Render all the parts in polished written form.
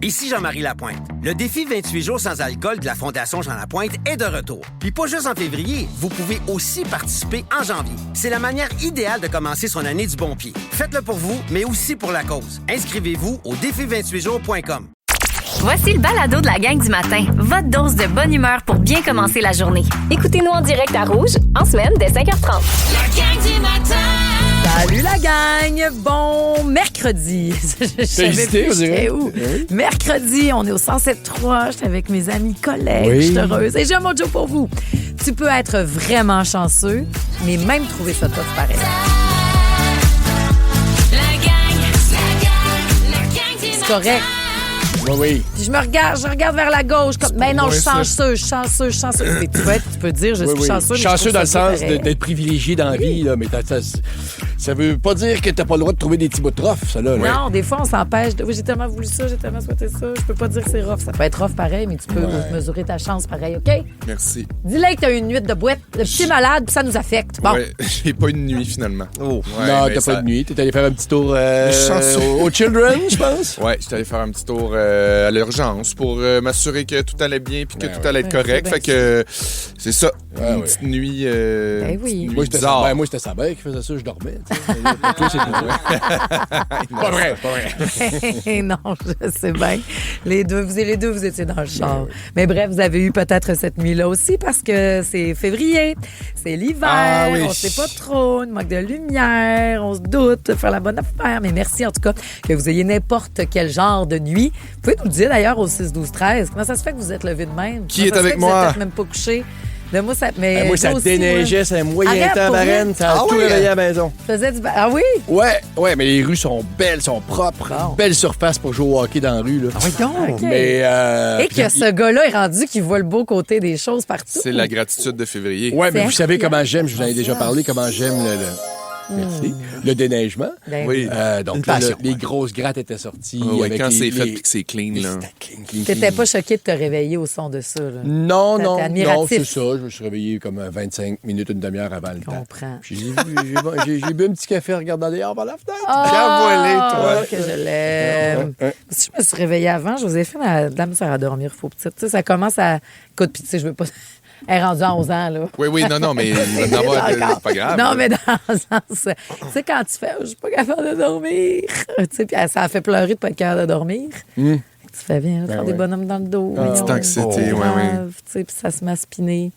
Ici Jean-Marie Lapointe. Le défi 28 jours sans alcool de la Fondation Jean Lapointe est de retour. Puis pas juste en février, vous pouvez aussi participer en janvier. C'est la manière idéale de commencer son année du bon pied. Faites-le pour vous, mais aussi pour la cause. Inscrivez-vous au défi28jours.com. Voici le balado de la gang du matin. Votre dose de bonne humeur pour bien commencer la journée. Écoutez-nous en direct à Rouge, en semaine, dès 5h30. La gang du matin! Salut la gang! Bon mercredi. T'as hésité, on dirait. Où. Oui. Mercredi, on est au 107.3. J'étais avec mes amis collègues. Oui. Je suis heureuse. Et j'ai un mojo pour vous. Tu peux être vraiment chanceux, mais même trouver ça tough pareil. C'est correct. Oui. Puis je regarde vers la gauche. Comme, ben non, je suis chanceux. Mais tu peux dire, je suis chanceux. Mais Chanceux dans le sens pareil. d'être privilégié dans la vie, là, mais ça veut pas dire que t'as pas le droit de trouver des petits bouts de rough, ça, là. Non, des fois, on s'empêche. Oui, j'ai tellement voulu ça, j'ai tellement souhaité ça. Je peux pas dire que c'est rough. Ça peut être rough pareil, mais tu peux mesurer ta chance pareil, OK? Merci. Dis-le que t'as une nuit de boîte, le petit malade, puis ça nous affecte. Bon. Ouais, j'ai pas une nuit, finalement. Non, mais t'as ça- pas de nuit. T'es allé faire un petit tour chanceux. au Children, je pense. Ouais, j'étais allé faire un petit tour à l'urgence pour m'assurer que tout allait bien puis que tout allait être correct. c'est Fait que c'est ça, une petite nuit, Ben oui. petite nuit Moi, c'était bizarre. sa mère qui faisait ça, je dormais. Toi, c'est pas vrai, pas vrai. Non, je sais bien. Les deux, vous étiez dans le char. Mais bref, vous avez eu peut-être cette nuit-là aussi parce que c'est février, c'est l'hiver, Ah oui. on sait pas trop, il manque de lumière, on se doute de faire la bonne affaire. Mais merci en tout cas que vous ayez n'importe quel genre de nuit. Vous pouvez nous le dire d'ailleurs au 6-12-13. Comment ça se fait que vous êtes levé de même? Qui Comment est ça se avec fait que Vous moi? êtes peut-être même pas couché. De moi, ça, mais Moi, ça toi aussi, déneigeait, ouais. c'est un moyen Arrête, temps pour vrai? barenne. Ça a Ah tout oui? réveillé à la maison. Faisais du... Ah oui? Ouais, mais les rues sont belles, sont propres. Bon. Belle surface pour jouer au hockey dans la rue, là. OK. Mais, Et que ce gars-là est rendu qu'il voit le beau côté des choses partout. C'est la gratitude de février. Ouais, mais C'est vous savez incroyable. comment j'aime, je vous en ai déjà parlé, comment j'aime merci, le déneigement. Ben Oui. Donc Une là, passion, les grosses grattes étaient sorties. Ah ouais, avec quand les- c'est fait les- puis que c'est clean, là. C'était clean. T'étais pas choqué de te réveiller au son de ça, là. Non, T'étais admiratif. c'est ça. Je me suis réveillé comme 25 minutes, une demi-heure avant le Je temps. comprends. Puis j'ai bu un petit café en regardant dehors par la fenêtre. Ah, que je l'aime. Si je me suis réveillée avant, Joséphine a de la misère à dormir, faut petite. Tu sais, ça commence à... Écoute, puis tu sais, je veux pas... Elle est rendue à 11 ans, là. Oui, non, mais il va en avoir, c'est pas grave. Non, mais dans le sens... Tu sais, quand tu fais « Je suis pas capable de dormir », tu sais, puis ça a fait pleurer de pas être capable de dormir. Tu fais bien, faire des bonhommes dans le dos. Petite anxiété, ouais. Tu sais, puis ça se met à spinner.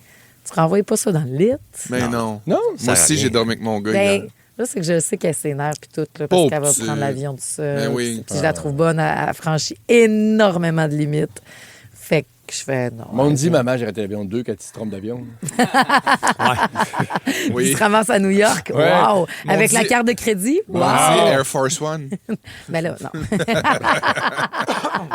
Tu renvoies pas ça dans le lit? Mais non. Non? Moi aussi, j'ai dormi avec mon gars. Ben, hier. là, c'est que je sais qu'elle s'énerve puis tout, là, parce Pauvre qu'elle va petit. prendre l'avion tout seul. Ben oui. Puis je la trouve bonne, elle franchit énormément de limites. Fait que je fais non. On me dit, maman, j'ai arrêté l'avion 2 quand tu te trompes d'avion. Il Oui. se ramasse à New York. Ouais. Wow! Mon Avec la dit- carte de crédit. On Wow! dit Air Force One. Mais là, non.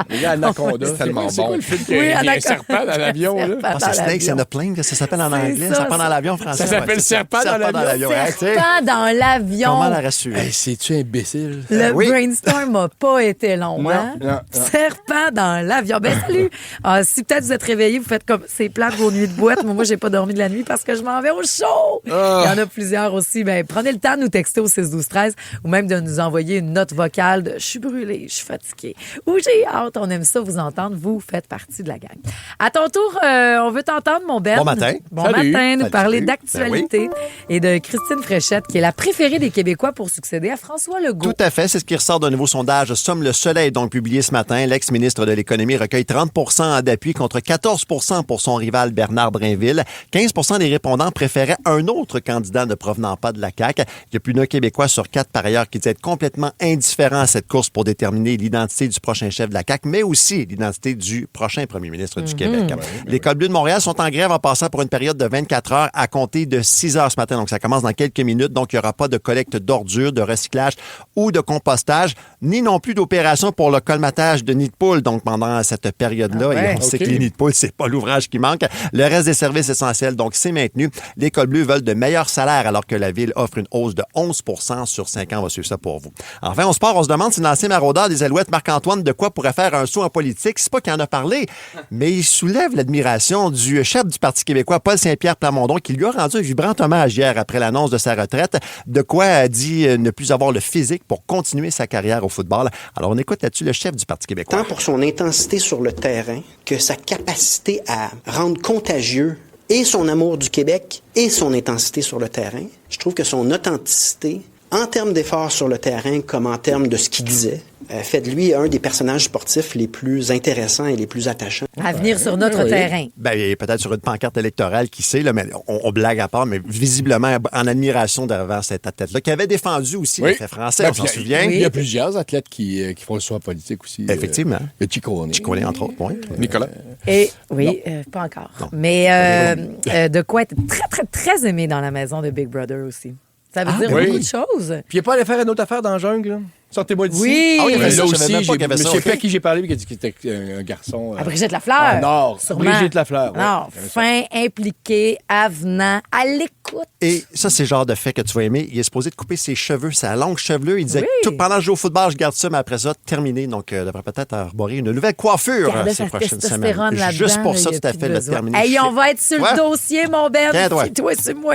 Les gars, Anaconda. C'est tellement C'est quoi bon. le film qui Oui, a un Anaconda. serpent dans l'avion, là? Ah, c'est Snakes and a Plane, que ça s'appelle en anglais. ça, Serpent ça. dans l'avion français. Ça s'appelle ouais, c'est Serpent dans l'avion. hein, tu sais. Serpent dans l'avion. Comment la rassurer? Hey, c'est-tu imbécile? Le Oui. brainstorm n'a pas été long, hein? non. Serpent dans l'avion. Ben salut! Ah, si peut-être vous êtes réveillés, vous faites comme c'est plate vos nuits de boîte. Moi, j'ai pas dormi de la nuit parce que je m'en vais au show. Il y en a plusieurs aussi. Ben, prenez le temps de nous texter au 6-12-13 ou même de nous envoyer une note vocale de « Je suis brûlée, je suis fatiguée » ou « J'ai hâte ». On aime ça vous entendre. Vous faites partie de la gang. À ton tour, on veut t'entendre, mon Ben. Bon matin. Bon Salut. matin. Nous Salut. parler Ben d'actualité et de Christine Fréchette, qui est la préférée des Québécois pour succéder à François Legault. Tout à fait. C'est ce qui ressort d'un nouveau sondage Somme le Soleil, donc publié ce matin. L'ex-ministre de l'Économie recueille 30 d'appui contre 14 pour son rival Bernard Drinville. 15 des répondants préféraient un autre candidat ne provenant pas de la CAQ. Il y a plus d'un Québécois sur 4, par ailleurs, qui dit être complètement indifférent à cette course pour déterminer l'identité du prochain chef de la CAQ, mais aussi l'identité du prochain premier ministre du Québec. Les Cols Bleus de Montréal sont en grève en passant pour une période de 24 heures à compter de 6 heures ce matin. Donc, ça commence dans quelques minutes. Donc, il n'y aura pas de collecte d'ordures, de recyclage ou de compostage, ni non plus d'opération pour le colmatage de nids de poules. Donc, pendant cette période-là, et on sait que les nids de poules, c'est pas l'ouvrage qui manque. Le reste des services essentiels, donc, c'est maintenu. Les Cols Bleus veulent de meilleurs salaires alors que la Ville offre une hausse de 11 sur 5 ans. On va suivre ça pour vous. Enfin, on se part, on se demande si l'ancien maraudeur des Alouettes, Marc-Antoine Dequoy, pourrait faire un saut en politique. C'est pas qu'il en a parlé, mais il soulève l'admiration du chef du Parti québécois, Paul Saint-Pierre Plamondon, qui lui a rendu un vibrant hommage hier après l'annonce de sa retraite, de quoi a dit ne plus avoir le physique pour continuer sa carrière au football. Alors, on écoute là-dessus le chef du Parti québécois. Tant pour son intensité sur le terrain que sa capacité à rendre contagieux et son amour du Québec et son intensité sur le terrain. Je trouve que son authenticité, en termes d'efforts sur le terrain comme en termes de ce qu'il disait, fait de lui un des personnages sportifs les plus intéressants et les plus attachants. À venir sur notre terrain. Ben, peut-être sur une pancarte électorale, qui sait, là, mais on blague à part, mais visiblement en admiration devant cet athlète-là, qui avait défendu aussi le fait français, on s'en souvient. Il y a plusieurs athlètes qui font le saut en politique aussi. Effectivement. Le Ciccone. Ciccone, entre autres, oui. Nicolas. Et oui, pas encore. Non. Mais de quoi être très, très, très aimé dans la maison de Big Brother aussi. Ça veut dire beaucoup de choses. Puis il n'est pas allé faire une autre affaire dans la jungle, là? Sortez-moi d'ici. Oui. Ah oui, mais là aussi, je sais pas à qui j'ai parlé, mais qui a dit qu'il était un garçon. À Brigitte Lafleur. Nord. Brigitte Lafleur. Non, fin, impliqué, avenant, à l'écoute. Et ça, c'est le genre de fait que tu vas aimer. Il est supposé de couper ses cheveux, sa longue chevelure. Il disait pendant que je joue au football, je garde ça, mais après ça, terminé. Donc, il devrait peut-être arborer une nouvelle coiffure ces prochaines semaines. Juste pour ça, tout à fait, le terminer. Hey, on va être sur le dossier, mon Ben. Toi, c'est moi.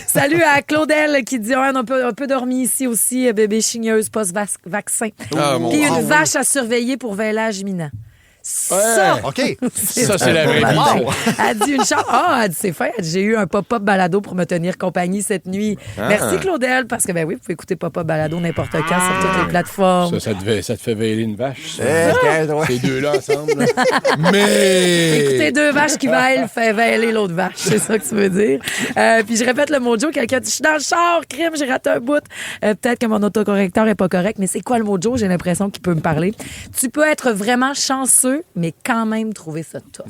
Salut à Claudel qui dit on a un peu dormi ici aussi, bébé chigneuse post-vaccin. Puis une vache à surveiller pour vêlage imminent. Ça! OK. Ça, c'est la vraie vie. Elle dit une chance. Elle dit c'est fin. Elle dit, j'ai eu un pop-up balado pour me tenir compagnie cette nuit. Merci, Claudel, parce que, ben oui, vous pouvez écouter pop-up balado n'importe quand sur toutes les plateformes. Ça te fait vêler une vache. Ces deux-là ensemble. Mais. Écoutez, deux vaches qui vêlent, fait vêler l'autre vache. C'est ça que tu veux dire. Puis je répète le mot Joe. Quelqu'un dit je suis dans le char, crime, j'ai raté un bout. Peut-être que mon autocorrecteur est pas correct, mais c'est quoi le mot Joe? J'ai l'impression qu'il peut me parler. Tu peux être vraiment chanceux, mais quand même trouver ça tough.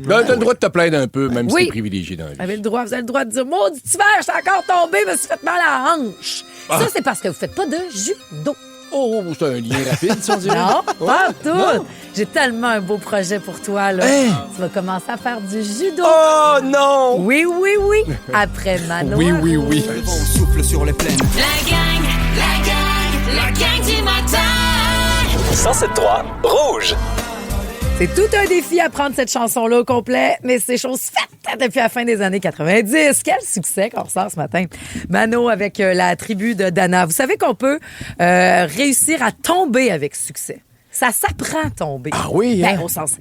Là, t'as le droit de te plaindre un peu, même si t'es privilégié dans la vie. Vous avez le droit de dire maudit hiver, je suis encore tombé, je me suis fait mal à la hanche. Ça, c'est parce que vous faites pas de judo. Oh, c'est un lien rapide, si on dirait. Non, pas tout. J'ai tellement un beau projet pour toi, là. Tu vas commencer à faire du judo. Oh non! Oui. Après Mano. Oui. Le vent souffle sur les plaines. La gang du matin. 107.3 Rouge. C'est tout un défi à prendre cette chanson-là au complet, mais c'est chose faite depuis la fin des années 90. Quel succès qu'on ressort ce matin. Mano avec la tribu de Dana. Vous savez qu'on peut réussir à tomber avec succès. Ça s'apprend à tomber. Ah oui, hein? Au sens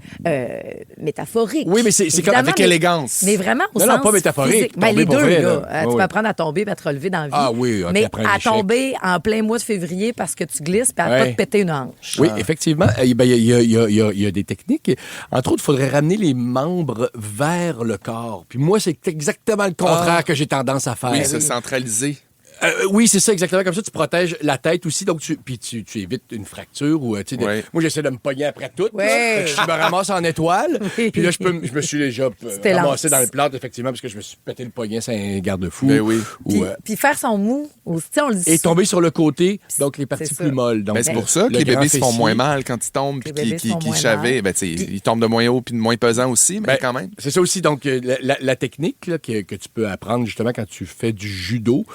métaphorique. Oui, mais c'est comme avec élégance. Mais vraiment au non, sens non, pas métaphorique. Ben, les deux, vrai, là. Tu peux apprendre à tomber et à te relever dans la vie. Ah oui, mais à tomber en plein mois de février parce que tu glisses et à pas te péter une hanche. Oui, effectivement. Il y a des techniques. Entre autres, il faudrait ramener les membres vers le corps. Puis moi, c'est exactement le contraire que j'ai tendance à faire. Oui, se centraliser. Oui, c'est ça, exactement. Comme ça, tu protèges la tête aussi. Donc, tu évites une fracture. Ou, moi, j'essaie de me pogner après tout. Là, je me ramasse en étoile. Puis là, je me suis déjà ramassé dans le plâtre, effectivement, parce que je me suis pété le poignet, c'est un garde-fou. Ben oui. Puis faire son mou, on le dit. Et tomber sur le côté, donc les parties plus molles. Donc, c'est pour ça que les bébés se font moins mal quand ils tombent puis qu'ils chavaient. Ils tombent de moins haut puis de moins pesant aussi, mais quand même. C'est ça aussi. Donc, la technique là, que tu peux apprendre justement quand tu fais du judo,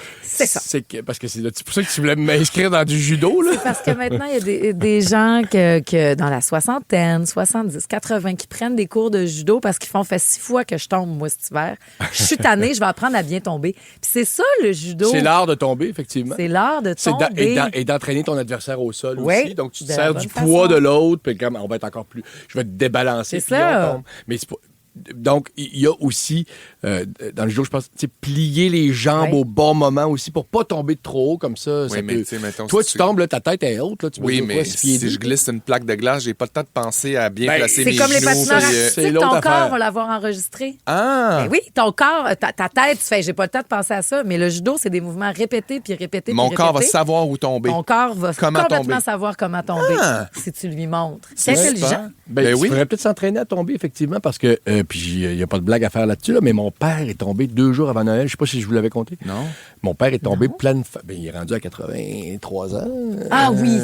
parce que c'est pour ça que tu voulais m'inscrire dans du judo. Là. C'est parce que maintenant, il y a des gens que dans la soixantaine, 70, 80, qui prennent des cours de judo parce qu'ils fait 6 fois que je tombe, moi, cet hiver. Je suis tannée, je vais apprendre à bien tomber. Puis c'est ça, le judo. C'est l'art de tomber, effectivement. C'est l'art de tomber. Et d'entraîner ton adversaire au sol aussi. Donc, tu te sers du poids de l'autre, puis comme on va être encore plus... Je vais te débalancer. C'est ça. On tombe. Mais c'est pas... Donc, il y a aussi, dans le judo, je pense, plier les jambes au bon moment aussi pour pas tomber de trop haut comme ça. Oui, mais mettons, toi, tu tombes, là, ta tête est haute. Là, tu oui, mais si je glisse une plaque de glace, j'ai pas le temps de penser à bien placer mes genoux. C'est comme les patineurs artistiques, ton corps va l'avoir enregistré. Ah! Ben oui, ton corps, ta tête, tu fais, j'ai pas le temps de penser à ça, mais le judo, c'est des mouvements répétés, puis répétés, Mon corps va savoir où tomber. Ton corps va complètement savoir comment tomber si tu lui montres. C'est intelligent. Il faudrait peut-être s'entraîner à tomber, effectivement, parce que puis il n'y a pas de blague à faire là-dessus, là, mais mon père est tombé 2 jours avant Noël. Je sais pas si je vous l'avais compté. Non. Mon père est tombé pleine... il est rendu à 83 ans. Ah oui.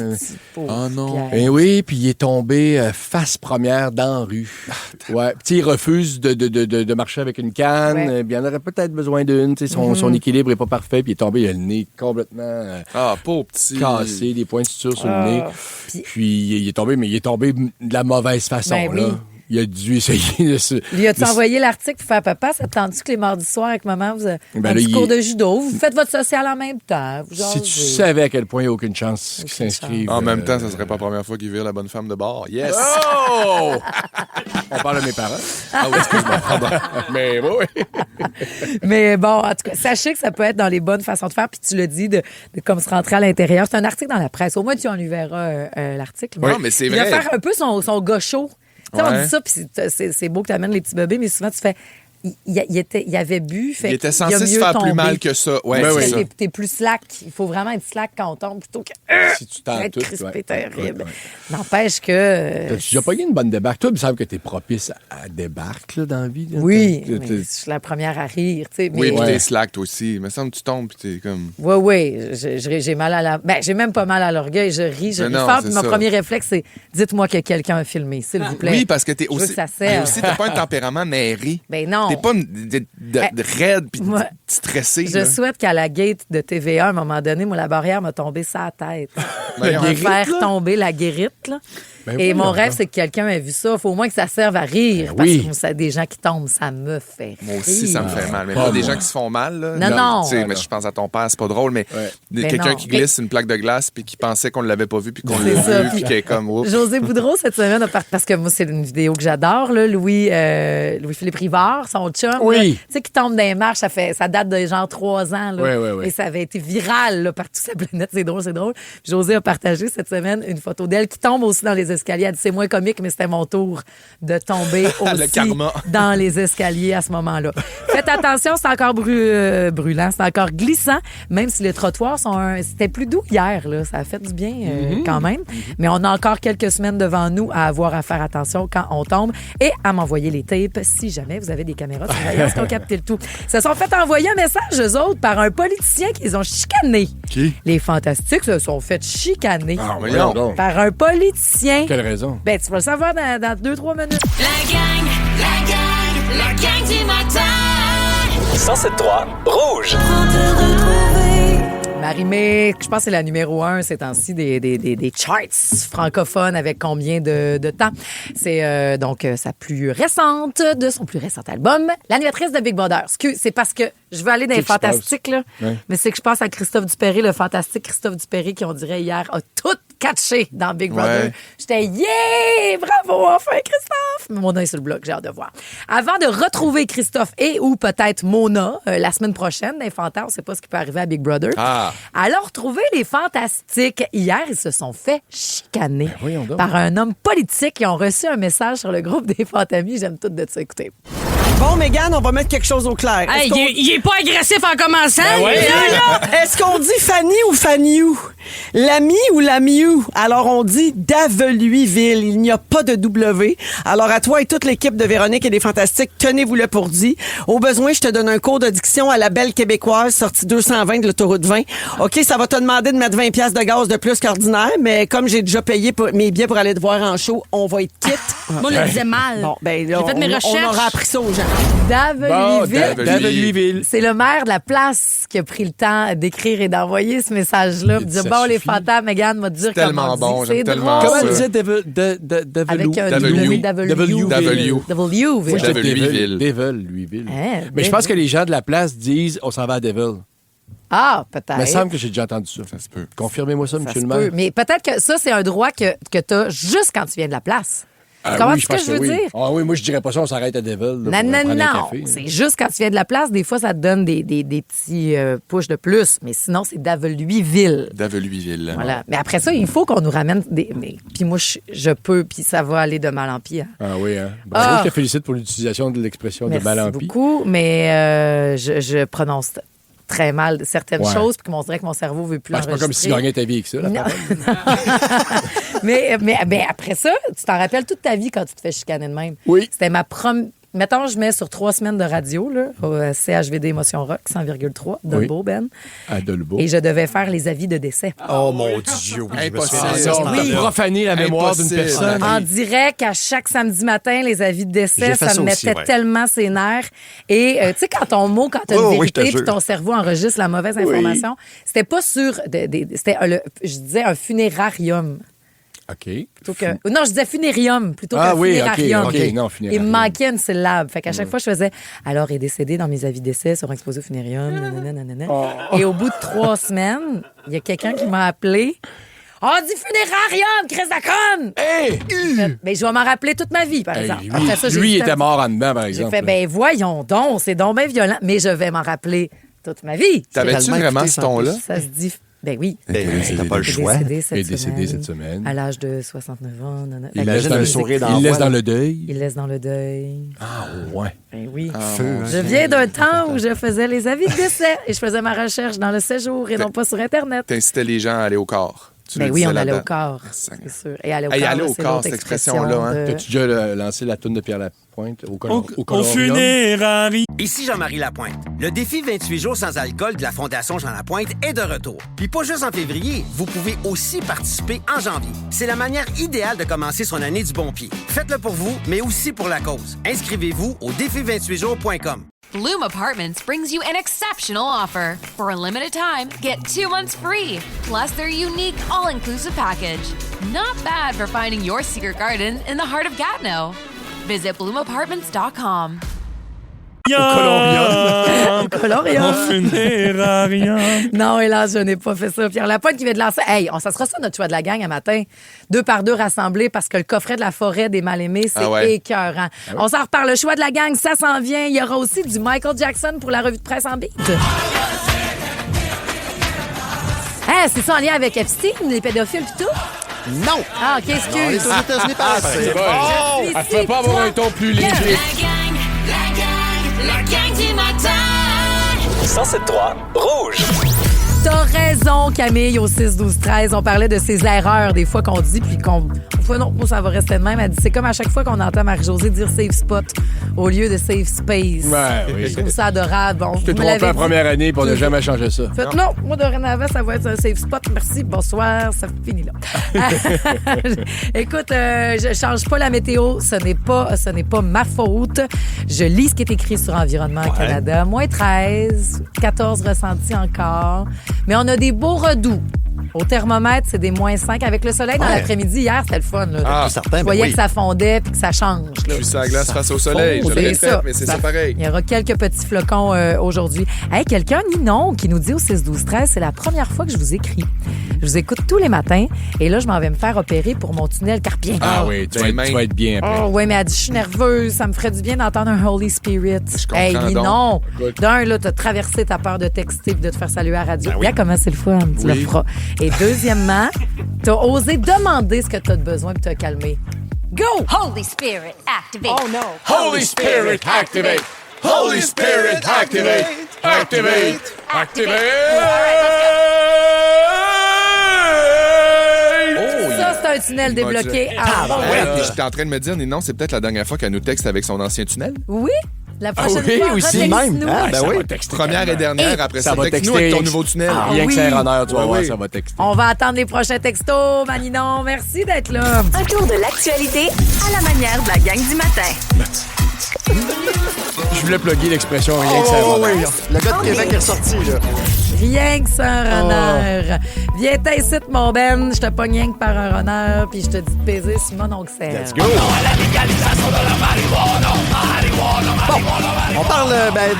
Oh non. Ben oui, puis il est tombé face première dans la rue. Ouais. Puis il refuse de marcher avec une canne. Ouais. Il en aurait peut-être besoin d'une. Son équilibre n'est pas parfait, puis il est tombé, il a le nez complètement pauvre petit. cassé, des points de suture sur le nez. Puis il est tombé, mais il est tombé de la mauvaise façon. Ben là. oui. Il a dû essayer de se... Lui as-tu envoyé l'article pour faire papa? Ça te tente-tu que les mardis soirs avec maman, vous avez un petit cours de judo, vous faites votre social en même temps? Si tu savais à quel point il n'y a aucune chance qu'il s'inscrive. En même temps, ça serait pas la première fois qu'il vire la bonne femme de bord. Yes! Oh! On parle de mes parents. Ah oui, excuse-moi, pardon. Mais oui. Mais bon, en tout cas, sachez que ça peut être dans les bonnes façons de faire. Puis tu l'as dit, de comme se rentrer à l'intérieur. C'est un article dans la presse. Au moins, tu en lui verras l'article. Oui, mais c'est vrai. Il va faire un peu son gars chaud. Tu sais, on dit ça, puis c'est beau que tu amènes les petits bébés, mais souvent, tu fais... Il avait bu. Fait il était censé se faire tomber. Plus mal que ça. Ouais, Parce c'est que ça. t'es plus slack. Il faut vraiment être slack quand on tombe plutôt que si tu tentes être tout, crispé, terrible. Ouais. N'empêche que... Tu n'as pas eu une bonne débarque. Toi, il me semble que tu es propice à débarque là, dans la vie. Là. Oui, mais je suis la première à rire. Mais... Oui, puis t'es slack, toi aussi. Il me semble que tu tombes, puis t'es comme... Oui. J'ai mal à la... Ben, j'ai même pas mal à l'orgueil. Je ris fort. Puis mon premier réflexe, c'est dites-moi que quelqu'un a filmé, s'il vous plaît. Oui, parce que t'es aussi... t'as pas un tempérament nairé. Ben non. T'es pas raide puis stressé. Je souhaite qu'à la gate de TVA, à un moment donné, moi, la barrière m'a tombé sur la tête. Faire tomber la guérite, là. Ben et oui, mon rêve, c'est que quelqu'un ait vu ça. Il faut au moins que ça serve à rire. Ben oui. Parce que des gens qui tombent, ça me fait rire. Moi aussi, ça me fait mal. Mais pas des gens qui se font mal. Là. Non. Mais je pense à ton père, c'est pas drôle, mais quelqu'un qui glisse une plaque de glace puis qui pensait qu'on ne l'avait pas vu puis qu'on l'a vu puis qui est comme... Oups. José Boudreau, cette semaine, parce que moi, c'est une vidéo que j'adore, là, Louis-Philippe Rivard, son chum. Oui. Tu sais, qui tombe dans les marches, ça date de genre 3 ans. Là, oui. Et ça avait été viral là, par toute sa planète. C'est drôle. José a partagé cette semaine une photo d'elle qui tombe aussi dans les escaliers. Elle dit, c'est moins comique, mais c'était mon tour de tomber aussi dans les escaliers à ce moment-là. Faites attention, c'est encore brûlant, c'est encore glissant, même si les trottoirs c'était plus doux hier, là. Ça a fait du bien quand même. Mais on a encore quelques semaines devant nous à avoir à faire attention quand on tombe et à m'envoyer les tapes si jamais vous avez des caméras de surveillance qui ont capté le tout. Ils se sont fait envoyer un message, eux autres, par un politicien qu'ils ont chicané. Qui? Les Fantastiques se sont fait chicaner Par un politicien. Quelle raison? Ben, tu vas le savoir dans 2-3 minutes. La gang du matin. 107.3 Rouge. Marie-Mé, je pense que c'est la numéro 1 ces temps-ci des charts francophones avec combien de temps. C'est donc sa plus récente, de son plus récent album, l'animatrice de Big Brother. C'est parce que je veux aller dans les fantastiques, là. Ouais. Mais c'est que je pense à Christophe Dupéry, le fantastique Christophe Dupéry, qui, on dirait hier, a tout catché dans Big Brother. Ouais. J'étais, yeah! Bravo, enfin, Christophe! Mais mon œil sur le bloc, j'ai hâte de voir. Avant de retrouver Christophe et ou peut-être Mona la semaine prochaine, les fantasmes, on ne sait pas ce qui peut arriver à Big Brother. Alors, retrouver les fantastiques. Hier, ils se sont fait chicaner par un homme politique. Ils ont reçu un message sur le groupe des Fantamis. J'aime tout de ça. Écoutez. Bon, Mégane, on va mettre quelque chose au clair. Hey, il est pas agressif en commençant. Est-ce qu'on dit Fanny ou Fannyou? L'ami ou l'amiou? Alors, on dit d'Aveluiville. Il n'y a pas de W. Alors, à toi et toute l'équipe de Véronique et des Fantastiques, tenez-vous-le pour dit. Au besoin, je te donne un cours de diction à la belle québécoise, sortie 220 de l'autoroute 20. OK, ça va te demander de mettre 20 piastres de gaz de plus qu'ordinaire, mais comme j'ai déjà payé mes billets pour aller te voir en show, on va être quitte. Moi, je le disais mal. Bon, ben là, j'ai fait mes recherches. On aura appris ça aux gens. D'Aveluiville. C'est le maire de la place qui a pris le temps d'écrire et d'envoyer ce message-là. Il dit, bon, les fantasmes, Mégane m'a dit comment bon, on dit. C'est tellement drôle. ça. Comment elle disait D'Aveluiville. Mais je pense que les gens de la place disent on s'en va à Devil. Ah, peut-être. Il me semble que j'ai déjà entendu ça. Ça se peut. Confirmez-moi ça, monsieur le maire. Mais peut-être que ça, c'est un droit que tu as juste quand tu viens de la place. Comment est-ce que je veux dire? Ah oui, moi, je dirais pas ça, on s'arrête à Devil. Non. C'est juste quand tu viens de la place, des fois, ça te donne des petits pushs de plus. Mais sinon, c'est d'Aveluiville. D'Aveluiville. Voilà. Mais après ça, il faut qu'on nous ramène des... Puis moi, je peux, puis ça va aller de mal en pire. Ah oui, hein? Bravo, je te félicite pour l'utilisation de l'expression de mal en pire. Merci beaucoup, mais je prononce très mal certaines choses, puis qu'on dirait que mon cerveau veut plus l'enregistrer. C'est pas comme si tu gagnais ta vie avec ça. Là, mais après ça, tu t'en rappelles toute ta vie quand tu te fais chicaner de même. Oui. C'était ma première... mettons, je mets sur 3 semaines de radio, là, au CHVD Émotion Rock, 100,3, Dolbeau, Ben. À Dolbeau. Et je devais faire les avis de décès. Oh mon Dieu, oui. Impossible. Profaner la mémoire d'une personne. En direct, à chaque samedi matin, les avis de décès, ça me mettait tellement ses nerfs. Et tu sais, quand ton mot, quand t'as une vérité, puis ton cerveau enregistre la mauvaise information, c'était pas sur... c'était, je disais, un funérarium. OK. Non, je disais funérium plutôt qu'un funérarium. OK. Non, funérarium. Il me manquait une syllabe. Fait qu'à chaque fois, je faisais « Alors, est décédé dans mes avis d'essai sur un exposé au funérium. » Et au bout de 3 semaines, il y a quelqu'un qui m'a appelé. « On dit funérarium, Chris Dacon! » Hey! Ben, je vais m'en rappeler toute ma vie, par exemple. Après ça, lui était mort en dedans, par exemple. J'ai fait « Ben, voyons donc, c'est donc bien violent. » Mais je vais m'en rappeler toute ma vie. T'avais-tu vraiment ce ton-là? Ça se dit... Ben oui. T'as pas le choix. Il est décédé cette semaine. À l'âge de 69 ans. Imagine le sourire dans Il laisse dans le deuil. Il laisse dans le deuil. Ah, ouais. Ben oui. Je viens d'un temps où je faisais les avis de décès et je faisais ma recherche dans le séjour et non pas sur Internet. T'incitais les gens à aller au corps. Ben oui, on allait au corps, c'est sûr. Et aller au corps, cette expression-là. Hein? T'as-tu déjà lancé la toune de Pierre Lapointe au funéraire? Ici Jean-Marie Lapointe. Le défi 28 jours sans alcool de la Fondation Jean Lapointe est de retour. Puis pas juste en février, vous pouvez aussi participer en janvier. C'est la manière idéale de commencer son année du bon pied. Faites-le pour vous, mais aussi pour la cause. Inscrivez-vous au défi28jours.com. Bloom Apartments brings you an exceptional offer. For a limited time, get 2 months free, plus their unique all-inclusive package. Not bad for finding your secret garden in the heart of Gatineau. Visit bloomapartments.com. Au Colorium. Au funérarium. Non, hélas, je n'ai pas fait ça. Pierre Lapointe qui vient de lancer. Hey, ça sera ça notre choix de la gang à matin. 2 par 2 rassemblés parce que le coffret de la forêt des mal-aimés, c'est écœurant. On s'en reparle. Le choix de la gang, ça s'en vient. Il y aura aussi du Michael Jackson pour la revue de presse en beat. C'est ça en lien avec Epstein, les pédophiles et tout? Non! Ah, OK, excuse. C'est aux États-Unis par c'est bon. Elle ne peut pas avoir un ton plus léger. La gang du matin. 107.3 Rouge. T'as raison, Camille, au 6-12-13. On parlait de ces erreurs des fois qu'on dit, puis qu'on... Non, ça va rester de même. Elle dit, c'est comme à chaque fois qu'on entend Marie-Josée dire safe spot au lieu de safe space. Ouais, oui. Je trouve ça adorable. Bon, je t'ai trompé la première année pour ne jamais changer ça. Faites non, moi dorénavant, ça va être un safe spot. Merci, bonsoir, ça finit là. Écoute, je change pas la météo. Ce n'est pas ma faute. Je lis ce qui est écrit sur Environnement Canada. Moins 13, 14 ressentis encore. Mais on a des beaux redoux. Au thermomètre, c'est des moins 5. Avec le soleil dans l'après-midi, hier, c'était le fun. Là. Certain, je voyais que ça fondait puis que ça change. Là. Je suis sur la glace face au soleil. Je le répète, mais c'est ça pareil. Il y aura quelques petits flocons aujourd'hui. Hey, quelqu'un, Ninon, qui nous dit au 6-12-13, c'est la première fois que je vous écris. Je vous écoute tous les matins et là, je m'en vais me faire opérer pour mon tunnel carpien. Ah oui, tu vas être bien après. Oh oui, mais elle dit, je suis nerveuse. Ça me ferait du bien d'entendre un Holy Spirit. Je comprends. Hey, Ninon, d'un, là, t'as traversé ta peur de texter et de te faire saluer à la radio. Regarde comment c'est le fun. Tu le feras. Et deuxièmement, t'as osé demander ce que t'as de besoin pour te calmer. Go! Holy Spirit, activate. Oh no! Holy Spirit, activate! Holy Spirit, activate! Activate! Activate! Ça, c'est un tunnel débloqué. J'étais en train de me dire, non, c'est peut-être la dernière fois qu'elle nous texte avec son ancien tunnel. Oui? La prochaine fois, aussi même. Première et dernière, après ça va texter nous avec ton nouveau tunnel. Rien que c'est un honneur, tu vas voir, ça va texter. On va attendre les prochains textos, Maninon. Merci d'être là. Un tour de l'actualité à la manière de la gang du matin. Je voulais plugger l'expression rien que c'est un honneur. Le gars de Québec est ressorti, là. Rien que c'est un runner. Viens t'incite, mon Ben. Je te pogne rien que par un runner, puis je te dis de baiser sur mon oncle Serge. Let's go! On parle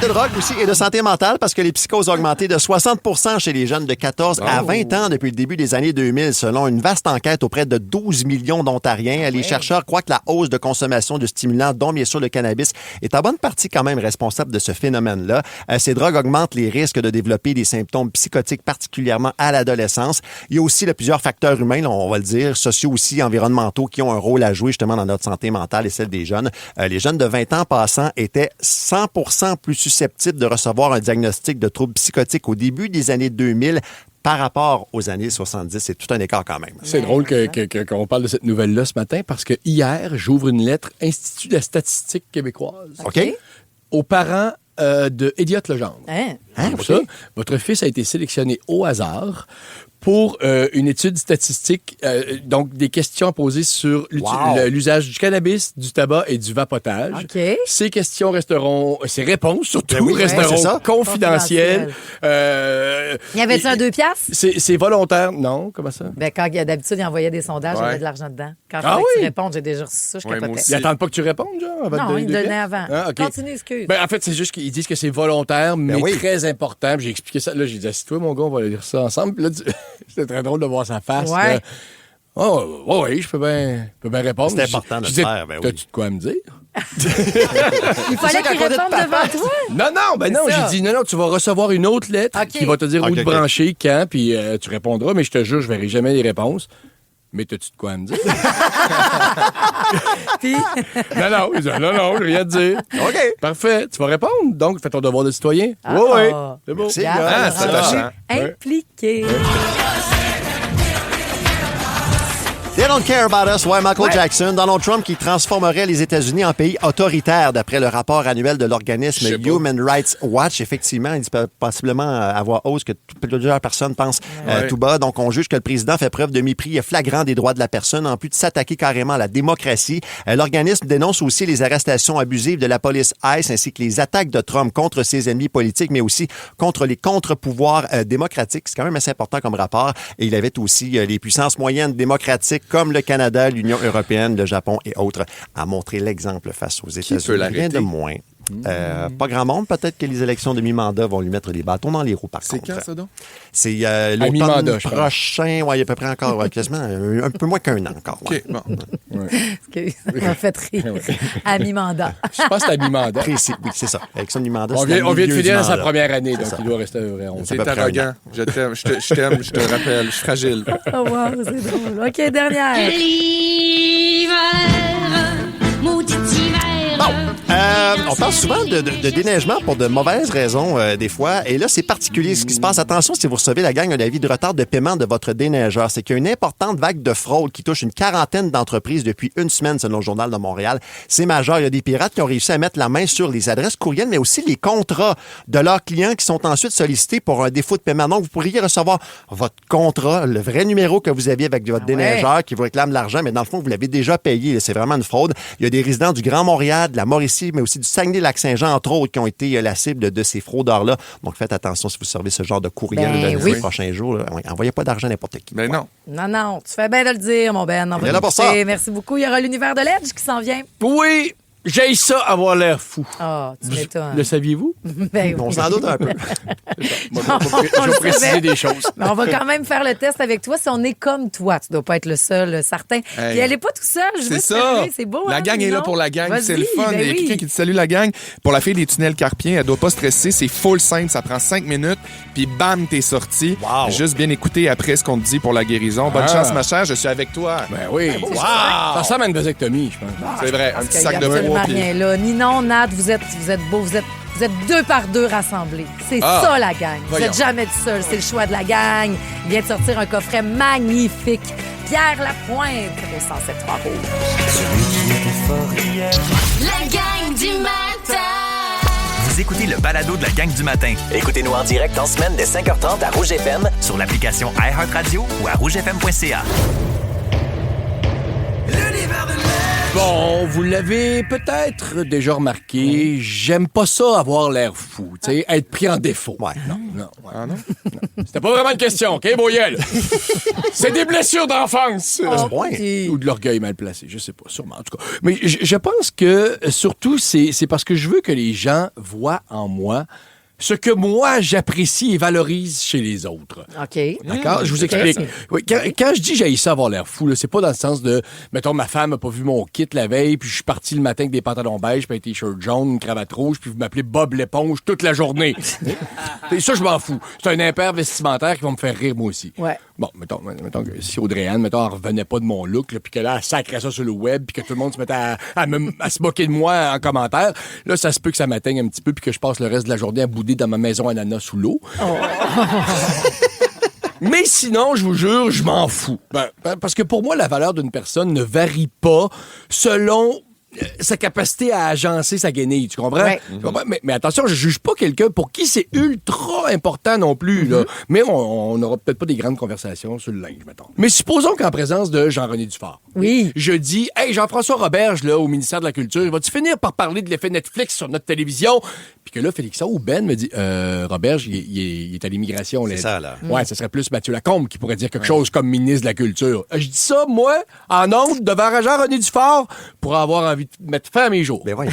de drogue aussi et de santé mentale parce que les psychoses ont augmenté de 60% chez les jeunes de 14 à 20 ans depuis le début des années 2000, selon une vaste enquête auprès de 12 millions d'Ontariens. Les chercheurs croient que la hausse de consommation de stimulants, dont bien sûr le cannabis, est en bonne partie quand même responsable de ce phénomène-là. Ces drogues augmentent les risques de développer des symptômes psychotiques, particulièrement à l'adolescence. Il y a aussi plusieurs facteurs humains, là, on va le dire, sociaux aussi, environnementaux, qui ont un rôle à jouer justement dans notre santé mentale et celle des jeunes. Les jeunes de 20 ans passant étaient étaient 100% plus susceptibles de recevoir un diagnostic de troubles psychotiques au début des années 2000 par rapport aux années 70. C'est tout un écart quand même. C'est drôle qu'on parle de cette nouvelle-là ce matin parce que hier, j'ouvre une lettre Institut de la statistique québécoise. OK. Aux parents de Elliot Legendre. OK. Ça, votre fils a été sélectionné au hasard pour une étude statistique, donc des questions posées sur l'usage du cannabis, du tabac et du vapotage. Okay. Ces questions resteront, ces réponses surtout resteront confidentielles. Y avait-tu un 2 piastres? C'est volontaire, non? Comment ça? Ben, quand d'habitude, il envoyait des sondages, il y avait de l'argent dedans. Quand je voulais que tu répondes, j'ai déjà reçu ça, je capotais. Ils n'attendent pas que tu répondes, genre? Non, ils me donnaient avant. Okay. Continue, excuse. Ben, en fait, c'est juste qu'ils disent que c'est volontaire, mais très important. Puis j'ai expliqué ça. Là, j'ai dit, assis-toi, mon gars, on va lire ça ensemble. Puis là, c'était très drôle de voir sa face. Ouais. Oui, je peux bien répondre. C'est important de le faire, ben oui. T'as-tu de quoi me dire? Il fallait qu'il réponde devant toi. Non, j'ai dit, non, tu vas recevoir une autre lettre qui va te dire où te brancher, quand, puis tu répondras, mais je te jure, je verrai jamais les réponses. Mais t'as-tu de quoi me dire? Puis? Non, j'ai rien à te dire. OK. Parfait. Tu vas répondre. Donc, fais ton devoir de citoyen. Oui. C'est beau. C'est attachant. Impliqué. They don't care about us. Ouais, Michael Jackson. Donald Trump qui transformerait les États-Unis en pays autoritaire d'après le rapport annuel de l'organisme Human Rights Watch. Effectivement, il dit possiblement à voix haute que plusieurs personnes pensent tout bas. Donc, on juge que le président fait preuve de mépris flagrant des droits de la personne, en plus de s'attaquer carrément à la démocratie. L'organisme dénonce aussi les arrestations abusives de la police ICE ainsi que les attaques de Trump contre ses ennemis politiques, mais aussi contre les contre-pouvoirs démocratiques. C'est quand même assez important comme rapport. Et il avait aussi les puissances moyennes démocratiques comme le Canada, l'Union européenne, le Japon et autres, à montrer l'exemple face aux États-Unis. Rien de moins. Pas grand monde. Peut-être que les élections de mi-mandat vont lui mettre des bâtons dans les roues, par contre. C'est quand, ça, donc? C'est l'automne prochain. Ouais, il y a à peu près encore, quasiment un peu moins qu'un an encore. OK, bon. Excuse, ça m'a fait rire. À mi-mandat. Je pense que c'est à mi-mandat. Oui, c'est ça. L'élection de mi-mandat, on vient de finir sa première année, donc il doit rester vrai. C'est arrogant. Je t'aime, je te rappelle. Je suis fragile. Oh, wow, c'est drôle. OK, dernière. L'hiver, maudit hiver. On parle souvent de déneigement pour de mauvaises raisons, des fois. Et là, c'est particulier ce qui se passe. Attention, si vous recevez la gang un avis de retard de paiement de votre déneigeur, c'est qu'il y a une importante vague de fraude qui touche une quarantaine d'entreprises depuis une semaine, selon le Journal de Montréal. C'est majeur. Il y a des pirates qui ont réussi à mettre la main sur les adresses courriels, mais aussi les contrats de leurs clients qui sont ensuite sollicités pour un défaut de paiement. Donc, vous pourriez recevoir votre contrat, le vrai numéro que vous aviez avec votre déneigeur qui vous réclame l'argent, mais dans le fond, vous l'avez déjà payé. C'est vraiment une fraude. Il y a des résidents du Grand Montréal, de la Mauricie, mais aussi du Saguenay-Lac-Saint-Jean, entre autres, qui ont été la cible de ces fraudeurs-là. Donc, faites attention si vous servez ce genre de courriel dans les prochains jours. Envoyez pas d'argent à n'importe qui. Ben non. Non, tu fais bien de le dire, mon Ben. On est là pour ça. Merci beaucoup. Il y aura l'univers de l'Edge qui s'en vient. Oui! J'ai ça avoir l'air fou. Ah, tu m'étonnes. Le saviez-vous? Ben, on s'en doute un peu. Je vais préciser des choses. Mais on va quand même faire le test avec toi. Si on est comme toi, tu dois pas être le seul, certain. Puis elle est pas tout seule. C'est ça. C'est beau. La gang est là pour la gang. C'est le fun. Il y a quelqu'un qui dit salut la gang. Pour la fille des tunnels carpiens, elle doit pas stresser. C'est full simple. Ça prend 5 minutes. Puis bam, t'es sorti. Wow. Juste bien écouter après ce qu'on te dit pour la guérison. Bonne chance, ma chère. Je suis avec toi. Ben oui. Wow. Ça ressemble à une vasectomie, je pense. C'est vrai. Un petit sac de poids. Ni non, Nat, vous êtes beaux, vous êtes 2 par 2 rassemblés. C'est ça, la gang. Vous n'êtes jamais tout seul. C'est le choix de la gang. Il vient de sortir un coffret magnifique. Pierre Lapointe au 107.3 Rouge. Celui qui était fort hier. La gang du matin. Vous écoutez le balado de la gang du matin. Écoutez-nous en direct en semaine dès 5h30 à Rouge FM, sur l'application iHeartRadio ou à rougefm.ca. Bon, vous l'avez peut-être déjà remarqué, j'aime pas ça avoir l'air fou, tu sais, être pris en défaut. Ouais. Non. C'était pas vraiment une question, OK, Boyel? C'est des blessures d'enfance. Ou de l'orgueil mal placé, je sais pas, sûrement, en tout cas. Mais je pense que, surtout, c'est parce que je veux que les gens voient en moi ce que moi, j'apprécie et valorise chez les autres. OK. D'accord? Je vous explique. Oui, quand je dis j'ai ça avoir l'air fou, là, c'est pas dans le sens de, mettons, ma femme n'a pas vu mon kit la veille, puis je suis parti le matin avec des pantalons beige, puis un t-shirt jaune, une cravate rouge, puis vous m'appelez Bob l'éponge toute la journée. Et ça, je m'en fous. C'est un impair vestimentaire qui va me faire rire, moi aussi. Ouais. Bon, mettons que si Audrey-Anne, elle revenait pas de mon look, puis que là, elle sacrait ça sur le web, puis que tout le monde se mettait à se moquer de moi en commentaire, là, ça se peut que ça m'atteigne un petit peu, puis que je passe le reste de la journée à bouder dans ma maison ananas sous l'eau. Oh. Mais sinon, je vous jure, je m'en fous. Parce que pour moi, la valeur d'une personne ne varie pas selon sa capacité à agencer sa guenille, tu comprends? Ouais. Mais attention, je juge pas quelqu'un pour qui c'est ultra important non plus, là. Mais on n'aura peut-être pas des grandes conversations sur le linge, mettons. Mais supposons qu'en présence de Jean-René Dufort, je dis, hey, Jean-François Roberge, là, au ministère de la Culture, vas-tu finir par parler de l'effet Netflix sur notre télévision? Puis que là, Félixon ou Ben me dit, Roberge, il est à l'immigration. C'est ça, là. Ouais, ce serait plus Mathieu Lacombe qui pourrait dire quelque chose comme ministre de la Culture. Je dis ça, moi, en ondes, devant Jean-René Dufort, pour avoir envie de mettre fin à mes jours. Ben ouais.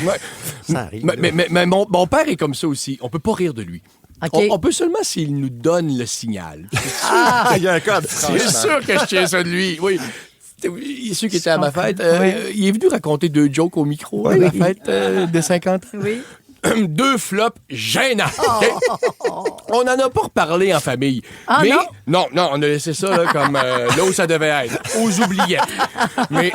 Ça arrive. Mais mon père est comme ça aussi. On peut pas rire de lui. Okay. On peut seulement s'il nous donne le signal. Il y a un code. C'est sûr que je tiens ça de lui. Oui. Ceux qui étaient à ma fête, il est venu raconter 2 jokes au micro à ma fête de 50 ans. Oui. 2 flops gênants. On n'en a pas reparlé en famille. Ah, mais non, on a laissé ça là, comme là où ça devait être, aux oubliettes. Mais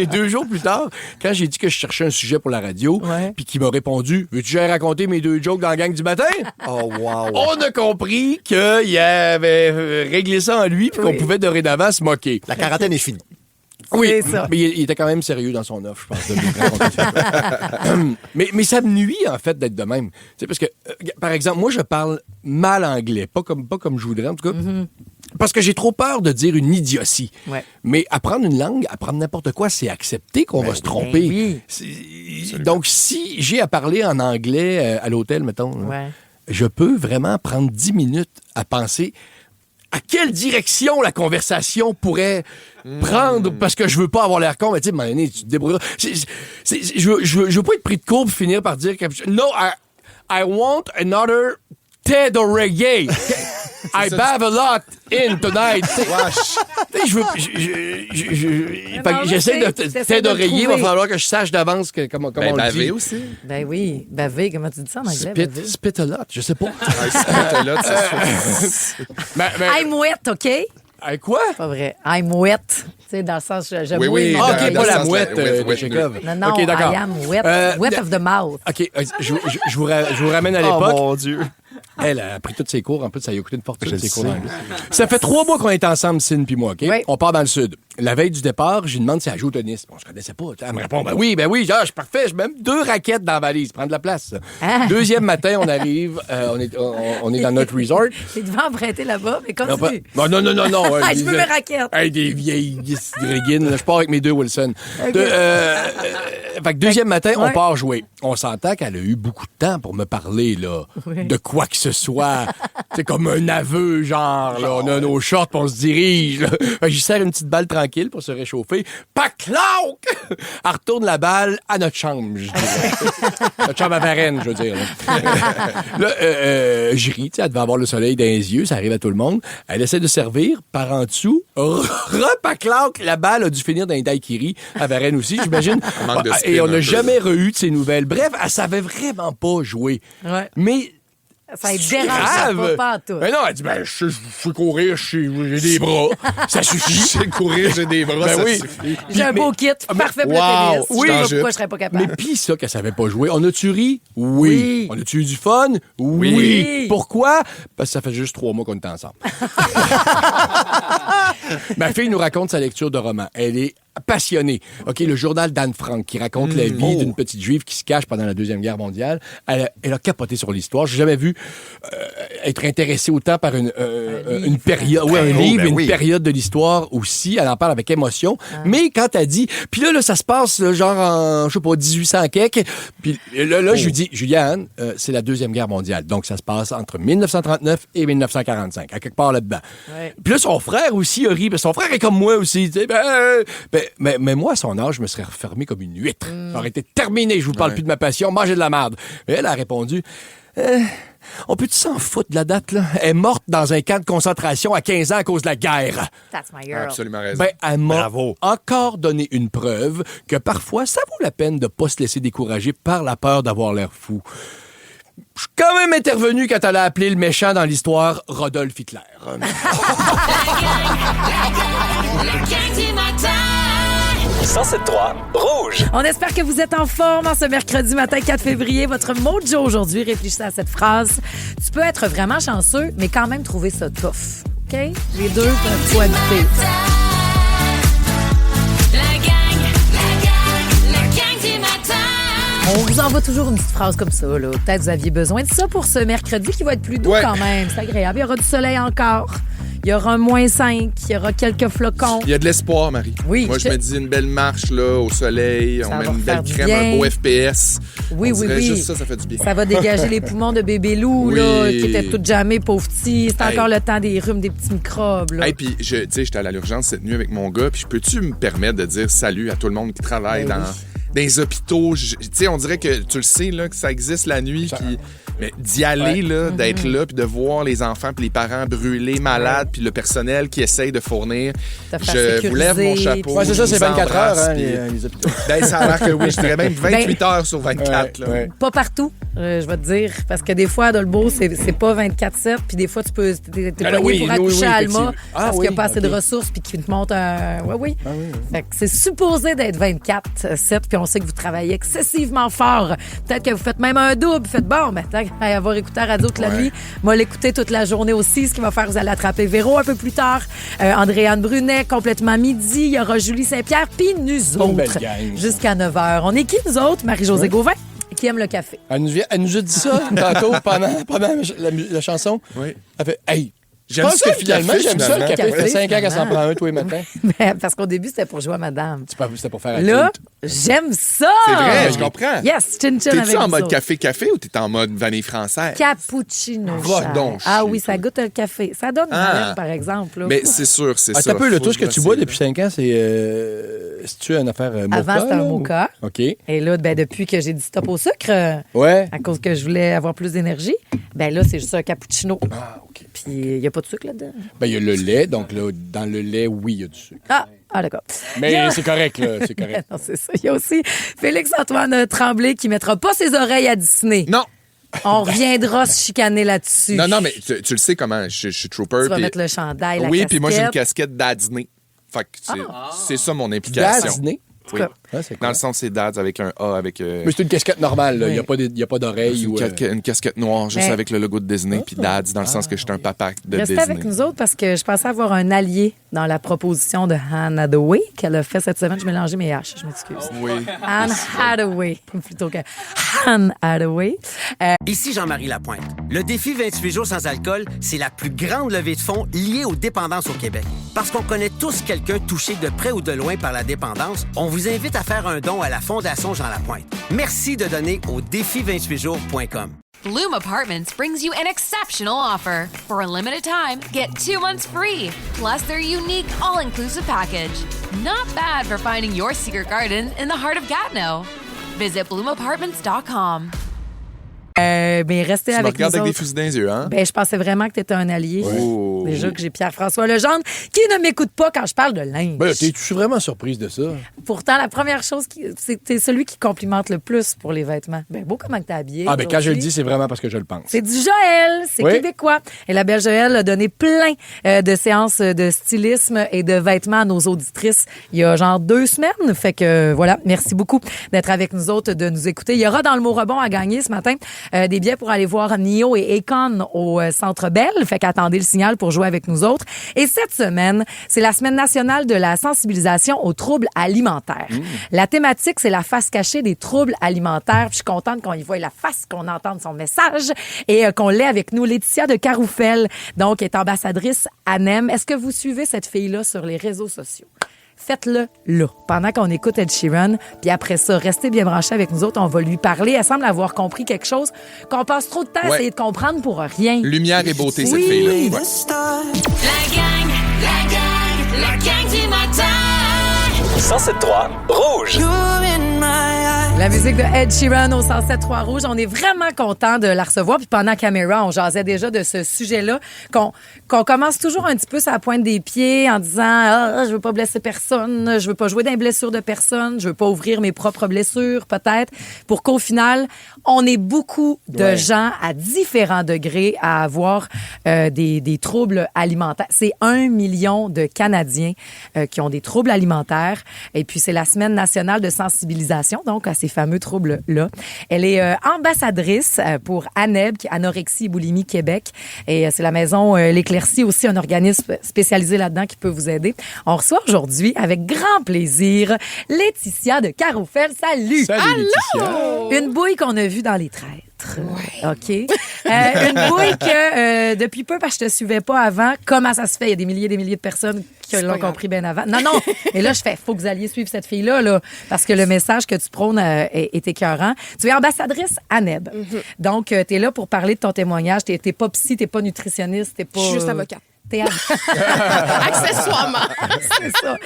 2 jours plus tard, quand j'ai dit que je cherchais un sujet pour la radio, puis qu'il m'a répondu, veux-tu raconter mes 2 jokes dans la gang du matin? Oh, wow. On a compris qu'il avait réglé ça en lui, puis qu'on pouvait dorénavant se moquer. La quarantaine est finie. Oui, mais il était quand même sérieux dans son offre, je pense. Mais ça me nuit, en fait, d'être de même. Tu sais, parce que, par exemple, moi, je parle mal anglais. Pas comme je voudrais, en tout cas. Mm-hmm. Parce que j'ai trop peur de dire une idiotie. Ouais. Mais apprendre une langue, apprendre n'importe quoi, c'est accepter qu'on va se tromper. Oui. Donc, si j'ai à parler en anglais à l'hôtel, mettons, je peux vraiment prendre 10 minutes à penser à quelle direction la conversation pourrait prendre, parce que je veux pas avoir l'air con, mais tu sais, à un moment donné, tu te débrouilles. Je veux pas être pris de court pour finir par dire que no, I want another Ted or reggae. I bave a lot in tonight. J'essaie de Ted or reggae, il va falloir que je sache d'avance comment on le dit. Baver aussi. Ben oui, baver, comment tu dis ça en anglais? Spit a lot, je sais pas. Spit a lot, c'est ça. I'm wet, OK? Quoi? Pas vrai. I'm wet. Tu sais, dans le sens, je mouille. Oui, OK, pas la mouette de Chekhov. Non, okay, I am wet. Wet of the mouth. OK, je vous ramène à l'époque. Oh, mon Dieu. Elle a pris tous ses cours. En plus, ça lui a coûté une fortune, ses cours d'anglais. Ça fait 3 mois qu'on est ensemble, Sine puis moi, OK? Oui. On part dans le sud. La veille du départ, je lui demande si elle joue au tennis. Bon, je connaissais pas. Elle me répond, ben oui, je suis parfait. J'ai même 2 raquettes dans la valise. Prends de la place. Ah. Deuxième matin, on arrive. On est dans notre resort. Tu devais emprunter là-bas, mais continue. Non. Je veux mes raquettes. Des vieilles grégines. Je pars avec mes 2 Wilson. Fait que deuxième matin, on part jouer. On s'entend qu'elle a eu beaucoup de temps pour me parler, là, de quoi que ce soit. C'est comme un aveu, genre, là, on a nos shorts, on se dirige. Là. Fait que je lui sers une petite balle tranquille pour se réchauffer. Paclauc! Elle retourne la balle à notre chambre, je dirais. Notre chambre à Varennes, je veux dire. Là, je ris, tu sais, elle devait avoir le soleil dans les yeux, ça arrive à tout le monde. Elle essaie de servir, par en dessous, repaclauc, la balle a dû finir dans les daiquiris à Varennes aussi, j'imagine. Et on n'a jamais eu de ses nouvelles. Bref, elle savait vraiment pas jouer. Ouais. Mais ça ne dérange pas en tout. Mais non, elle dit, je sais courir, j'ai des bras. Ça suffit. Je sais courir, j'ai des bras, ça suffit. J'ai un beau kit, parfait pour le tennis. Oui, pourquoi je serais pas capable? Mais pis ça qu'elle savait pas jouer. On a-tu ri? Oui. On a-tu eu du fun? Oui. Pourquoi? Parce que ça fait juste 3 mois qu'on est ensemble. Ma fille nous raconte sa lecture de roman. Elle est passionnée. OK, le journal d'Anne Frank qui raconte la vie d'une petite juive qui se cache pendant la Deuxième Guerre mondiale. Elle a capoté sur l'histoire. J'ai jamais vu être intéressée autant par une période, un livre, une période de l'histoire aussi. Elle en parle avec émotion. Mais quand elle dit, puis là, ça se passe genre en, je sais pas, 1800 quelque. Puis là, je lui dis, Juliane, c'est la Deuxième Guerre mondiale. Donc, ça se passe entre 1939 et 1945, à quelque part là-dedans. Ouais. Puis là, son frère aussi a ri. Son frère est comme moi aussi. Tu sais, mais moi, à son âge, je me serais refermé comme une huître. Ça aurait été terminé. Je vous parle plus de ma passion. Manger de la merde. Mais elle a répondu, On peut-tu s'en foutre de la date, là? Elle est morte dans un camp de concentration à 15 ans à cause de la guerre. That's my girl. Absolument raison. Ben, elle m'a encore donné une preuve que parfois, ça vaut la peine de pas se laisser décourager par la peur d'avoir l'air fou. Je suis quand même intervenu quand elle a appelé le méchant dans l'histoire Rodolphe Hitler. La gang du matin. 107.3 Rouge. On espère que vous êtes en forme en ce mercredi matin 4 février. Votre mot de jour aujourd'hui, réfléchissez à cette phrase. Tu peux être vraiment chanceux, mais quand même trouver ça tough. OK? Les deux peuvent cohabiter. La gang du matin. On vous envoie toujours une petite phrase comme ça, là. Peut-être vous aviez besoin de ça pour ce mercredi qui va être plus doux quand même. C'est agréable. Il y aura du soleil encore. Il y aura un -5, il y aura quelques flocons. Il y a de l'espoir, Marie. Oui. Moi, je me dis une belle marche là, au soleil, Ça on met va une belle faire crème, bien. un beau FPS. Oui. Juste ça fait du bien. Ça va dégager les poumons de bébé loup, là, qui était tout jammé, pauvre petit. C'est encore le temps des rhumes, des petits microbes, là. Hey, puis, tu sais, j'étais à l'urgence cette nuit avec mon gars, puis peux-tu me permettre de dire salut à tout le monde qui travaille dans les hôpitaux? Tu sais, on dirait que tu le sais, là, que ça existe la nuit, puis... Mais d'y aller, là, d'être là, puis de voir les enfants puis les parents brûlés, malades, puis le personnel qui essaye de fournir. Je vous lève mon chapeau. Ouais, c'est ça, c'est 24 heures, hein, les hôpitaux. Ben, ça a l'air que oui, je dirais même 28 heures sur 24. Là. Pas partout, je vais te dire. Parce que des fois, à Dolbeau, c'est pas 24/7. Puis des fois, t'es pogné pour accoucher à Alma parce qu'il n'y a pas assez de ressources puis qu'il te monte un... Oui. Fait que c'est supposé d'être 24/7. Puis on sait que vous travaillez excessivement fort. Peut-être que vous faites même un double. Faites bon, maintenant, à avoir écouté la radio toute la nuit. Moi, l'écouter toute la journée aussi, ce qui va faire que vous allez attraper Véro un peu plus tard. Andréane Brunet, complètement midi. Il y aura Julie Saint-Pierre, puis nous autres. Jusqu'à 9h. On est qui, nous autres? Marie-Josée Gauvin, qui aime le café. Elle nous a dit ça tantôt pendant la chanson. Oui. Elle fait « Hey! » Je J'aime pense ça, que finalement, j'aime ça, le café. Ça fait 5 ans qu'elle s'en prend un tous les matins. Parce qu'au début, c'était pour jouer à madame. C'était pour faire Là, j'aime ça! C'est vrai, je comprends. Yes, chin-chin avec T'es-tu en mode autres. café-café ou t'es en mode vanille française? Cappuccino. Va cher. donc Ah chier, oui, ça goûte le café. Ça donne une par exemple. Là. Mais c'est sûr, c'est ça. T'as peu, le Faut tout ce que que tu je bois me depuis 5 ans, c'est-tu une affaire mocha? Avant, c'était un mocha. OK. Et là, depuis que j'ai dit stop au sucre, à cause que je voulais avoir plus d'énergie, là, c'est juste un cappuccino. Ah, OK. Puis, il n'y a pas de sucre là-dedans. Il y a le lait, donc là, dans le lait, oui, il y a du sucre. Ah, d'accord. Mais c'est correct, là, c'est correct. Non, c'est ça. Il y a aussi Félix-Antoine Tremblay qui mettra pas ses oreilles à Disney. Non. On reviendra se chicaner là-dessus. Non, mais tu le sais comment, je suis trooper. Tu vas mettre le chandail, la Oui, casquette. puis moi, j'ai une casquette d'Adney. Fait que c'est ça mon implication. D'Adney? Oui. Dans le sens, c'est Dads avec un A. Mais c'est une casquette normale, là. Il n'y a pas d'oreille. Une casquette noire, juste avec le logo de Disney, puis Dads, dans le sens que je suis un papa de Restez Disney. avec nous autres parce que je pensais avoir un allié dans la proposition de Anne Hathaway qu'elle a fait cette semaine. Je mélangeais mes H, je m'excuse. Oui. Anne Hathaway, plutôt que Anne Hathaway. Ici Jean-Marie Lapointe. Le défi 28 jours sans alcool, c'est la plus grande levée de fonds liée aux dépendances au Québec. Parce qu'on connaît tous quelqu'un touché de près ou de loin par la dépendance, on vous invite à faire un don à la Fondation Jean Lapointe. Merci de donner au défi28jours.com. Bloom Apartments brings you an exceptional offer. For a limited time, get 2 months free, plus their unique all-inclusive package. Not bad for finding your secret garden in the heart of Gatineau. Visit bloomapartments.com. Restez Tu me avec nous regardes avec des autres. fusils dans les yeux, hein? Je pensais vraiment que tu étais un allié. Oh. Déjà que j'ai Pierre-François Legendre qui ne m'écoute pas quand je parle de linge. T'es-tu vraiment surprise de ça? Pourtant, la première chose, c'est celui qui complimente le plus pour les vêtements. Beau comment t'es habillé. Quand je le dis, c'est vraiment parce que je le pense. C'est du Joël, c'est québécois. Et la belle Joël a donné plein de séances de stylisme et de vêtements à nos auditrices il y a genre 2 semaines. Fait que voilà, merci beaucoup d'être avec nous autres, de nous écouter. Il y aura dans le mot rebond à gagner ce matin des billets pour aller voir Nio et Akon au Centre Bell. Fait qu'attendez le signal pour jouer avec nous autres. Et cette semaine, c'est la semaine nationale de la sensibilisation aux troubles alimentaires. La thématique, c'est la face cachée des troubles alimentaires. Puis je suis contente qu'on y voie la face, qu'on entende son message et qu'on l'ait avec nous. Laetitia de Caroufel, donc, est ambassadrice ANEM. Est-ce que vous suivez cette fille-là sur les réseaux sociaux? Faites-le là, pendant qu'on écoute Ed Sheeran. Puis après ça, restez bien branchés avec nous autres. On va lui parler. Elle semble avoir compris quelque chose qu'on passe trop de temps à essayer de comprendre pour rien. Lumière et beauté, cette fille-là. Ouais. La gang du matin. 107.3 Rouge. You're in my eyes. La musique de Ed Sheeran au 107.3 Rouge. On est vraiment content de la recevoir. Puis pendant Caméra, on jasait déjà de ce sujet-là, qu'on commence toujours un petit peu sur la pointe des pieds en disant je veux pas blesser personne, je veux pas jouer dans les blessures de personne, je veux pas ouvrir mes propres blessures, peut-être, pour qu'au final, on ait beaucoup de gens à différents degrés à avoir des troubles alimentaires. C'est 1 million de Canadiens qui ont des troubles alimentaires. Et puis, c'est la Semaine nationale de sensibilisation, donc, à ces fameux troubles-là. Elle est ambassadrice pour ANEB, qui est Anorexie et Boulimie Québec. Et c'est la maison L'Éclaircie, aussi un organisme spécialisé là-dedans qui peut vous aider. On reçoit aujourd'hui, avec grand plaisir, Laetitia de Caroufel. Salut! Salut, Laetitia! Une bouille qu'on a vue dans Les Traîtres. Ouais. OK. Une bouille que, depuis peu, parce que je te suivais pas avant, comment ça se fait? Il y a des milliers et des milliers de personnes qui l'ont compris bien avant. Non. Et là, je fais, faut que vous alliez suivre cette fille-là, là, parce que le message que tu prônes est écœurant. Tu es ambassadrice ANEB. Mm-hmm. Donc, tu es là pour parler de ton témoignage. Tu n'es pas psy, tu n'es pas nutritionniste, tu n'es pas... Je suis juste avocate. Accessoirement. C'est ça.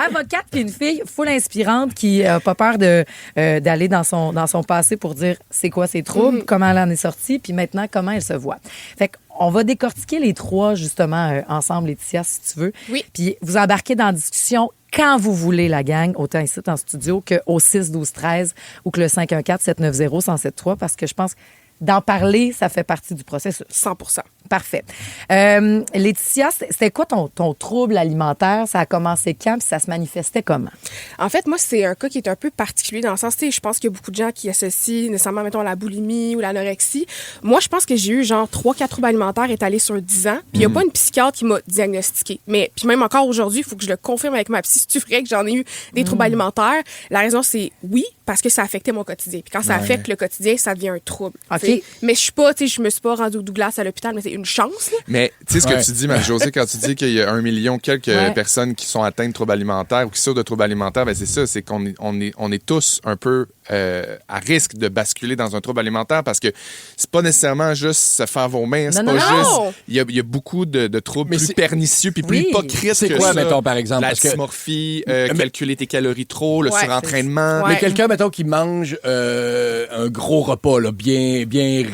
Avocate, puis une fille full inspirante qui n'a pas peur d'aller dans son passé pour dire c'est quoi ses troubles, comment elle en est sortie, puis maintenant, comment elle se voit. Fait qu'on va décortiquer les trois, justement, ensemble, Laetitia, si tu veux. Oui. Puis vous embarquez dans la discussion quand vous voulez, la gang, autant ici en studio qu'au 6-12-13 ou que le 514-790-1073, parce que je pense d'en parler, ça fait partie du processus. 100%. Parfait. Laetitia, c'était quoi ton trouble alimentaire? Ça a commencé quand puis ça se manifestait comment? En fait, moi, c'est un cas qui est un peu particulier dans le sens, tu sais, je pense qu'il y a beaucoup de gens qui associent nécessairement, mettons, la boulimie ou l'anorexie. Moi, je pense que j'ai eu genre 3-4 troubles alimentaires étalés sur 10 ans. Puis il n'y a pas une psychiatre qui m'a diagnostiqué. Mais puis même encore aujourd'hui, il faut que je le confirme avec ma psy. C'est vrai que j'en ai eu des troubles alimentaires. La raison, c'est oui, parce que ça affectait mon quotidien. Puis quand ça affecte le quotidien, ça devient un trouble. Okay. Mais je suis pas, tu sais, je me suis pas rendue au Douglas à l'hôpital, mais c'est une chance. Là. Mais tu sais ce que tu dis, Marie-Josée, quand tu dis qu'il y a 1 million quelques personnes qui sont atteintes de troubles alimentaires ou qui souffrent de troubles alimentaires, ben c'est ça, c'est qu'on est tous un peu à risque de basculer dans un trouble alimentaire parce que c'est pas nécessairement juste se faire vomir, c'est pas juste... Il y a beaucoup de troubles plus pernicieux puis plus hypocrites c'est que quoi, ça. mettons, par exemple? La dysmorphie, calculer tes calories trop, le surentraînement. Mais quelqu'un, mettons, qui mange un gros repas, là, bien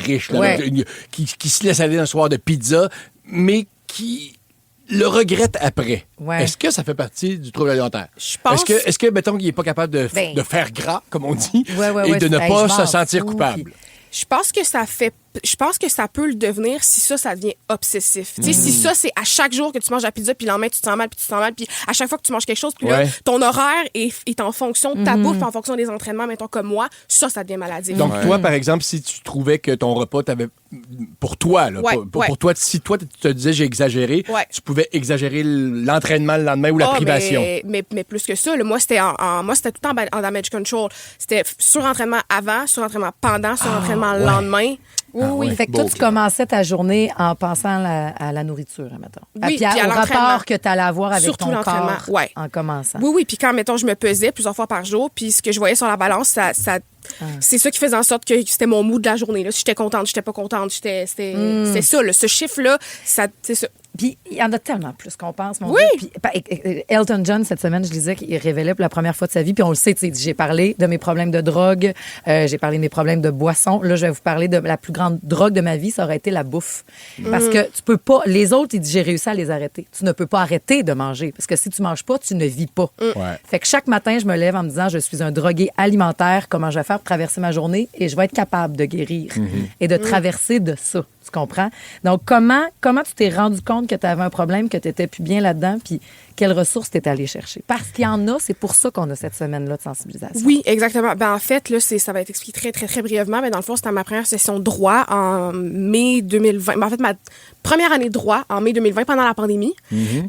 riche, là, qui se laisse aller un soir de pizza, mais qui le regrette après. Ouais. Est-ce que ça fait partie du trouble alimentaire? Je pense... Est-ce que mettons, il n'est pas capable de faire gras, comme on dit, et de ne pas se sentir coupable? Je pense que ça peut le devenir si ça devient obsessif. Tu sais, si ça, c'est à chaque jour que tu manges la pizza, puis le lendemain, tu te sens mal, puis à chaque fois que tu manges quelque chose, puis là, ton horaire est en fonction de ta bouffe, en fonction des entraînements, mettons, comme moi, ça devient maladif. Donc, toi, par exemple, si tu trouvais que ton repas t'avait... Pour toi, là, pour toi, si toi, tu te disais j'ai exagéré, tu pouvais exagérer l'entraînement le lendemain ou la privation. Mais plus que ça, là, moi, c'était tout le temps en damage control. C'était surentraînement avant, surentraînement pendant, surentraînement le lendemain. Oui. Fait que toi, tu commençais ta journée en pensant à la nourriture, mettons. Oui, puis au rapport que tu allais avoir avec surtout ton corps en commençant. Oui. Puis quand, mettons, je me pesais plusieurs fois par jour, puis ce que je voyais sur la balance, c'est ça qui faisait en sorte que c'était mon mood de la journée. Là. Si j'étais contente, j'étais pas contente. C'était ça. Là. Ce chiffre-là, c'est ça. Puis il y en a tellement plus qu'on pense, mon Dieu. Puis, Elton John, cette semaine, je disais qu'il révélait pour la première fois de sa vie, puis on le sait, j'ai parlé de mes problèmes de drogue, j'ai parlé de mes problèmes de boisson. Là, je vais vous parler de la plus grande drogue de ma vie, ça aurait été la bouffe. Parce que tu peux pas... Les autres, il dit, j'ai réussi à les arrêter. Tu ne peux pas arrêter de manger, parce que si tu manges pas, tu ne vis pas. Fait que chaque matin, je me lève en me disant, je suis un drogué alimentaire, comment je vais faire pour traverser ma journée, et je vais être capable de guérir et de traverser de ça. Tu comprends? Donc, comment tu t'es rendu compte que tu avais un problème, que tu n'étais plus bien là-dedans, puis quelles ressources tu es allé chercher? Parce qu'il y en a, c'est pour ça qu'on a cette semaine-là de sensibilisation. Oui, exactement. Ben, en fait, là, ça va être expliqué très, très, très brièvement, mais dans le fond, c'était ma première session de droit en mai 2020. Ben, en fait, ma première année de droit en mai 2020 pendant la pandémie.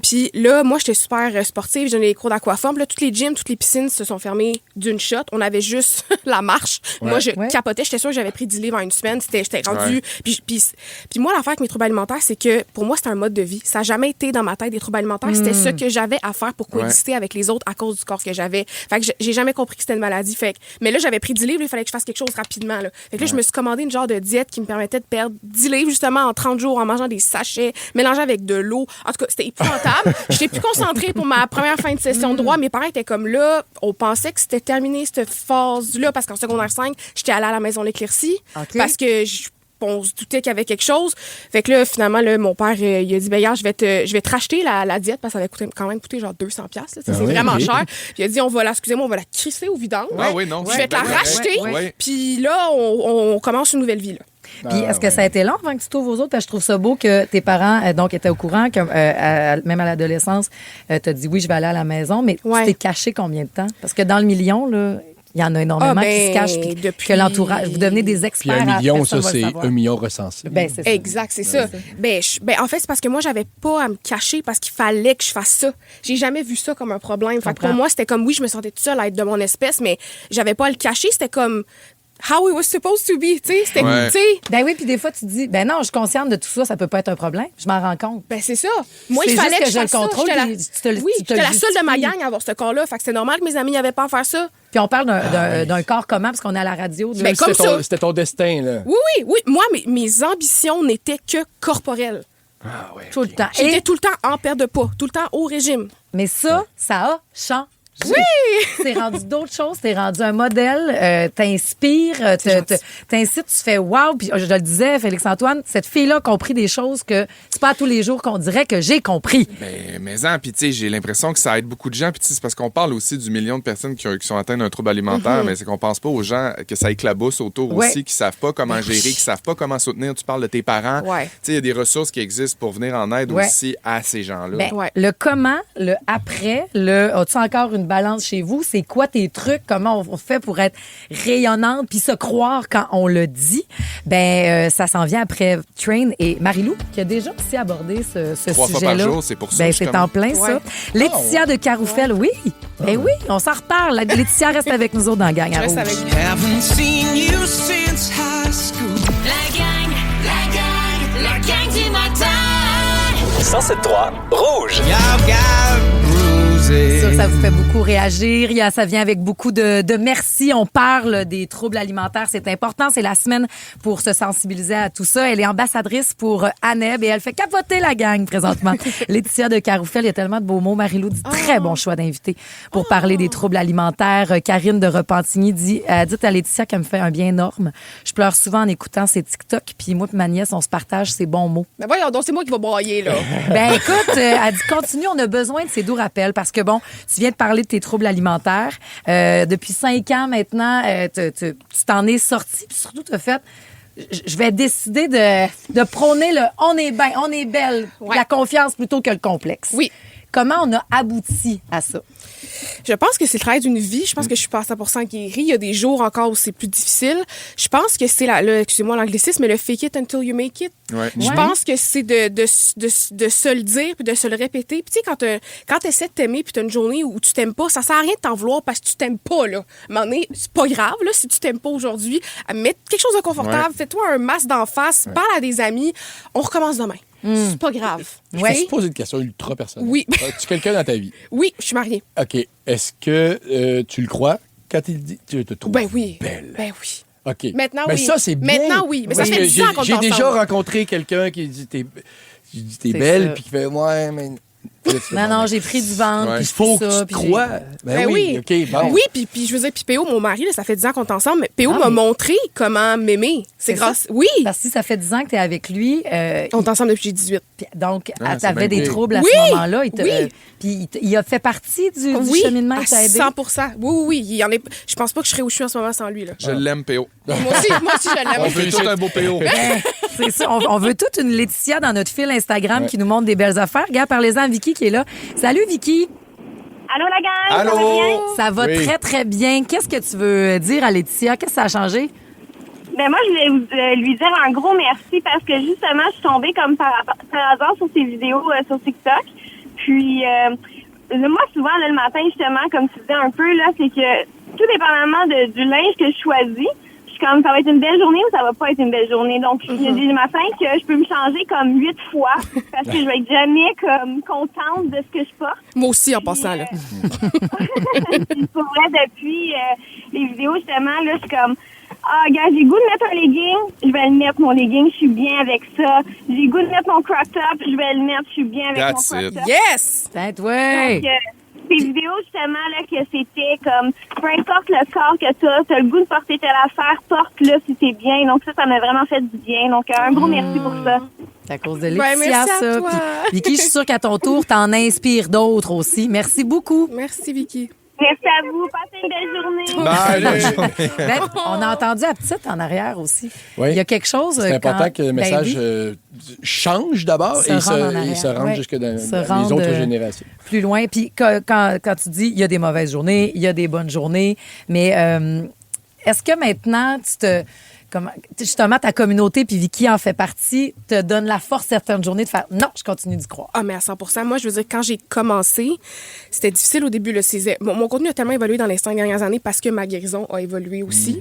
Puis là, moi, j'étais super sportive. Je donnais des cours d'aquaforme. Là, toutes les gyms, toutes les piscines se sont fermées d'une shot. On avait juste la marche. Moi, je capotais. J'étais sûre que j'avais pris 10 livres en une semaine. J'étais rendue... Puis Puis moi, l'affaire avec mes troubles alimentaires, c'est que pour moi, c'est un mode de vie. Ça n'a jamais été dans ma tête des troubles alimentaires. C'était ce que j'avais à faire pour coexister avec les autres à cause du corps que j'avais. Fait que j'ai jamais compris que c'était une maladie. Fait que, mais là, j'avais pris 10 livres, il fallait que je fasse quelque chose rapidement. Là. Fait que là, je me suis commandé une genre de diète qui me permettait de perdre 10 livres justement en 30 jours en mangeant des sachets, mélangés avec de l'eau. En tout cas, c'était épouvantable. J'étais plus concentrée pour ma première fin de session de droit. Mes parents étaient comme là, on pensait que c'était terminé cette phase-là parce qu'en secondaire 5, j'étais allée à la maison L'Éclaircie parce que on se doutait qu'il y avait quelque chose. Fait que là, finalement, là, mon père, il a dit, ben, je vais te racheter la diète parce que ça avait quand même coûté genre 200$. C'est vraiment cher. Puis il a dit, on va la crisser au vidange. Je vais te la racheter. Puis là, on commence une nouvelle vie, là. Puis est-ce que ça a été long avant que tu t'ouvres aux autres? Parce que je trouve ça beau que tes parents donc étaient au courant, que même à l'adolescence, t'as dit oui, je vais aller à la maison, mais tu t'es caché combien de temps? Parce que dans le million, là, il y en a énormément qui se cachent, puis que l'entourage, vous devenez des experts. Puis 1 million, ça, c'est 1 million recensé. C'est ça. Exact, c'est ça. En fait, c'est parce que moi, j'avais pas à me cacher parce qu'il fallait que je fasse ça. J'ai jamais vu ça comme un problème. Fait que pour moi, c'était comme, oui, je me sentais toute seule à être de mon espèce, mais j'avais pas à le cacher. C'était comme how it was supposed to be, tu sais, c'était Ben oui, puis des fois tu te dis ben non, je suis consciente de tout ça, ça peut pas être un problème. Je m'en rends compte. Ben c'est ça. Moi, il fallait que je le contrôle. J'étais la seule de ma gang à avoir ce corps-là, fait que c'est normal que mes amis n'avaient pas à faire ça. Puis on parle d'un corps comment parce qu'on est à la radio. Ben comme ça. C'était ton destin là. Oui. Moi, mes ambitions n'étaient que corporelles. Ah ouais. Tout le temps. J'étais tout le temps en perte de poids, tout le temps au régime. Mais ça a changé. Oui! T'es rendu d'autres choses, t'es rendu un modèle, t'inspires, t'incites, tu fais wow. Puis je le disais, Félix-Antoine, cette fille-là a compris des choses que c'est pas tous les jours qu'on dirait que j'ai compris. Mais puis tu sais, j'ai l'impression que ça aide beaucoup de gens. Puis c'est parce qu'on parle aussi du million de personnes qui sont atteintes d'un trouble alimentaire, mais c'est qu'on pense pas aux gens que ça éclabousse autour aussi, qui savent pas comment gérer, qui savent pas comment soutenir. Tu parles de tes parents. Tu sais, il y a des ressources qui existent pour venir en aide aussi à ces gens-là. Le comment, le après, as-tu encore une balance chez vous? C'est quoi tes trucs? Comment on fait pour être rayonnante puis se croire quand on le dit? Ça s'en vient après Train et Marie-Lou qui a déjà aussi abordé ce 3 sujet-là. fois par jour, c'est pour ça. C'est en plein ça. Laetitia de Caroufel, oui. Oui, on s'en reparle. Laetitia reste avec nous autres dans la gang à Rouge. La gang du matin. 107.3 Rouge. Sûr que ça vous fait beaucoup réagir. Ça vient avec beaucoup de merci. On parle des troubles alimentaires. C'est important. C'est la semaine pour se sensibiliser à tout ça. Elle est ambassadrice pour ANEB et elle fait capoter la gang présentement. Laetitia de Caroufel, il y a tellement de beaux mots. Marie-Lou dit très bon choix d'invité pour parler des troubles alimentaires. Karine de Repentigny dit à Laetitia qu'elle me fait un bien énorme. Je pleure souvent en écoutant ses TikTok. Puis moi et ma nièce, on se partage ses bons mots. Ben voyons donc, c'est moi qui va broyer, là. Écoute, elle dit continue, on a besoin de ces doux rappels parce que bon, tu viens de parler de tes troubles alimentaires. Depuis 5 ans maintenant, tu t'en es sorti. Puis surtout, tu as fait, je vais décider de prôner le « on est bien, on est belle », la confiance plutôt que le complexe. Oui. Comment on a abouti à ça? Je pense que c'est le travail d'une vie. Je pense que je suis pas à 100% guérie. Il y a des jours encore où c'est plus difficile. Je pense que c'est excusez-moi l'anglicisme, mais le fake it until you make it. Je pense que c'est de se le dire puis de se le répéter. Puis tu sais, quand tu essaies de t'aimer puis tu as une journée où tu t'aimes pas, ça sert à rien de t'en vouloir parce que tu t'aimes pas, là. À un moment donné, c'est pas grave, là, si tu t'aimes pas aujourd'hui. Mets quelque chose de confortable, fais-toi un masque d'en face, parle à des amis. On recommence demain. C'est pas grave. Je peux te poser une question ultra personnelle. Oui. As-tu quelqu'un dans ta vie? Oui, je suis mariée. OK. Est-ce que tu le crois quand il dit tu te trouves belle? Ben oui. OK. Maintenant, oui. Mais ça, c'est bien. Maintenant, oui. Mais ça fait 10 ans qu'on J'ai déjà rencontré quelqu'un qui dit t'es belle, puis qui fait ouais, mais. Non, j'ai pris du ventre. Il faut que tu crois. Ben oui. OK, bon. Oui, puis je veux dire, puis PO, mon mari, là, ça fait 10 ans qu'on est ensemble, mais PO m'a montré comment m'aimer. C'est grâce. Ça? Oui. Parce que si ça fait 10 ans que tu es avec lui. On est ensemble depuis que j'ai 18. Donc, tu avais des troubles à ce moment-là. Puis il a fait partie du cheminement que tu as aidé. 100%. Oui. Je pense pas que je serais où je suis en ce moment sans lui. Là. Je l'aime, PO. Moi aussi, je l'aime. On veut tout un beau PO. C'est ça. On veut toute une Laetitia dans notre fil Instagram qui nous montre des belles affaires. Regarde, parlez-en à Vicky qui est là. Salut, Vicky. Allô, la gang. Allô. Ça va très, très bien. Qu'est-ce que tu veux dire à Laetitia? Qu'est-ce que ça a changé? Ben moi, je voulais lui dire un gros merci parce que justement, je suis tombée comme par hasard sur ses vidéos sur TikTok. Puis, moi, souvent, là, le matin, justement, comme tu disais un peu, là, c'est que tout dépendamment du linge que je choisis, je suis comme, ça va être une belle journée ou ça va pas être une belle journée. Donc, il y a des matins que je peux me changer comme 8 fois parce que je vais être jamais comme contente de ce que je porte. Moi aussi, en passant, là. Puis pour vrai, depuis les vidéos, justement, là, je suis comme, gars, j'ai le goût de mettre un legging, je vais le mettre, mon legging, je suis bien avec ça. J'ai le goût de mettre mon crop top, je vais le mettre, je suis bien avec mon crop top. Yes! Ouais! Donc, ces vidéos, justement, là, que c'était comme, peu importe le corps que t'as le goût de porter telle affaire, porte-le si t'es bien. Donc ça m'a vraiment fait du bien. Donc, un gros merci pour ça. C'est à cause de Laetitia, ça. Puis, Vicky, je suis sûre qu'à ton tour, t'en inspires d'autres aussi. Merci beaucoup. Merci, Vicky. Merci à vous. Passez une belle journée. Ben, on a entendu la petite en arrière aussi. Oui. Il y a quelque chose. C'est important que le message change d'abord et se rende jusque dans les autres générations. Plus loin. Puis quand tu dis il y a des mauvaises journées, il y a des bonnes journées, mais est-ce que maintenant, justement, ta communauté, puis Vicky en fait partie, te donne la force certaines journées de faire non, je continue d'y croire. Ah, mais à 100%. Moi, je veux dire, quand j'ai commencé, c'était difficile au début. Là, mon contenu a tellement évolué dans les 5 dernières années parce que ma guérison a évolué aussi.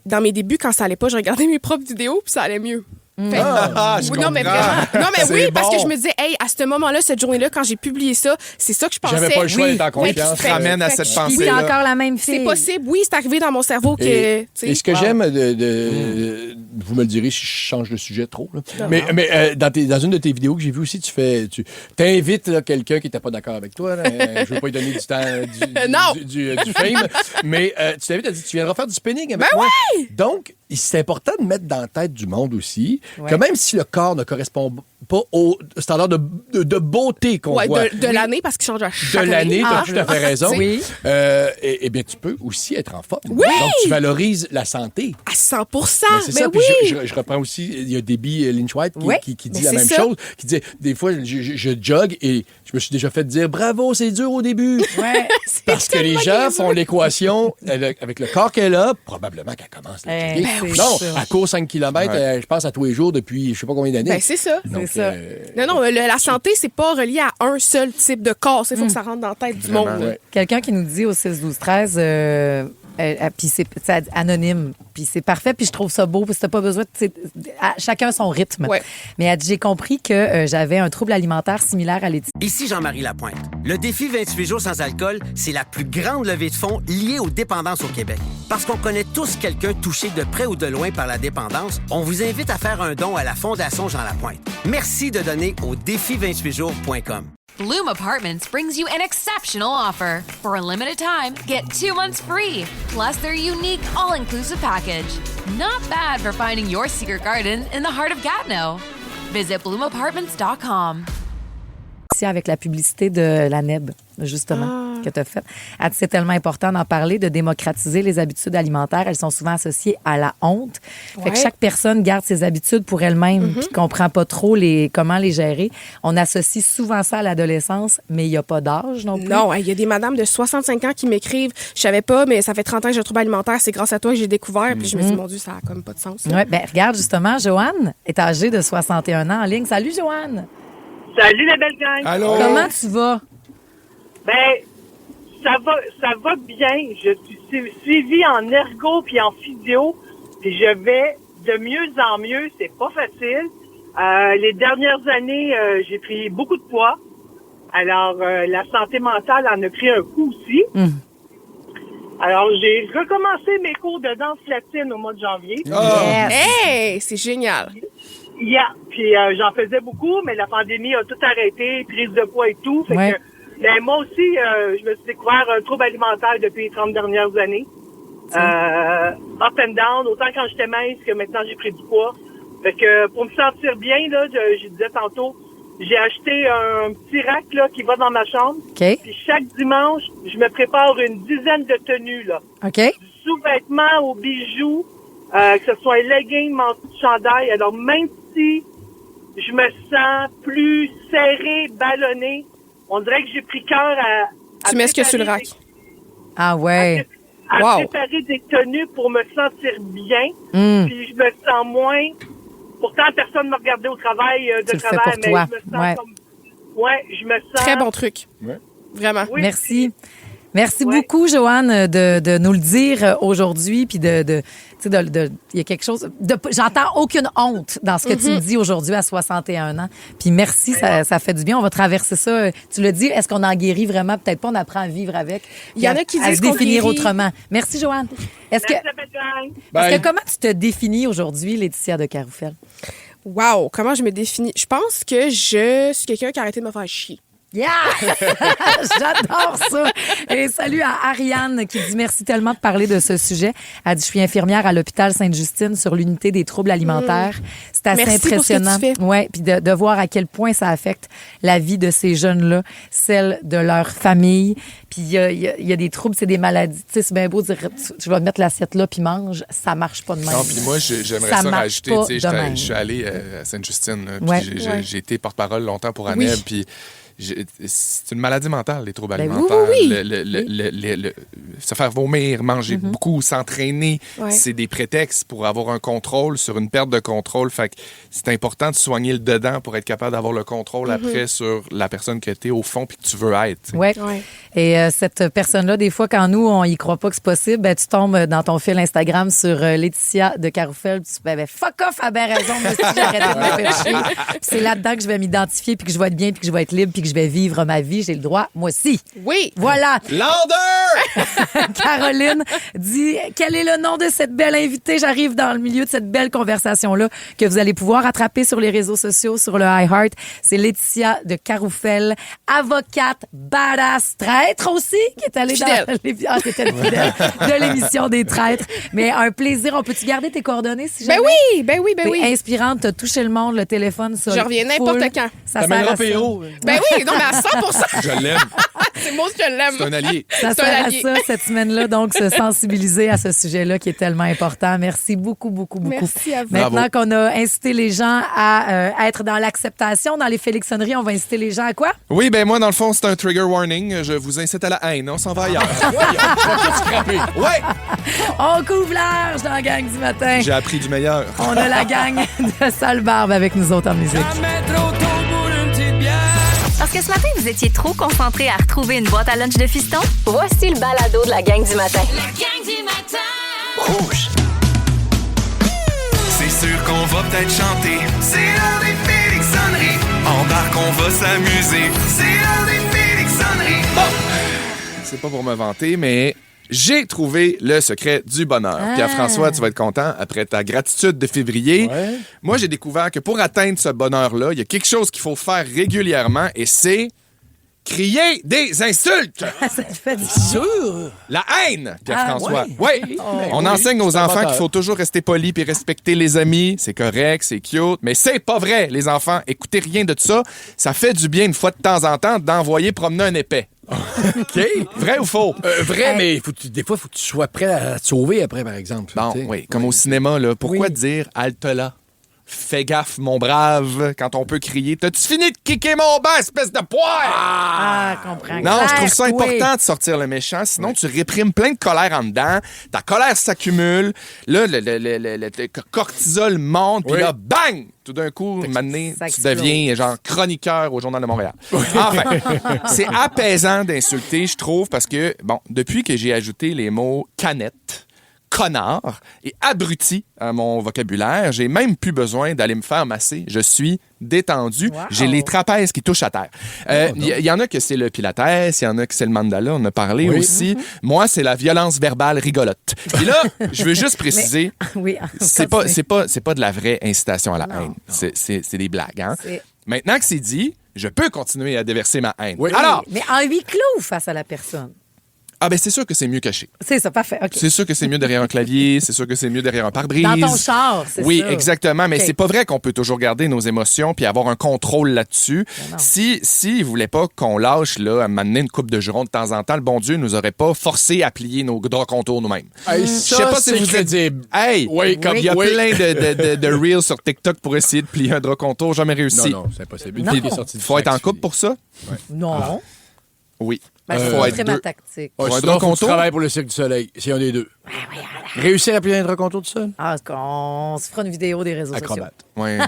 Dans mes débuts, quand ça allait pas, je regardais mes propres vidéos, puis ça allait mieux. Je non, mais oui, parce que je me disais, hey, à ce moment-là, cette journée-là, quand j'ai publié ça, c'est ça que je pensais. J'avais pas le choix d'être en confiance. Ça ramène à cette pensée-là. Puis t'es encore la même fille. C'est possible, oui, c'est arrivé dans mon cerveau que. Et ce que j'aime vous me le direz si je change de sujet trop, là. Mais dans une de tes vidéos que j'ai vues aussi, tu t'invites quelqu'un qui n'était pas d'accord avec toi. Là, je ne veux pas lui donner du temps du fame, mais tu t'invites, tu viendras faire du spinning avec moi. Oui! Donc, c'est important de mettre dans la tête du monde aussi que même si le corps ne correspond pas au standard de beauté qu'on voit. De l'année, parce qu'il change à chaque année. De l'année, tu as tout à fait raison. Oui. Eh bien, tu peux aussi être en forme. Oui! Donc, tu valorises la santé. À 100%. C'est ça. Oui. Puis je reprends aussi, il y a Debbie Lynch-White qui dit la même chose, qui dit, des fois, je jogue et je me suis déjà fait dire, bravo, c'est dur au début. Ouais. Parce que les gens font l'équation avec le corps qu'elle a, probablement qu'elle commence à jogger. Non, elle court 5 km, je pense, à tous les jours depuis je sais pas combien d'années. Ben, c'est ça. Donc, c'est ça. Non, la santé, c'est pas relié à un seul type de corps. Il faut que ça rentre dans la tête du monde. Ouais. Quelqu'un qui nous dit au 6-12-13, puis c'est anonyme, puis c'est parfait, puis je trouve ça beau, parce que t'as pas besoin chacun son rythme. Ouais. Mais elle dit, j'ai compris que j'avais un trouble alimentaire similaire à Laetitia. Ici Jean-Marie Lapointe. Le défi 28 jours sans alcool, c'est la plus grande levée de fonds liée aux dépendances au Québec. Parce qu'on connaît tous quelqu'un touché de près ou de loin par la dépendance, on vous invite à faire un don à la Fondation Jean Lapointe. Merci de donner au défi28jours.com. Bloom Apartments brings you an exceptional offer. For a limited time, get 2 months free, plus their unique all-inclusive package. Not bad for finding your secret garden in the heart of Gatineau. Visit bloomapartments.com. Avec la publicité de la NEB, justement, que tu as faite. Elle dit, c'est tellement important d'en parler, de démocratiser les habitudes alimentaires. Elles sont souvent associées à la honte. Fait que chaque personne garde ses habitudes pour elle-même puis comprend pas trop comment les gérer. On associe souvent ça à l'adolescence, mais il n'y a pas d'âge non plus. Non, il y a des madames de 65 ans qui m'écrivent « Je savais pas, mais ça fait 30 ans que j'ai un trouble alimentaire. C'est grâce à toi que j'ai découvert. » Puis je me dis « Mon Dieu, ça a comme pas de sens. » Oui, bien, regarde, justement, Joanne est âgée de 61 ans en ligne. Salut, Joanne! Salut la belle gang. Allô? Comment tu vas? Ben, ça va bien. Je suis suivie en ergo puis en physio, puis je vais de mieux en mieux. C'est pas facile. Les dernières années, j'ai pris beaucoup de poids. Alors, la santé mentale en a pris un coup aussi. Alors, j'ai recommencé mes cours de danse latine au mois de janvier. Hey, c'est génial. Puis j'en faisais beaucoup, mais la pandémie a tout arrêté, prise de poids et tout. Fait que, moi aussi, je me suis découvert un trouble alimentaire depuis les 30 dernières années. Up and down, autant quand j'étais mince que maintenant j'ai pris du poids. Fait que pour me sentir bien, là, je disais tantôt, j'ai acheté un petit rack là qui va dans ma chambre. Okay. Puis chaque dimanche, je me prépare une dizaine de tenues là. Okay. Du sous-vêtement aux bijoux, que ce soit legging, manteau, chandail. Alors même si je me sens plus serrée, ballonnée, on dirait que j'ai pris cœur à tu mets ce que sur le rack. Ah ouais. À préparer des tenues pour me sentir bien. Puis je me sens moins. Pourtant, personne ne m'a regardé au travail tu travail, mais toi. je me sens comme. Ouais, je me sens. Très bon truc. Ouais. Vraiment. Oui, merci. Merci beaucoup, Joanne, de nous le dire aujourd'hui, puis de Tu sais, il y a quelque chose... J'entends aucune honte dans ce que tu me dis aujourd'hui à 61 ans. Puis merci, ça fait du bien. On va traverser ça. Tu l'as dit, est-ce qu'on en guérit vraiment? Peut-être pas, on apprend à vivre avec. Il y en a qui disent à se définir qu'on guérit. autrement. Merci, Joanne. Est-ce que comment tu te définis aujourd'hui, Laetitia de Caroufel? Wow, comment je me définis? Je pense que je suis quelqu'un qui a arrêté de me faire chier. Yeah! J'adore ça! Et salut à Ariane qui dit merci tellement de parler de ce sujet. Elle dit, je suis infirmière à l'hôpital Sainte-Justine sur l'unité des troubles alimentaires. C'est assez merci impressionnant. pour ce que tu fais. Ouais, puis de voir à quel point ça affecte la vie de ces jeunes-là, celle de leur famille. Puis il y a des troubles, c'est des maladies. Tu sais, c'est bien beau de dire, tu vas mettre l'assiette là puis mange. Ça marche pas de même. Non, puis moi, j'aimerais ça rajouter. Je suis allé à Sainte-Justine, puis j'ai été porte-parole longtemps pour Annelle, puis c'est une maladie mentale, les troubles alimentaires. Oui. Se faire vomir, manger beaucoup, s'entraîner, c'est des prétextes pour avoir un contrôle sur une perte de contrôle. Fait que c'est important de soigner le dedans pour être capable d'avoir le contrôle après sur la personne que tu es au fond puis que tu veux être. Oui. Et cette personne-là, des fois, quand nous, on y croit pas que c'est possible, ben, tu tombes dans ton fil Instagram sur Laetitia de Caroufel. Tu dis, fuck off, a bien raison, monsieur, j'ai arrêté de me faire chier. Puis c'est là-dedans que je vais m'identifier puis que je vais être bien puis que je vais être libre puis que je vais vivre ma vie. J'ai le droit, moi aussi. Oui. Voilà. Lander! Caroline dit, quel est le nom de cette belle invitée? J'arrive dans le milieu de cette belle conversation-là que vous allez pouvoir attraper sur les réseaux sociaux, sur le iHeart. C'est Laetitia de Caroufel, avocate, badass, traître aussi, qui est allée fidèle. dans c'était une fidèle de l'émission des traîtres. Mais un plaisir. On peut-tu garder tes coordonnées si jamais? Ben oui. T'es inspirante, t'as touché le monde, le téléphone, ça. Je reviens n'importe quand. Ça sert à ça. Ben oui, non, mais à 100%. Je l'aime. C'est moi que je l'aime. C'est un allié. Ça sert à ça cette semaine-là, donc se sensibiliser à ce sujet-là qui est tellement important. Merci beaucoup. Merci à vous. Maintenant qu'on a incité les gens à être dans l'acceptation, dans les félixonneries, on va inciter les gens à quoi? Oui, ben moi, dans le fond, c'est un trigger warning. Je vous incite à la haine. On s'en va ailleurs. Ouais! On couvre large dans la gang du matin. J'ai appris du meilleur. On a la gang de Sale Barbe avec nous autres en musique. Parce que ce matin, vous étiez trop concentrés à retrouver une boîte à lunch de fiston? Voici le balado de la gang du matin. La gang du matin. Rouge. C'est sûr qu'on va peut-être chanter. C'est l'heure des Félixonneries. Embarque, on va s'amuser. C'est l'heure des Félixonneries. C'est pas pour me vanter, mais j'ai trouvé le secret du bonheur. Pierre-François, tu vas être content après ta gratitude de février. Ouais. Moi, j'ai découvert que pour atteindre ce bonheur-là, il y a quelque chose qu'il faut faire régulièrement et c'est crier des insultes. Ça te fait du sûr. La haine, Pierre-François. Oui. On enseigne aux enfants qu'il faut toujours rester poli puis respecter les amis. C'est correct, c'est cute, mais c'est pas vrai, les enfants. Écoutez rien de ça. Ça fait du bien une fois de temps en temps d'envoyer promener un épais. OK. Vrai ou faux? Vrai, mais des fois, il faut que tu sois prêt à te sauver après, par exemple. Bon, oui, comme au cinéma, là. Pourquoi dire « halte là »? Fais gaffe, mon brave, quand on peut crier « T'as-tu fini de kicker mon banc, espèce de poire? » comprends. Non, je trouve ça important de sortir le méchant, sinon tu réprimes plein de colère en dedans, ta colère s'accumule, là, le cortisol monte, puis là, bang! Tout d'un coup, maintenant, tu deviens genre chroniqueur au Journal de Montréal. Enfin, c'est apaisant d'insulter, je trouve, parce que, bon, depuis que j'ai ajouté les mots « canette », connard et abruti à mon vocabulaire. J'ai même plus besoin d'aller me faire masser. Je suis détendu. Wow. J'ai les trapèzes qui touchent à terre. Il y en a que c'est le pilates, il y en a que c'est le mandala, on a parlé aussi. Moi, c'est la violence verbale rigolote. Et là, je veux juste préciser, c'est pas de la vraie incitation à la haine. C'est des blagues. Hein? Maintenant que c'est dit, je peux continuer à déverser ma haine. Oui. Alors, mais en huis clos face à la personne. Ah ben c'est sûr que c'est mieux caché. C'est ça, parfait. Okay. C'est sûr que c'est mieux derrière un clavier, c'est sûr que c'est mieux derrière un pare-brise. Dans ton char, c'est ça. Oui, exactement, mais c'est pas vrai qu'on peut toujours garder nos émotions puis avoir un contrôle là-dessus. Si il voulait pas qu'on lâche là à m'amener une coupe de jurons de temps en temps, le bon Dieu nous aurait pas forcé à plier nos draps contours nous-mêmes. Je sais pas si vous êtes hey, comme il y a plein de reels sur TikTok pour essayer de plier un drap contour, jamais réussi. Non, c'est impossible. Il faut être en couple pour ça? Ouais. Non. Oui. Ben, je vais montrer ma tactique. Ouais, sinon, faut que tu travailles pour le Cirque du Soleil. C'est un des deux. Réussir à plier un recontour tout seul? Ah, on se fera une vidéo des réseaux Acrobate. Oui.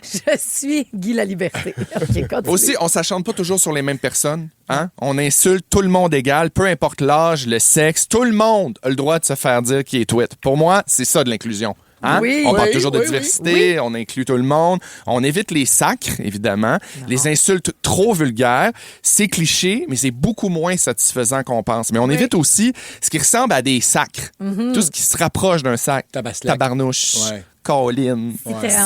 sociaux. Je suis Guy la Liberté. Okay, aussi, on s'achante pas toujours sur les mêmes personnes. Hein? On insulte tout le monde égal, peu importe l'âge, le sexe. Tout le monde a le droit de se faire dire qu'il est tweet. Pour moi, c'est ça de l'inclusion. Hein? Oui, on parle toujours de diversité, on inclut tout le monde. On évite les sacres, évidemment. Non. Les insultes trop vulgaires. C'est cliché, mais c'est beaucoup moins satisfaisant qu'on pense. Mais on évite aussi ce qui ressemble à des sacres. Tout ce qui se rapproche d'un sac. Tabarnouche. Colline,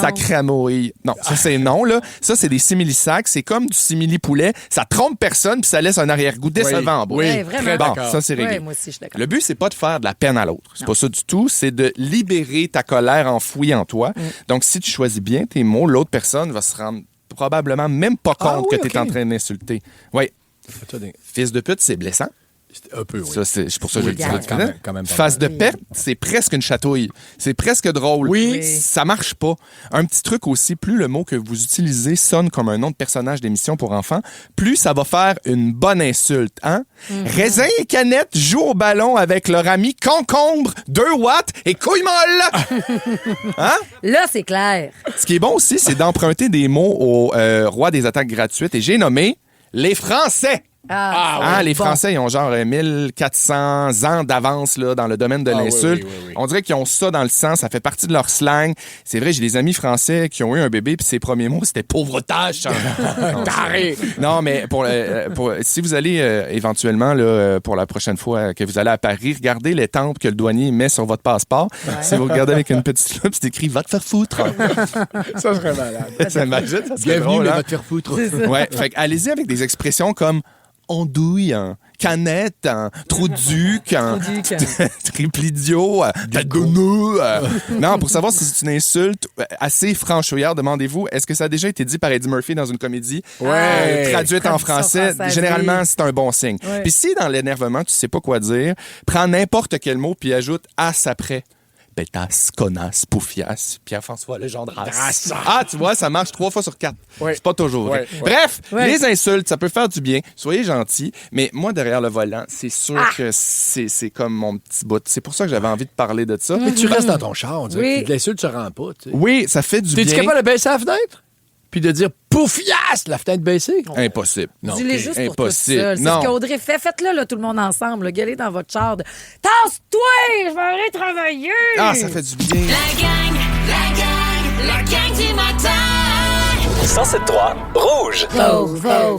sacramouille. Non, ça c'est non, là. Ça, c'est des simili-sacs. C'est comme du simili-poulet. Ça trompe personne puis ça laisse un arrière-goût décevant en bas. Oui, vraiment. Bon, ça, c'est réglé. Moi aussi, je suis d'accord. Le but, c'est pas de faire de la peine à l'autre. C'est pas ça du tout. C'est de libérer ta colère enfouie en toi. Donc, si tu choisis bien tes mots, l'autre personne va se rendre probablement même pas compte que tu es en train d'insulter. Oui. Fils de pute, c'est blessant. Un peu, oui. Ça, c'est pour ça que je le dis. Quand même Face de perte, c'est presque une chatouille. C'est presque drôle. Oui. Ça marche pas. Un petit truc aussi, plus le mot que vous utilisez sonne comme un nom de personnage d'émission pour enfants, plus ça va faire une bonne insulte. Hein? Raisin et canette jouent au ballon avec leur ami concombre, 2 watts et couille molle. Hein? Là, c'est clair. Ce qui est bon aussi, c'est d'emprunter des mots au roi des attaques gratuites. Et j'ai nommé les Français. Les Français, ils ont genre 1400 ans d'avance là, dans le domaine de l'insulte. Oui. On dirait qu'ils ont ça dans le sang, ça fait partie de leur slang. C'est vrai, j'ai des amis français qui ont eu un bébé, puis ses premiers mots, c'était « pauvre tâche ». Non, mais si vous allez éventuellement, là, pour la prochaine fois que vous allez à Paris, regardez les tempes que le douanier met sur votre passeport. Si vous regardez avec une petite loupe, c'est écrit « va te faire foutre ». Ça serait malade. Ça imagine, ça serait bienvenue, drôle, mais va te faire foutre. Ouais, fait allez-y avec des expressions comme andouille, canette, trou de duc, triplidio, tagoneux. Non, pour savoir si c'est une insulte assez franchouillard, demandez-vous, est-ce que ça a déjà été dit par Eddie Murphy dans une comédie traduite en français? Généralement, c'est un bon signe. Puis si dans l'énervement, tu sais pas quoi dire, prends n'importe quel mot puis ajoute « as » après. Pétasse, connasse, poufiasse, Pierre-François Legendre-Race. Tu vois, ça marche 3 fois sur 4. C'est pas toujours vrai. Bref, les insultes, ça peut faire du bien. Soyez gentils, mais moi, derrière le volant, c'est sûr que c'est comme mon petit bout. C'est pour ça que j'avais envie de parler de ça. Mais tu restes dans ton char, on dirait que l'insulte se rend pas. Tu sais. Oui, ça fait du bien. T'es-tu capable de baisser la fenêtre? Puis de dire poufiasse, la fenêtre baissée? Impossible. Dis-les juste pour tout seul. C'est ce qu'Audrey fait. Faites-le, là, tout le monde ensemble. Gueulez dans votre char. Tasse-toi! Je vais aller travailler! Ça fait du bien. La gang du matin! 107.3 Rouge.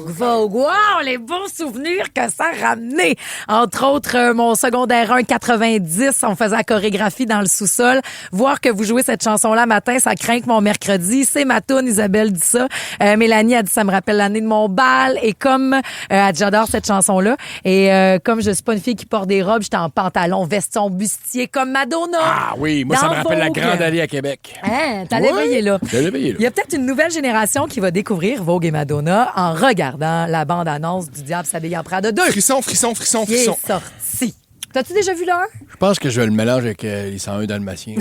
Vogue. Wow, les bons souvenirs que ça a ramené. Entre autres, mon secondaire 1, 90, on faisait la chorégraphie dans le sous-sol. Voir que vous jouez cette chanson-là matin, ça craint que mon mercredi. C'est ma toune, Isabelle dit ça. Mélanie a dit ça me rappelle l'année de mon bal. Et comme elle dit, j'adore cette chanson-là. Et comme je suis pas une fille qui porte des robes, j'étais en pantalon, veston, bustier, comme Madonna. Ah oui, moi ça me rappelle la Grande Allée à Québec. T'allais veiller là. Il y a peut-être une nouvelle génération qui va découvrir Vogue et Madonna en regardant la bande-annonce du Diable s'habille en Prada 2. Frisson. Qui est sorti. T'as-tu déjà vu l'un? Je pense que je vais le mélanger avec les 101 Dalmatiens.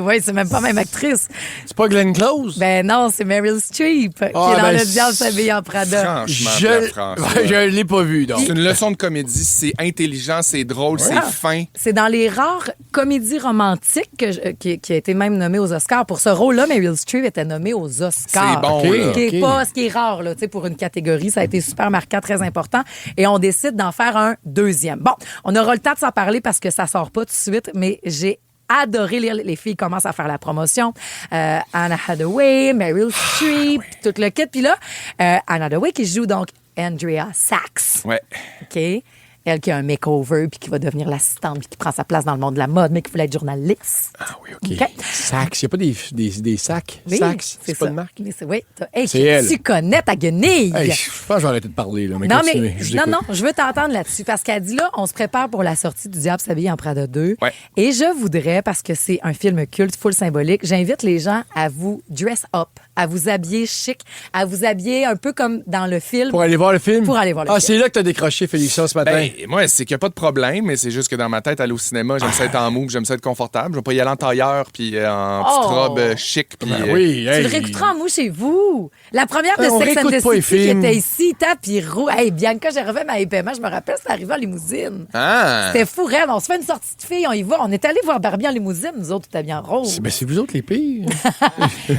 Oui, c'est même pas même actrice. C'est pas Glenn Close? Ben non, c'est Meryl Streep qui est dans le Diable s'habille en Prada. Franchement, je l'ai pas vu. Donc. C'est une leçon de comédie. C'est intelligent, c'est drôle, c'est fin. C'est dans les rares comédies romantiques qui a été même nommée aux Oscars. Pour ce rôle-là, Meryl Streep était nommée aux Oscars. C'est bon. Ce qui est rare là, pour une catégorie. Ça a été super marquant, très important. Et on décide d'en faire un deuxième. Bon, on aura le temps de s'en parler parce que ça sort pas tout de suite, mais j'ai adoré lire. Les filles commencent à faire la promotion. Anna Hathaway, Meryl Streep, tout le kit. Puis là, Anna Hathaway qui joue donc Andrea Sachs. Ouais. OK. Elle qui a un makeover puis qui va devenir l'assistante puis qui prend sa place dans le monde de la mode, mais qui voulait être journaliste. Ah oui, OK. Sachs. Il n'y a pas des sacs? Oui, Sachs, c'est pas ça. de marque? Oui. Hey, c'est elle. Tu connais ta guenille. Hey, je pense que j'ai arrêté de parler. Là, mais non, continuez, je veux t'entendre là-dessus parce qu'elle dit là, on se prépare pour la sortie du Diable s'habille en Prada 2. Ouais. Et je voudrais, parce que c'est un film culte, full symbolique, j'invite les gens à vous dress up, à vous habiller chic, à vous habiller un peu comme dans le film. Pour aller voir le film? Pour aller voir le film. Ah, c'est là que tu as décroché, Félixon, ce matin. moi, c'est qu'il n'y a pas de problème, mais c'est juste que dans ma tête, aller au cinéma, j'aime ça être en mou, j'aime ça être confortable. Je vais pas y aller en tailleur puis en petite robe chic. Puis, oui, tu le réécouteras en mou chez vous. La première de Sex and the City qui était ici, puis roux. Hey, Bianca, j'ai refait ma paiement, je me rappelle, c'est arrivé en limousine. C'était fou, raide. On se fait une sortie de filles, on y va. On est allé voir Barbie en limousine, nous autres, tout habillés en rose. C'est vous autres les pires.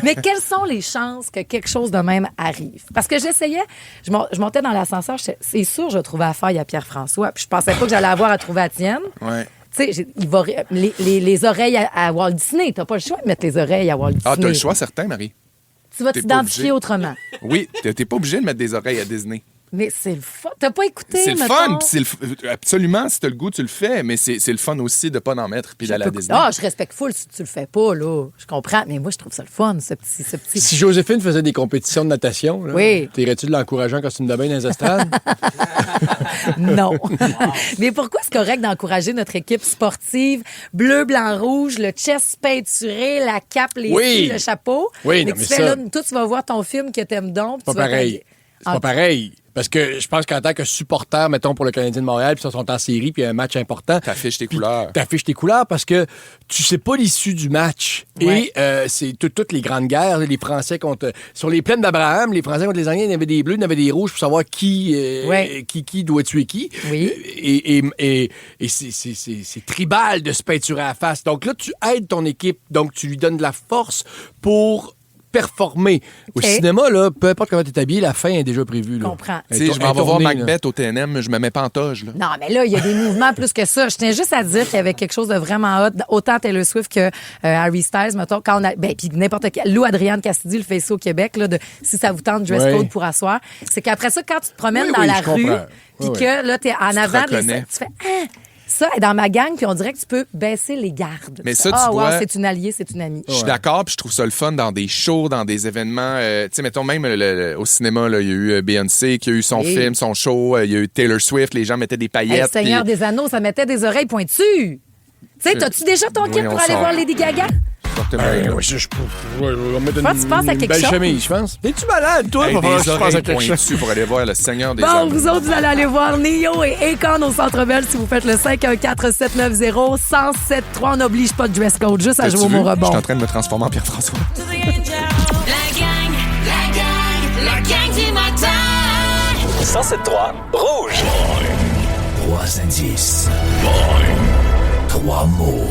Mais quelles sont les chances que quelque chose de même arrive? Parce que j'essayais, je montais dans l'ascenseur, c'est sûr, je trouvais affaire à Pierre-François, puis je pensais pas que j'allais avoir à trouver à Tienne. Ouais. Tu sais, les oreilles à Walt Disney, t'as pas le choix de mettre les oreilles à Walt Disney. Ah, t'as le choix certain, Marie. Tu vas t'identifier autrement. Oui, t'es pas obligé de mettre des oreilles à Disney. Mais c'est le fun. T'as pas écouté, c'est le fun. Absolument, si t'as le goût, tu le fais. Mais c'est le fun aussi de pas en mettre puis d'aller à Disney. Ah, je respecte full si tu le fais pas, là. Je comprends. Mais moi, je trouve ça le fun, ce petit... Si Joséphine faisait des compétitions de natation, là, oui. T'irais-tu de l'encourager en costume de bain dans les estrades? Non. Mais pourquoi c'est correct d'encourager notre équipe sportive? Bleu, blanc, rouge, le chest peinturé, la cape, les filles, le chapeau. Oui, mais non, mais tu fais, là, toi, tu vas voir ton film que t'aimes donc. C'est pas pareil. C'est pas pareil. Parce que je pense qu'en tant que supporter, mettons, pour le Canadien de Montréal, puis ils sont en série, puis il y a un match important. T'affiches tes couleurs. T'affiches tes couleurs parce que tu sais pas l'issue du match. Ouais. Et c'est toutes les grandes guerres, les Français contre... Sur les plaines d'Abraham, les Français contre les Anglais, il y avait des bleus, il y avait des rouges pour savoir qui doit tuer qui. Oui. Et c'est tribal de se peinturer à la face. Donc là, tu aides ton équipe, donc tu lui donnes de la force pour... performer. Au cinéma, là, peu importe comment tu es habillé, la fin est déjà prévue. Je comprends. Je m'en vais voir Macbeth au TNM, je me mets pas en toge. Là. Non, mais là, il y a des mouvements plus que ça. Je tiens juste à dire qu'il y avait quelque chose de vraiment hot, autant Taylor Swift que Harry Styles, mettons, quand on a... Ben, puis n'importe quel... Lou Adrienne Castidi le fait ici au Québec, là, si ça vous tente, dress code pour asseoir. C'est qu'après ça, quand tu te promènes dans la rue, puis que là, t'es en avant, tu fais... Ça, dans ma gang, puis on dirait que tu peux baisser les gardes. Mais ça, tu vois... c'est une alliée, c'est une amie. Je suis d'accord, puis je trouve ça le fun dans des shows, dans des événements. Tu sais, mettons même au cinéma, il y a eu Beyoncé qui a eu son film, son show. Il y a eu Taylor Swift, les gens mettaient des paillettes. Le Seigneur des Anneaux, ça mettait des oreilles pointues. Tu sais, t'as-tu déjà ton kit pour aller voir Lady Gaga? Je vais mettre tu penses à quelque chose? Chemise, je pense. Es-tu malade, toi? Des oreilles pointues pour aller voir le Seigneur des Anneaux. Bon, vous autres, vous allez aller voir Neo et Akon au Centre Bell si vous faites le 514-790-1073. On n'oblige pas de dress code, juste à jouer au mot rebond. Je suis en train de me transformer en Pierre-François. La gang du matin. 107.3 Rouge. 3 indices. 3 mots.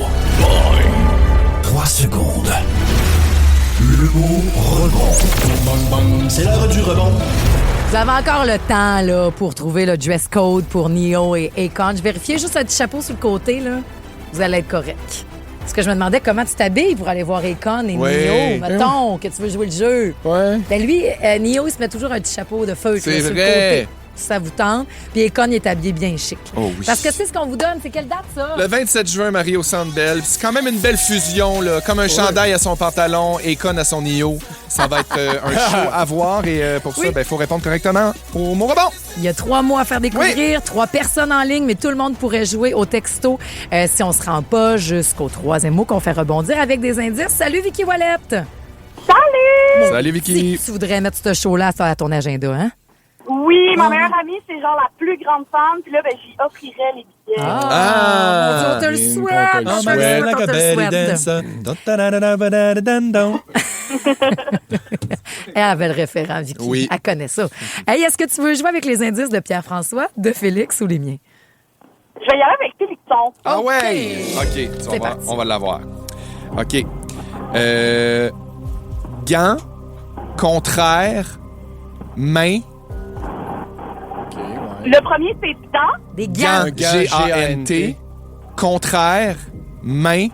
3 secondes. Le mot rebond. C'est l'heure du rebond. Vous avez encore le temps là, pour trouver le dress code pour Neo et Akon. Je vérifiais juste un petit chapeau sur le côté. Là. Vous allez être correct. Parce que je me demandais comment tu t'habilles pour aller voir Akon et Neo. Mettons que tu veux jouer le jeu. Ouais. Ben lui, Neo, il se met toujours un petit chapeau de feutre C'est sur vrai. le côté. Si ça vous tente. Puis Akon, il est habillé bien chic. Oh oui. Parce que c'est ce qu'on vous donne. C'est quelle date, ça? Le 27 juin, Marie, au Centre Bell. C'est quand même une belle fusion, là. Comme un chandail à son pantalon, Akon à son Neo. Ça va être un show à voir. Et pour ça, il faut répondre correctement au mot rebond. Il y a 3 mots à faire découvrir, 3 personnes en ligne, mais tout le monde pourrait jouer au texto si on se rend pas jusqu'au 3e mot qu'on fait rebondir avec des indices. Salut, Vicky Wallette! Salut! Salut, Vicky! Si tu voudrais mettre ce show-là à ton agenda, hein? Oui, ma meilleure amie, c'est genre la plus grande fan. Puis là, j'y offrirais les billets. Mon Dieu, on te le souhaite! Elle avait le référent, Vicky. Oui. Elle connaît ça. Hey, est-ce que tu veux jouer avec les indices de Pierre-François, de Félix ou les miens? Je vais y aller avec Félixon. Ah ouais! OK, on va l'avoir. OK. Gant, contraire, main. Le premier, c'est dent. Des gants. G-A-N-T. Contraire, main.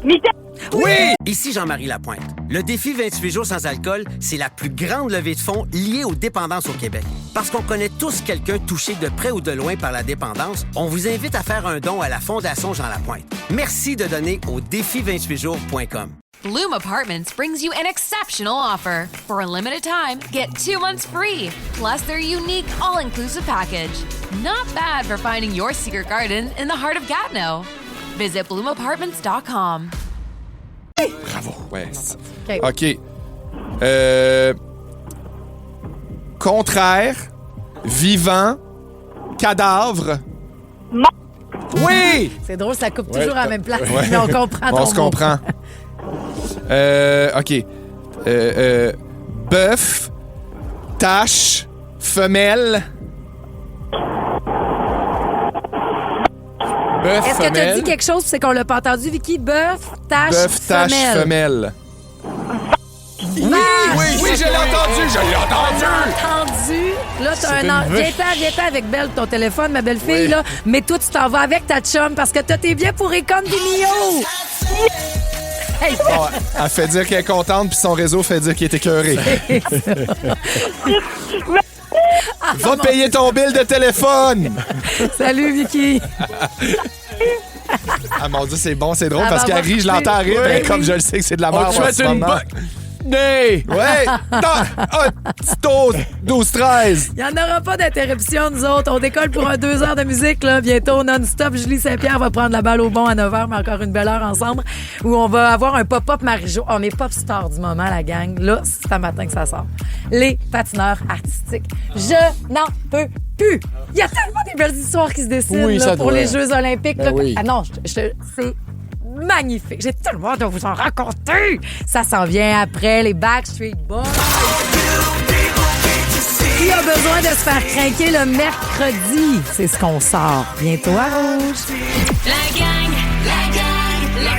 Mitaine. Oui! Ici Jean-Marie Lapointe. Le défi 28 jours sans alcool, c'est la plus grande levée de fonds liée aux dépendances au Québec. Parce qu'on connaît tous quelqu'un touché de près ou de loin par la dépendance, on vous invite à faire un don à la Fondation Jean Lapointe. Merci de donner au défi28jours.com. Bloom Apartments brings you an exceptional offer. For a limited time, get 2 months free, plus their unique all-inclusive package. Not bad for finding your secret garden in the heart of Gatineau. Visit bloomapartments.com. Bravo. Ouais. OK. Contraire, vivant, Cadavre. Oui! C'est drôle, ça coupe toujours à la même place. Ouais. Mais on comprend ton On se mot. comprend. OK. Bœuf, tache, femelle. Bœuf, Est-ce que tu as femelle. dit quelque chose, c'est qu'on l'a pas entendu, Vicky? Bœuf, tache, Bœuf, tache, femelle. femelle. Oui, je l'ai entendu. Là, t'as C'est un an. une vache. Viens-t'en avec Belle, ton téléphone, ma belle-fille, Oui. là. Mais toi, tu t'en vas avec ta chum parce que t'as tes billets pour Econ des Mio. Hey, Bon, elle fait dire qu'elle est contente, puis son réseau fait dire qu'il est écœuré. Va payer ton bill de téléphone! Salut, Vicky. Ah mon Dieu, c'est bon, c'est drôle, Elle parce va qu'elle avoir rit, je l'entends rire, coupé. mais Oui, comme oui. je le sais que c'est de la On merde te en souhaite ce une moment. Né! Ouais! 12-13! Il n'y en aura pas d'interruption, nous autres. On décolle pour 2 heures de musique, là. Bientôt, non-stop. Julie Saint-Pierre va prendre la balle au bon à 9h, mais encore une belle heure ensemble, où on va avoir un pop-up Marie-Jo. Oh, mes pop stars du moment, la gang. Là, c'est un matin que ça sort. Les patineurs artistiques. Je n'en peux plus. Il y a tellement des belles histoires qui se dessinent Oui, là, ça pour doit. les Jeux olympiques. Ben là. oui. Ah non, c'est magnifique. J'ai tellement hâte de vous en raconter. Ça s'en vient après les Backstreet Boys. Qui a besoin de se faire craquer le mercredi? C'est ce qu'on sort bientôt à Rouge. La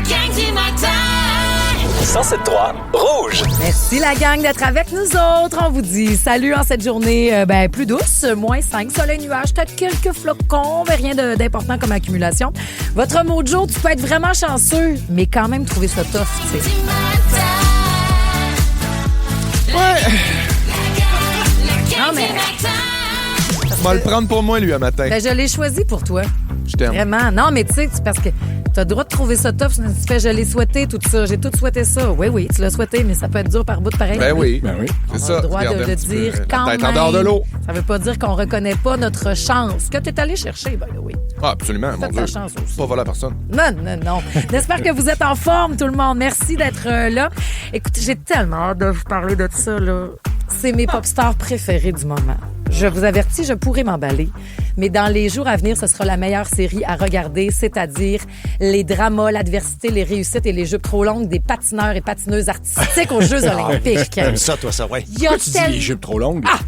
gang du matin. 107.3 Rouge. Merci la gang d'être avec nous autres. On vous dit salut en cette journée plus douce, -5, soleil, nuage, peut-être quelques flocons, mais rien d'important comme accumulation. Votre mojo, tu peux être vraiment chanceux, mais quand même trouver ça tough, tu sais. Non, mais On va le prendre pour moi, lui, un matin. ben, je l'ai choisi pour toi. Je t'aime. Vraiment. Non, mais tu sais, c'est parce que tu as le droit de trouver ça tough. Tu fais, je l'ai souhaité, tout ça. J'ai tout souhaité ça. Oui, tu l'as souhaité, mais ça peut être dur par bout de pareil. Ben oui. Ben oui. C'est On ça. a le droit Regarde de un le petit peu, dire la quand tête même. en dehors de l'eau. Ça veut pas dire qu'on reconnaît pas notre chance. Que tu es allé chercher, ben oui. Ah, absolument, mon Faites Dieu. la chance aussi. Pas voler à personne. Non. J'espère que vous êtes en forme, tout le monde. Merci d'être là. Écoutez, j'ai tellement hâte de vous parler de ça, là. C'est mes pop stars préférés du moment. Je vous avertis, je pourrais m'emballer. Mais dans les jours à venir, ce sera la meilleure série à regarder, c'est-à-dire les dramas, l'adversité, les réussites et les jeux trop longues des patineurs et patineuses artistiques aux Jeux olympiques. T'aimes ça, toi, ça, ouais. Il y a Pourquoi tu dis les jupes trop longues? Ah!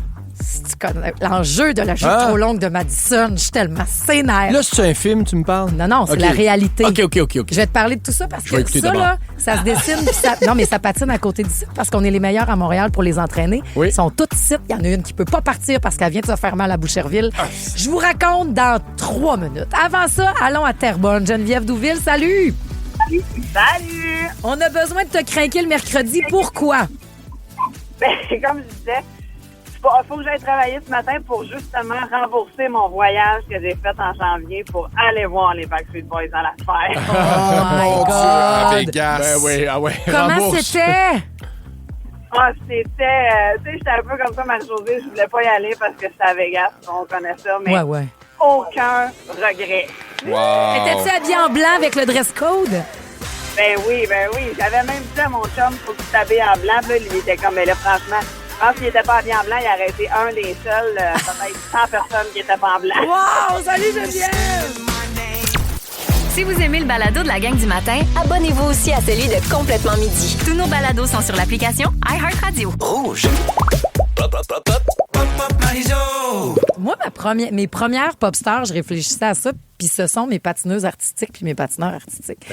Si tu connais l'enjeu de la jupe Ah. trop longue de Madison, je suis tellement sénère. Là, c'est un film, tu me parles? Non, c'est Ok. la réalité. OK. Je vais te parler de tout ça parce Je vais que écouter ça, d'abord. là, ça se dessine. Puis ça... Non, mais ça patine à côté d'ici parce qu'on est les meilleurs à Montréal pour les entraîner. Oui. Ils sont toutes ici. Il y en a une qui peut pas partir parce qu'elle vient de se faire mal à Boucherville. Je vous raconte dans 3 minutes. Avant ça, allons à Terrebonne. Geneviève Douville, salut! Salut! On a besoin de te craquer le mercredi. Pourquoi? Ben, comme je disais, il faut que j'aille travailler ce matin pour justement rembourser mon voyage que j'ai fait en janvier pour aller voir les Backstreet Boys dans la sphère. Oh my Mon Dieu, à God! Vegas. Ben oui, ah ouais. Comment rembourse. c'était? Ah, c'était... tu sais, j'étais un peu comme ça, Marie-Josée. Je voulais pas y aller parce que c'était à Vegas. On connaît ça, mais Ouais. aucun regret. Wow. Étais-tu habillée en blanc avec le dress code? Ben oui. J'avais même dit à mon chum, faut que tu t'habilles en blanc. Puis là, il était comme, mais là, franchement, je pense qu'il était pas habillé en blanc. Il aurait été un des seuls, peut-être 100 personnes qui étaient pas en blanc. Wow! Salut Geneviève! Si vous aimez le balado de la gang du matin, abonnez-vous aussi à celui de Complètement Midi. Tous nos balados sont sur l'application iHeartRadio. Rouge. Pop, pop, pop, pop. Pop, pop, Marie-Jo. Moi, mes premières pop stars, je réfléchissais à ça, puis ce sont mes patineuses artistiques puis mes patineurs artistiques.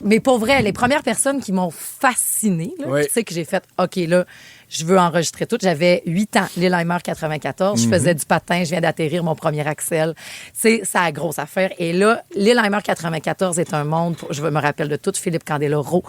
Mais pour vrai, les premières personnes qui m'ont fascinée, là, Oui. tu sais que j'ai fait, OK, là, je veux enregistrer tout. J'avais 8 ans, Lillehammer 94. Je faisais du patin, je viens d'atterrir mon premier axel. C'est la grosse affaire. Et là, Lillehammer 94 est un monde, je me rappelle de tout, Philippe Candeloro.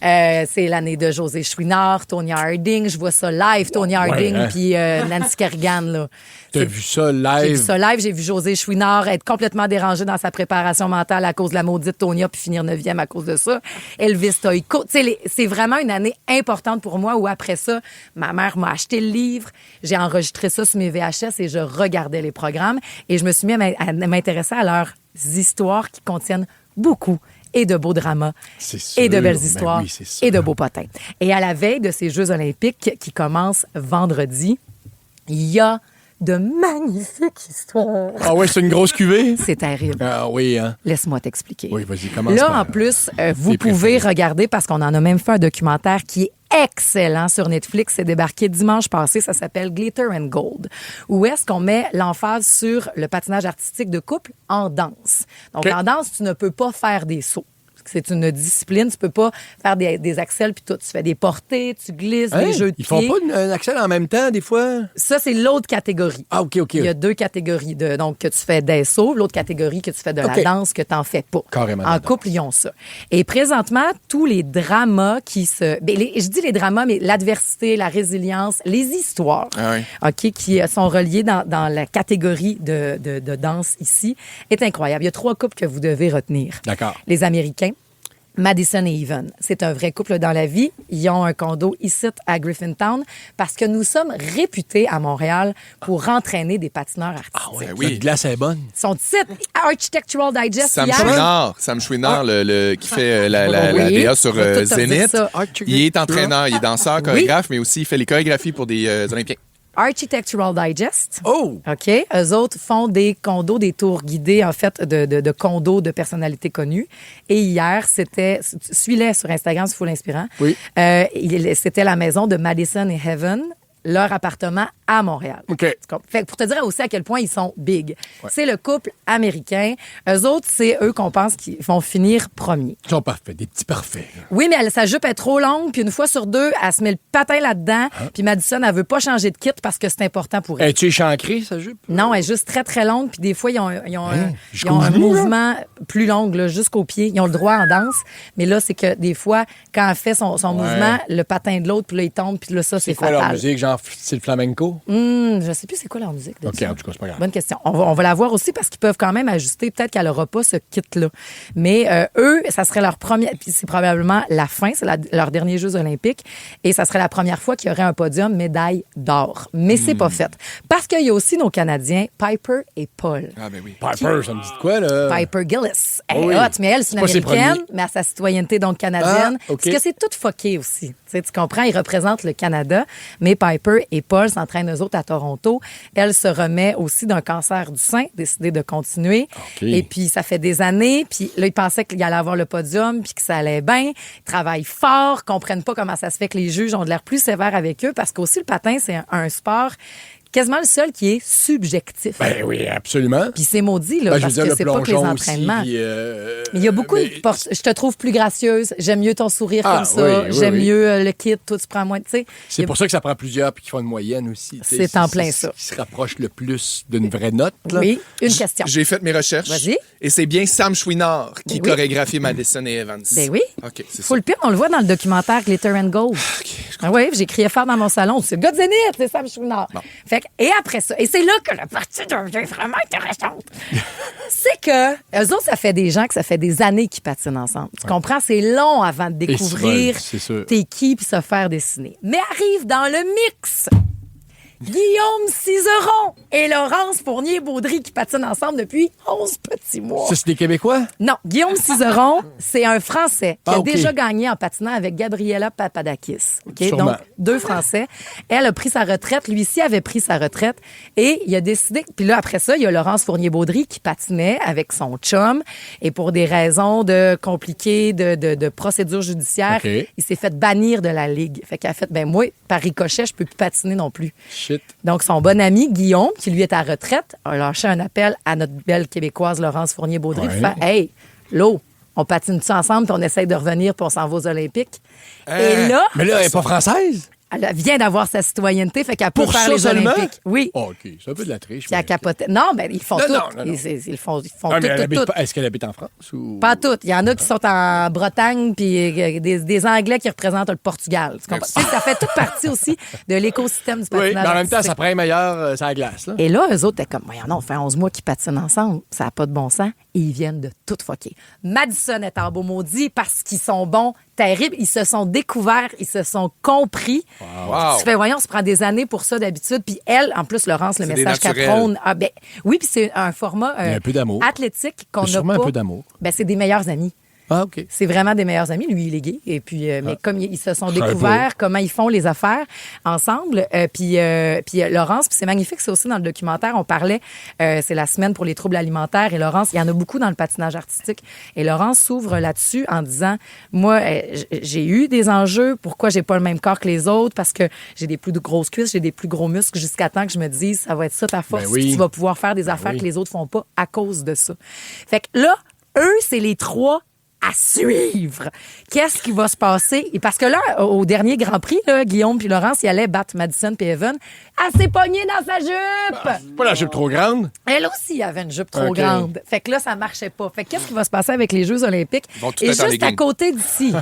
C'est l'année de José Chouinard, Tonya Harding. Je vois ça live, Tonya Harding, hein? puis Nancy Kerrigan, là. T'as vu ça live? J'ai vu ça live, j'ai vu José Chouinard être complètement dérangé dans sa préparation mentale à cause de la maudite Tonya puis finir 9e à cause de ça. Elvis Stoïko. Tu sais, c'est vraiment une année importante pour moi où après ça, ma mère m'a acheté le livre, j'ai enregistré ça sur mes VHS et je regardais les programmes et je me suis mis à m'intéresser à leurs histoires qui contiennent beaucoup et de beaux dramas sûr. et de belles Ben histoires oui, c'est sûr. et de beaux potins. Et à la veille de ces Jeux olympiques qui commencent vendredi, il y a de magnifiques histoires. Ah ouais, c'est une grosse cuvée? C'est terrible. Ah oui, hein? Laisse-moi t'expliquer. Oui, vas-y, commence. Là, en plus, vous pouvez regarder, parce qu'on en a même fait un documentaire qui est excellent sur Netflix. C'est débarqué dimanche passé. Ça s'appelle Glitter and Gold. Où est-ce qu'on met l'emphase sur le patinage artistique de couple en danse. Donc, en danse, tu ne peux pas faire des sauts. C'est une discipline. Tu peux pas faire des accels puis tout. Tu fais des portées, tu glisses, des jeux de pieds. Ils font pas un accel en même temps, des fois? Ça, c'est l'autre catégorie. Ah, OK. Il y a 2 catégories. Donc, que tu fais des sauts. L'autre catégorie, que tu fais de la danse, que tu n'en fais pas. Carrément. En couple, ils ont ça. Et présentement, tous les dramas qui se... je dis les dramas, mais l'adversité, la résilience, les histoires, OK, qui sont reliées dans la catégorie de danse ici, est incroyable. Il y a 3 couples que vous devez retenir. D'accord. Les Américains, Madison et Even. C'est un vrai couple dans la vie. Ils ont un condo ici à Griffintown parce que nous sommes réputés à Montréal pour entraîner des patineurs artistiques. Ah ouais, oui. La glace est bonne. Son titre, Architectural Digest. Sam Chouinard, qui fait la DA sur Zénith. Il est entraîneur, il est danseur, chorégraphe, mais aussi il fait les chorégraphies pour des Olympiens. Architectural Digest. Oh! OK. Eux autres font des condos, des tours guidés, en fait, de condos de personnalités connues. Et hier, suis-les sur Instagram, c'est full inspirant. Oui. C'était la maison de Madison et Heaven, leur appartement à Montréal. OK. Fait que pour te dire aussi à quel point ils sont big. Ouais. C'est le couple américain. Eux autres, c'est eux qu'on pense qu'ils vont finir premiers. Ils sont parfaits, des petits parfaits. Là. Oui, mais sa jupe est trop longue, puis une fois sur 2, elle se met le patin là-dedans, puis Madison, elle veut pas changer de kit parce que c'est important pour elle. Es-tu échancrée, sa jupe? Non, elle est juste très, très longue, puis des fois, ils ont un mouvement plus long, là, jusqu'au pied. Ils ont le droit en danse, mais là, c'est que des fois, quand elle fait son mouvement, le patin de l'autre, puis là, il tombe, puis là, ça, c'est fatal. C'est quoi leur musique, genre style flamenco? Je sais plus c'est quoi leur musique. OK, en tout cas, c'est pas grave. Bonne question. On va la voir aussi parce qu'ils peuvent quand même ajuster. Peut-être qu'elle n'aura pas ce kit-là. Mais eux, ça serait leur première... Puis c'est probablement la fin. C'est leur dernier Jeux olympiques. Et ça serait la première fois qu'il y aurait un podium médaille d'or. Mais c'est pas fait. Parce qu'il y a aussi nos Canadiens, Piper et Paul. Ah, ben oui. Piper, ça me dit de quoi, là? Piper Gillis. Elle est hot, mais elle, c'est une Américaine, mais à sa citoyenneté, donc canadienne. Ah, okay. Parce que c'est tout fucké aussi. Tu comprends? Ils représentent le Canada, mais Piper et Paul s'entraînent eux autres à Toronto. Elle se remet aussi d'un cancer du sein, décidé de continuer. Okay. Et puis, ça fait des années. Puis là, ils pensaient qu'il allait avoir le podium, puis que ça allait bien. Ils travaillent fort, comprennent pas comment ça se fait que les juges ont de l'air plus sévères avec eux, parce qu'aussi, le patin, c'est un sport quasiment le seul qui est subjectif. Ben oui, absolument. Puis c'est maudit, là, parce que c'est pas que les entraînements. Aussi, mais il y a beaucoup de... Je te trouve plus gracieuse, j'aime mieux ton sourire comme ça, j'aime mieux le kit, toi, tu prends moins, tu sais. C'est pour ça que ça prend plusieurs puis qu'ils font une moyenne aussi. C'est en plein ça. Qui se rapproche le plus d'une vraie note. Là. Oui, une question. J'ai fait mes recherches. Vas-y. Et c'est bien Sam Chouinard qui chorégraphie Madison et Evans. Ben oui. OK, c'est Faut le pire, on le voit dans le documentaire Glitter and Gold. Oui, j'ai crié fort dans mon salon. C'est le gars de Zénith, c'est Sam Chouinard. Bon. Fait que, et après ça, et c'est là que la partie devient vraiment intéressante. C'est que eux autres, ça fait des années qu'ils patinent ensemble. Tu comprends? C'est long avant de découvrir t'es qui puis se faire dessiner. Mais arrive dans le mix Guillaume Cizeron et Laurence Fournier-Baudry qui patinent ensemble depuis 11 petits mois. Ça, c'est des Québécois? Non. Guillaume Cizeron, c'est un Français qui a déjà gagné en patinant avec Gabriela Papadakis. Okay? Donc, 2 Français. Elle a pris sa retraite. Lui-ci avait pris sa retraite. Et il a décidé... Puis là, après ça, il y a Laurence Fournier-Baudry qui patinait avec son chum. Et pour des raisons compliquées de procédure judiciaire, il s'est fait bannir de la Ligue. Fait qu'elle a fait, moi, par ricochet, je peux plus patiner non plus. Shit. Donc, son bon ami, Guillaume, qui lui est à retraite, a lâché un appel à notre belle Québécoise Laurence Fournier-Baudry pour faire « Hey, Lo, on patine-tu ensemble puis on essaye de revenir puis on s'en va aux Olympiques? » Et là... Mais là, elle n'est pas française? Elle vient d'avoir sa citoyenneté, fait qu'elle peut faire les Olympiques. Oui. Oh, OK, c'est un peu de la triche. Puis elle capotait. Non, ben ils font tout. Non. Ils font tout. Est-ce qu'elle habite en France? Ou... Pas toutes. Il y en a qui sont en Bretagne, puis des Anglais qui représentent le Portugal. Tu comprends? Ça fait toute partie aussi de l'écosystème du patinage. Oui, mais en même temps, ça prend meilleur sur la glace. Là. Et là, eux autres, t'es comme, voyons, non, on fait 11 mois qu'ils patinent ensemble. Ça n'a pas de bon sens. Et ils viennent de tout fucker. Madison est en beau maudit parce qu'ils sont bons, terribles. Ils se sont découverts, ils se sont compris. Wow. Tu fais, voyons, on se prend des années pour ça d'habitude. Puis elle, en plus, Laurence, le message qu'elle prône. Ah, ben, oui, puis c'est un format un peu d'amour. athlétique qu'on n'a pas. Sûrement un peu d'amour. Ben, c'est des meilleurs amis. Ah, OK. C'est vraiment des meilleurs amis. Lui, il est gay. Et puis, mais comme ils se sont découverts, comment ils font les affaires ensemble. Puis Laurence, puis c'est magnifique, c'est aussi dans le documentaire, on parlait, c'est la semaine pour les troubles alimentaires. Et Laurence, il y en a beaucoup dans le patinage artistique. Et Laurence s'ouvre là-dessus en disant, moi, j'ai eu des enjeux. Pourquoi j'ai pas le même corps que les autres? Parce que j'ai des plus grosses cuisses, j'ai des plus gros muscles, jusqu'à temps que je me dise, ça va être ça ta force. Ben oui. Tu vas pouvoir faire des affaires que les autres font pas à cause de ça. Fait que là, eux, c'est les 3 à suivre. Qu'est-ce qui va se passer? Et parce que là, au dernier Grand Prix, là, Guillaume puis Laurence, ils allaient battre Madison puis Evan. Elle s'est pognée dans sa jupe! Pas la jupe trop grande? Elle aussi avait une jupe trop grande. Fait que là, ça marchait pas. Fait que qu'est-ce qui va se passer avec les Jeux olympiques? Et juste à côté d'ici,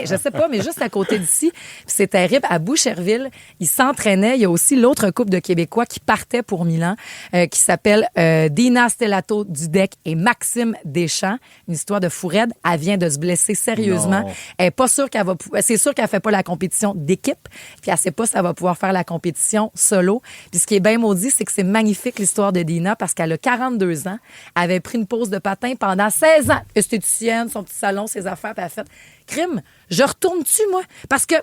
je sais pas, mais juste à côté d'ici, c'est terrible, à Boucherville, ils s'entraînaient. Il y a aussi l'autre couple de Québécois qui partait pour Milan, qui s'appelle Dina Stellato-Dudek et Maxime Deschamps. Une histoire de fou raide. Elle vient de se blesser sérieusement. Non. Elle est pas sûre qu'elle va c'est sûr qu'elle fait pas la compétition d'équipe, puis elle sait pas si elle va pouvoir faire la compétition solo. Puis ce qui est bien maudit, c'est que c'est magnifique l'histoire de Dina parce qu'elle a 42 ans, elle avait pris une pause de patin pendant 16 ans. Esthéticienne, son petit salon, ses affaires, puis elle a fait crime, je retourne-tu moi? Parce que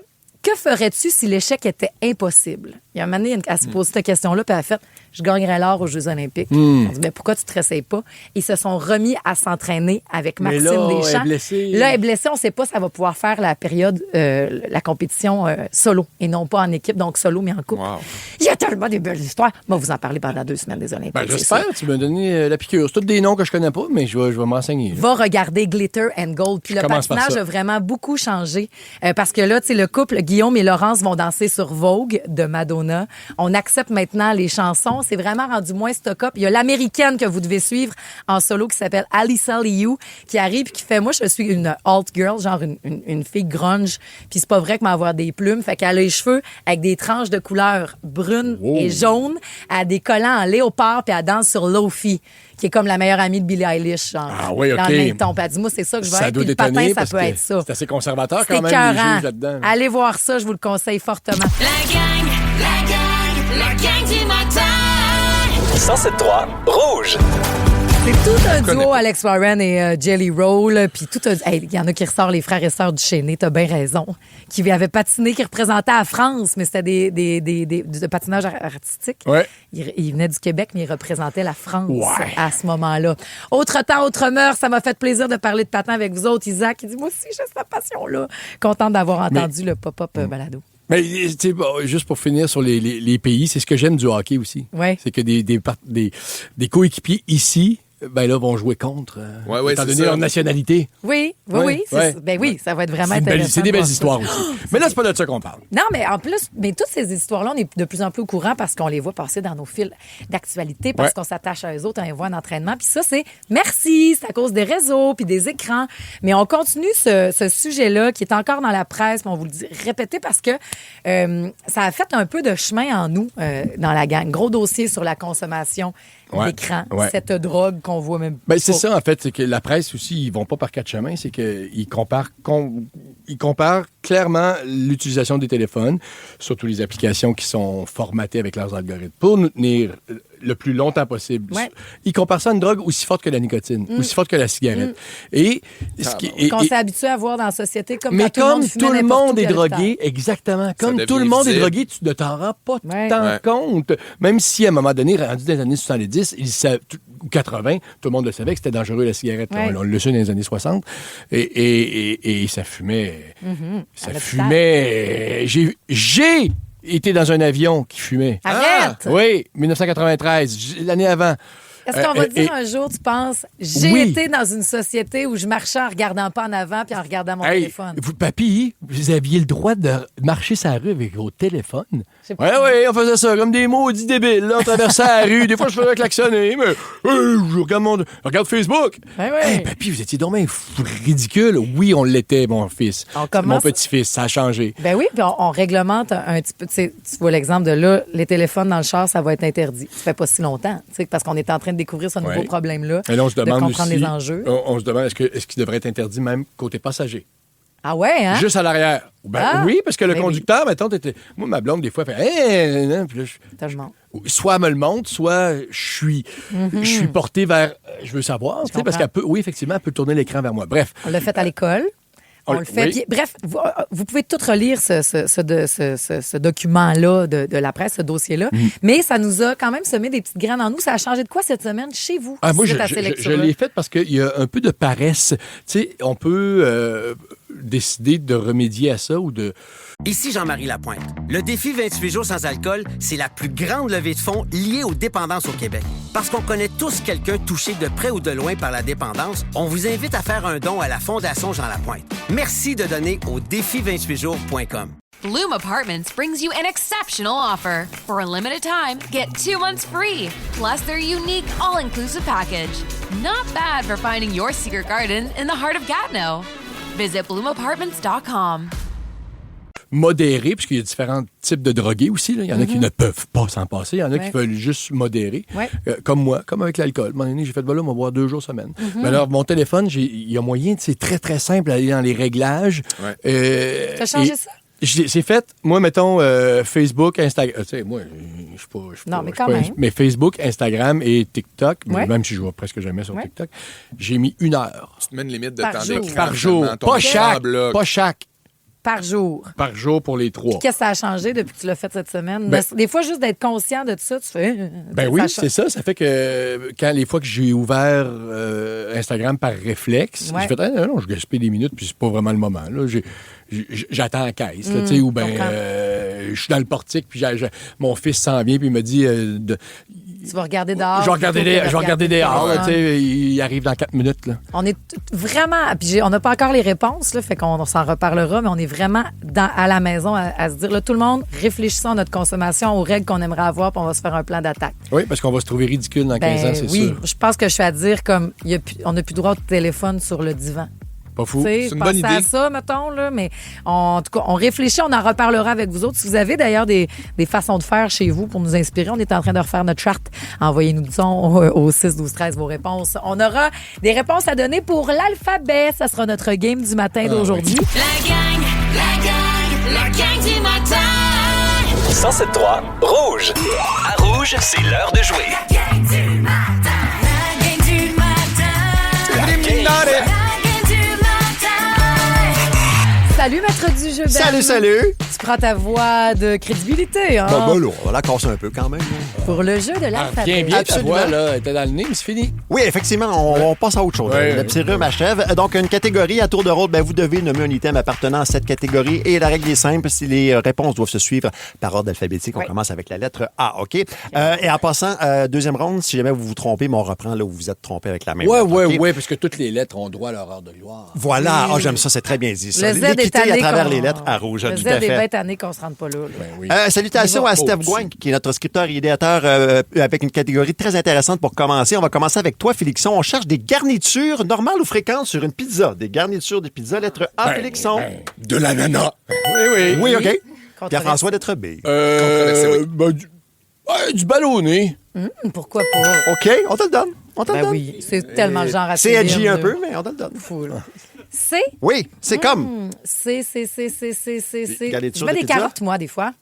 ferais-tu si l'échec était impossible? Il y a un moment donné, elle s'est posé cette question-là, puis elle a fait je gagnerais l'or aux Jeux olympiques. On dit, mais pourquoi tu te réessayes pas? Ils se sont remis à s'entraîner avec Maxime Deschamps. Elle est blessée. Là, elle est blessée. On ne sait pas si elle va pouvoir faire la période, la compétition solo et non pas en équipe, donc solo, mais en couple. Wow. Il y a tellement de belles histoires. Moi, vous en parler pendant 2 semaines des Olympiques. J'espère. Tu m'as donné la piqûre. C'est tous des noms que je connais pas, mais je vais m'enseigner. Va regarder Glitter and Gold. Puis le patinage a vraiment beaucoup changé. Parce que là, tu sais, le couple, Guillaume et Laurence vont danser sur Vogue de Madonna. On accepte maintenant les chansons. C'est vraiment rendu moins stock-up. Il y a l'américaine que vous devez suivre en solo qui s'appelle Alyssa Liu qui arrive et qui fait, moi, je suis une alt girl, genre une fille grunge. Puis c'est pas vrai que m'avoir des plumes. Fait qu'elle a les cheveux avec des tranches de couleurs brunes et jaunes. Elle a des collants en léopard puis elle danse sur Lofi, qui est comme la meilleure amie de Billie Eilish, genre, ah oui, OK. dans le même ton. Puis elle dit, moi, c'est ça que je veux être. Puis le patin, ça peut être ça. C'est assez conservateur c'est quand même, écœurant. les juges là-dedans. Là. Allez voir ça, je vous le conseille fortement. La gang du matin. 107.3 Rouge. C'est tout un duo, Alex Warren et Jelly Roll. Puis tout un... Il y en a qui ressortent les frères et sœurs du Chéné, t'as bien raison. Qui avaient patiné, qui représentaient la France, mais c'était de patinage artistique. Ouais. Ils venaient du Québec, mais ils représentaient la France à ce moment-là. Autre temps, autre mœurs, ça m'a fait plaisir de parler de patin avec vous autres. Isaac, il dit, moi aussi, j'ai cette passion-là. Contente d'avoir entendu le pop-up balado. Mais juste pour finir sur les pays, c'est ce que j'aime du hockey aussi. Ouais. C'est que des coéquipiers ici, ben là, vont jouer contre, étant donné leur nationalité. Oui. Ça va être vraiment intéressant. C'est des belles histoires aussi. Mais là, c'est pas de ça qu'on parle. Non, mais en plus, toutes ces histoires-là, on est de plus en plus au courant parce qu'on les voit passer dans nos fils d'actualité, parce qu'on s'attache à eux autres, on les voit en entraînement. Puis ça, c'est à cause des réseaux puis des écrans. Mais on continue ce sujet-là qui est encore dans la presse, mais on vous le dit répéter parce que ça a fait un peu de chemin en nous, dans la gang. Gros dossier sur la consommation d'écran, cette drogue qu'on voit même pas. C'est ça, en fait, c'est que la presse aussi, ils vont pas par 4 chemins, c'est qu'ils comparent clairement l'utilisation des téléphones, surtout les applications qui sont formatées avec leurs algorithmes, pour nous tenir le plus longtemps possible. Ouais. Ils comparent ça à une drogue aussi forte que la nicotine, aussi forte que la cigarette. Qu'on s'est habitué à voir dans la société comme mais quand comme tout le monde est drogué, exactement, comme tout le monde est drogué, tu ne t'en rends pas tant compte. Même si, à un moment donné, rendu dans les années 70, ou 80, tout le monde le savait que c'était dangereux la cigarette. Ouais. On le sait dans les années 60. Et ça fumait. Ça fumait. J'ai été dans un avion qui fumait. Arrête! Oui, 1993, l'année avant. Est-ce qu'on va dire un jour, tu penses, j'ai été dans une société où je marchais en regardant pas en avant puis en regardant mon téléphone? Papy, vous aviez le droit de marcher sur la rue avec vos téléphones? Oui, on faisait ça comme des maudits débiles. Là, on traversait la rue. Des fois, je faisais klaxonner, mais je regarde Facebook. Papy, vous étiez donc bien ridicule. Oui, on l'était, mon fils. Mon petit-fils, ça a changé. Ben oui, puis on réglemente un petit peu. Tu vois l'exemple de là, les téléphones dans le char, ça va être interdit. Ça fait pas si longtemps, parce qu'on est en train de découvrir ce nouveau problème-là, là, on se demande de comprendre aussi, les enjeux. On se demande, est-ce qu'il devrait être interdit même côté passager? Ah ouais, hein? Juste à l'arrière. Oui, parce que le conducteur, mettons, moi, ma blonde, des fois, elle fait puis là, soit elle me le montre, soit je suis porté vers. Je veux savoir, tu sais, parce qu'elle peut, effectivement, elle peut tourner l'écran vers moi. Bref. On l'a fait à l'école. On le fait. Puis, bref, vous pouvez tout relire ce document-là de la presse, ce dossier-là. Mais ça nous a quand même semé des petites graines en nous. Ça a changé de quoi cette semaine chez vous? Moi, je l'ai fait parce qu'il y a un peu de paresse. Tu sais, on peut décider de remédier à ça ou de... Ici Jean-Marie Lapointe. Le défi 28 jours sans alcool, c'est la plus grande levée de fonds liée aux dépendances au Québec. Parce qu'on connaît tous quelqu'un touché de près ou de loin par la dépendance, on vous invite à faire un don à la Fondation Jean Lapointe. Merci de donner au défi28jours.com. Bloom Apartments brings you an exceptional offer. For a limited time, get 2 months free, plus their unique all-inclusive package. Not bad for finding your secret garden in the heart of Gatineau. Visit bloomapartments.com. Modéré, puisqu'il y a différents types de drogués aussi. Là. Il y en a qui ne peuvent pas s'en passer. Il y en a qui veulent juste modérer. Comme moi, comme avec l'alcool. À un moment donné, j'ai fait, on va boire 2 jours semaine. Mais alors, mon téléphone, il y a moyen, c'est très, très simple d'aller dans les réglages. T'as changé ça? C'est fait, moi, mettons, Facebook, Instagram. Tu sais, moi, je suis pas. Non, mais quand même. Mais Facebook, Instagram et TikTok, même si je vois presque jamais sur TikTok, j'ai mis 1 heure. Tu te mets une limite de temps d'écran. Par jour. Pas chaque. Par jour. Par jour pour les 3. Qu'est-ce que ça a changé depuis que tu l'as fait cette semaine? Des fois, juste d'être conscient de tout ça, tu fais... c'est ça. Ça fait que les fois que j'ai ouvert Instagram par réflexe, j'ai fait, non, je gaspille des minutes, puis c'est pas vraiment le moment. Là. J'attends la caisse, là, tu sais, ou bien je suis dans le portique, puis mon fils s'en vient, puis il me dit... tu vas regarder dehors. Je vais regarder dehors, tu sais, il arrive dans 4 minutes. Là. On est vraiment... Puis on n'a pas encore les réponses, là, fait qu'on s'en reparlera, mais on est vraiment à la maison à se dire, là, tout le monde, réfléchissons à notre consommation, aux règles qu'on aimerait avoir, puis on va se faire un plan d'attaque. Oui, parce qu'on va se trouver ridicule dans 15 ans, c'est sûr. Oui, je pense que je suis à dire comme on n'a plus droit de téléphone sur le divan. Pas fou. C'est une bonne idée. À ça, mettons, là, mais en tout cas, on réfléchit, on en reparlera avec vous autres. Si vous avez d'ailleurs des façons de faire chez vous pour nous inspirer, on est en train de refaire notre charte. Envoyez-nous, disons, au 6-12-13 vos réponses. On aura des réponses à donner pour l'alphabet. Ça sera notre game du matin d'aujourd'hui. La gang du matin. 107.3 Rouge. À Rouge, c'est l'heure de jouer. La gang du matin. La gang du matin. La gang. Salut, maître du jeu. Salut. Tu prends ta voix de crédibilité, hein? Là, on va la casser un peu quand même. Pour le jeu de l'alphabet. Bien, ta voix, là, était dans le nez, mais c'est fini. Oui, effectivement, on passe à autre chose. Le petit rhume achève. Donc, une catégorie à tour de rôle, vous devez nommer un item appartenant à cette catégorie. Et la règle est simple, si les réponses doivent se suivre par ordre alphabétique, on commence avec la lettre A, OK? Et en passant, deuxième ronde, si jamais vous vous trompez, on reprend là où vous êtes trompé avec la même lettre. Oui, parce que toutes les lettres ont droit à leur heure de gloire. Voilà, j'aime ça, c'est très bien dit. Ça. Le Z est à travers les lettres à rouge. Le Z est bien tanné qu'on se rende pas là. Salutations à Steph Gouin, qui est notre scripteur et idéateur avec une catégorie très intéressante pour commencer. On va commencer avec toi, Félixon. On cherche des garnitures normales ou fréquentes sur une pizza. Des garnitures de pizza, lettre A, Félixon. De l'ananas. Oui, OK. Pierre-François d'être B. Du ballonné. Pourquoi pas? OK, on te le donne. Oui, c'est tellement le genre à c'est edgy un peu, mais on te le donne. C'est? Oui, c'est comme. C'est. Je mets de des carottes, moi, des fois.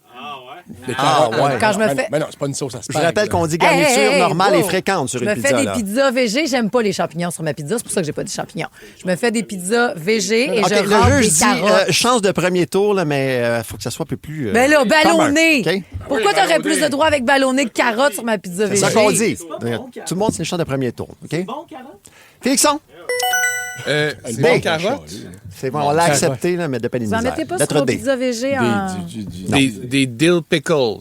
Des carottes. Quand je me fais... Mais non, c'est pas une sauce à spag. Je rappelle qu'on dit garniture normale et fréquente sur une pizza. Je me fais des pizzas végé. J'aime pas les champignons sur ma pizza. C'est pour ça que j'ai pas des champignons. Je me fais des pizzas végé et je rentre des carottes. Chance de premier tour, là, mais faut que ça soit un peu plus... Ben là, ballonné. Okay? Pourquoi t'aurais plus de droit avec ballonné que carottes sur ma pizza végé? C'est ça qu'on dit. Tout le monde, c'est une chance de premier tour. OK? C'est bon, carotte? Félixon? C'est bon, carotte? C'est bon, on l'a accepté, là, mais de peine Vous en mettez pas sur vos pizzas végé en... Des dill pickles.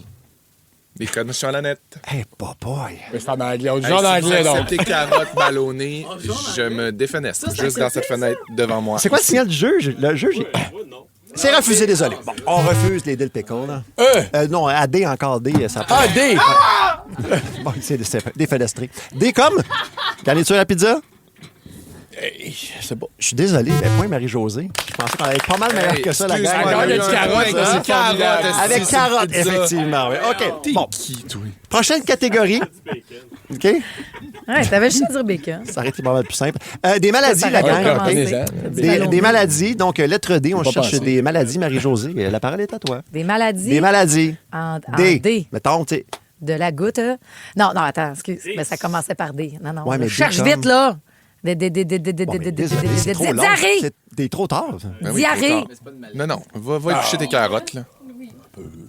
Des cornichons à la nette. Hey, boy. Mais c'est en anglais. On dit en anglais, donc. Accepter carottes ballonnées, je me défenestre juste dans cette fenêtre devant moi. C'est quoi le signal du juge? Le juge, c'est refusé, désolé. Bon, on refuse les dill pickles, là. Non, à D, encore D, ça peut... D! Bon, c'est défenestré. D comme? Garniture à la pizza? C'est bon. Je suis désolé, mais point Marie-Josée. Je pensais qu'on allait être pas mal meilleur que ça, la gang. Avec carotte, effectivement. Oui. OK. Bon. Prochaine catégorie. OK? Ouais, t'avais juste à dire bacon. Ça aurait été pas mal plus simple. Des maladies, la gang. OK? Des maladies. Donc, lettre D, on cherche des maladies. Marie-Josée, la parole est à toi. Des maladies? Des maladies. En D. D. Mettons, tu sais. De la goutte. Non, attends, excuse. Mais ça commençait par D. Non. Ouais, mais cherche vite, là. C'est trop long. C'est trop tard. Diarrhée. Non. Va éplucher tes carottes, là.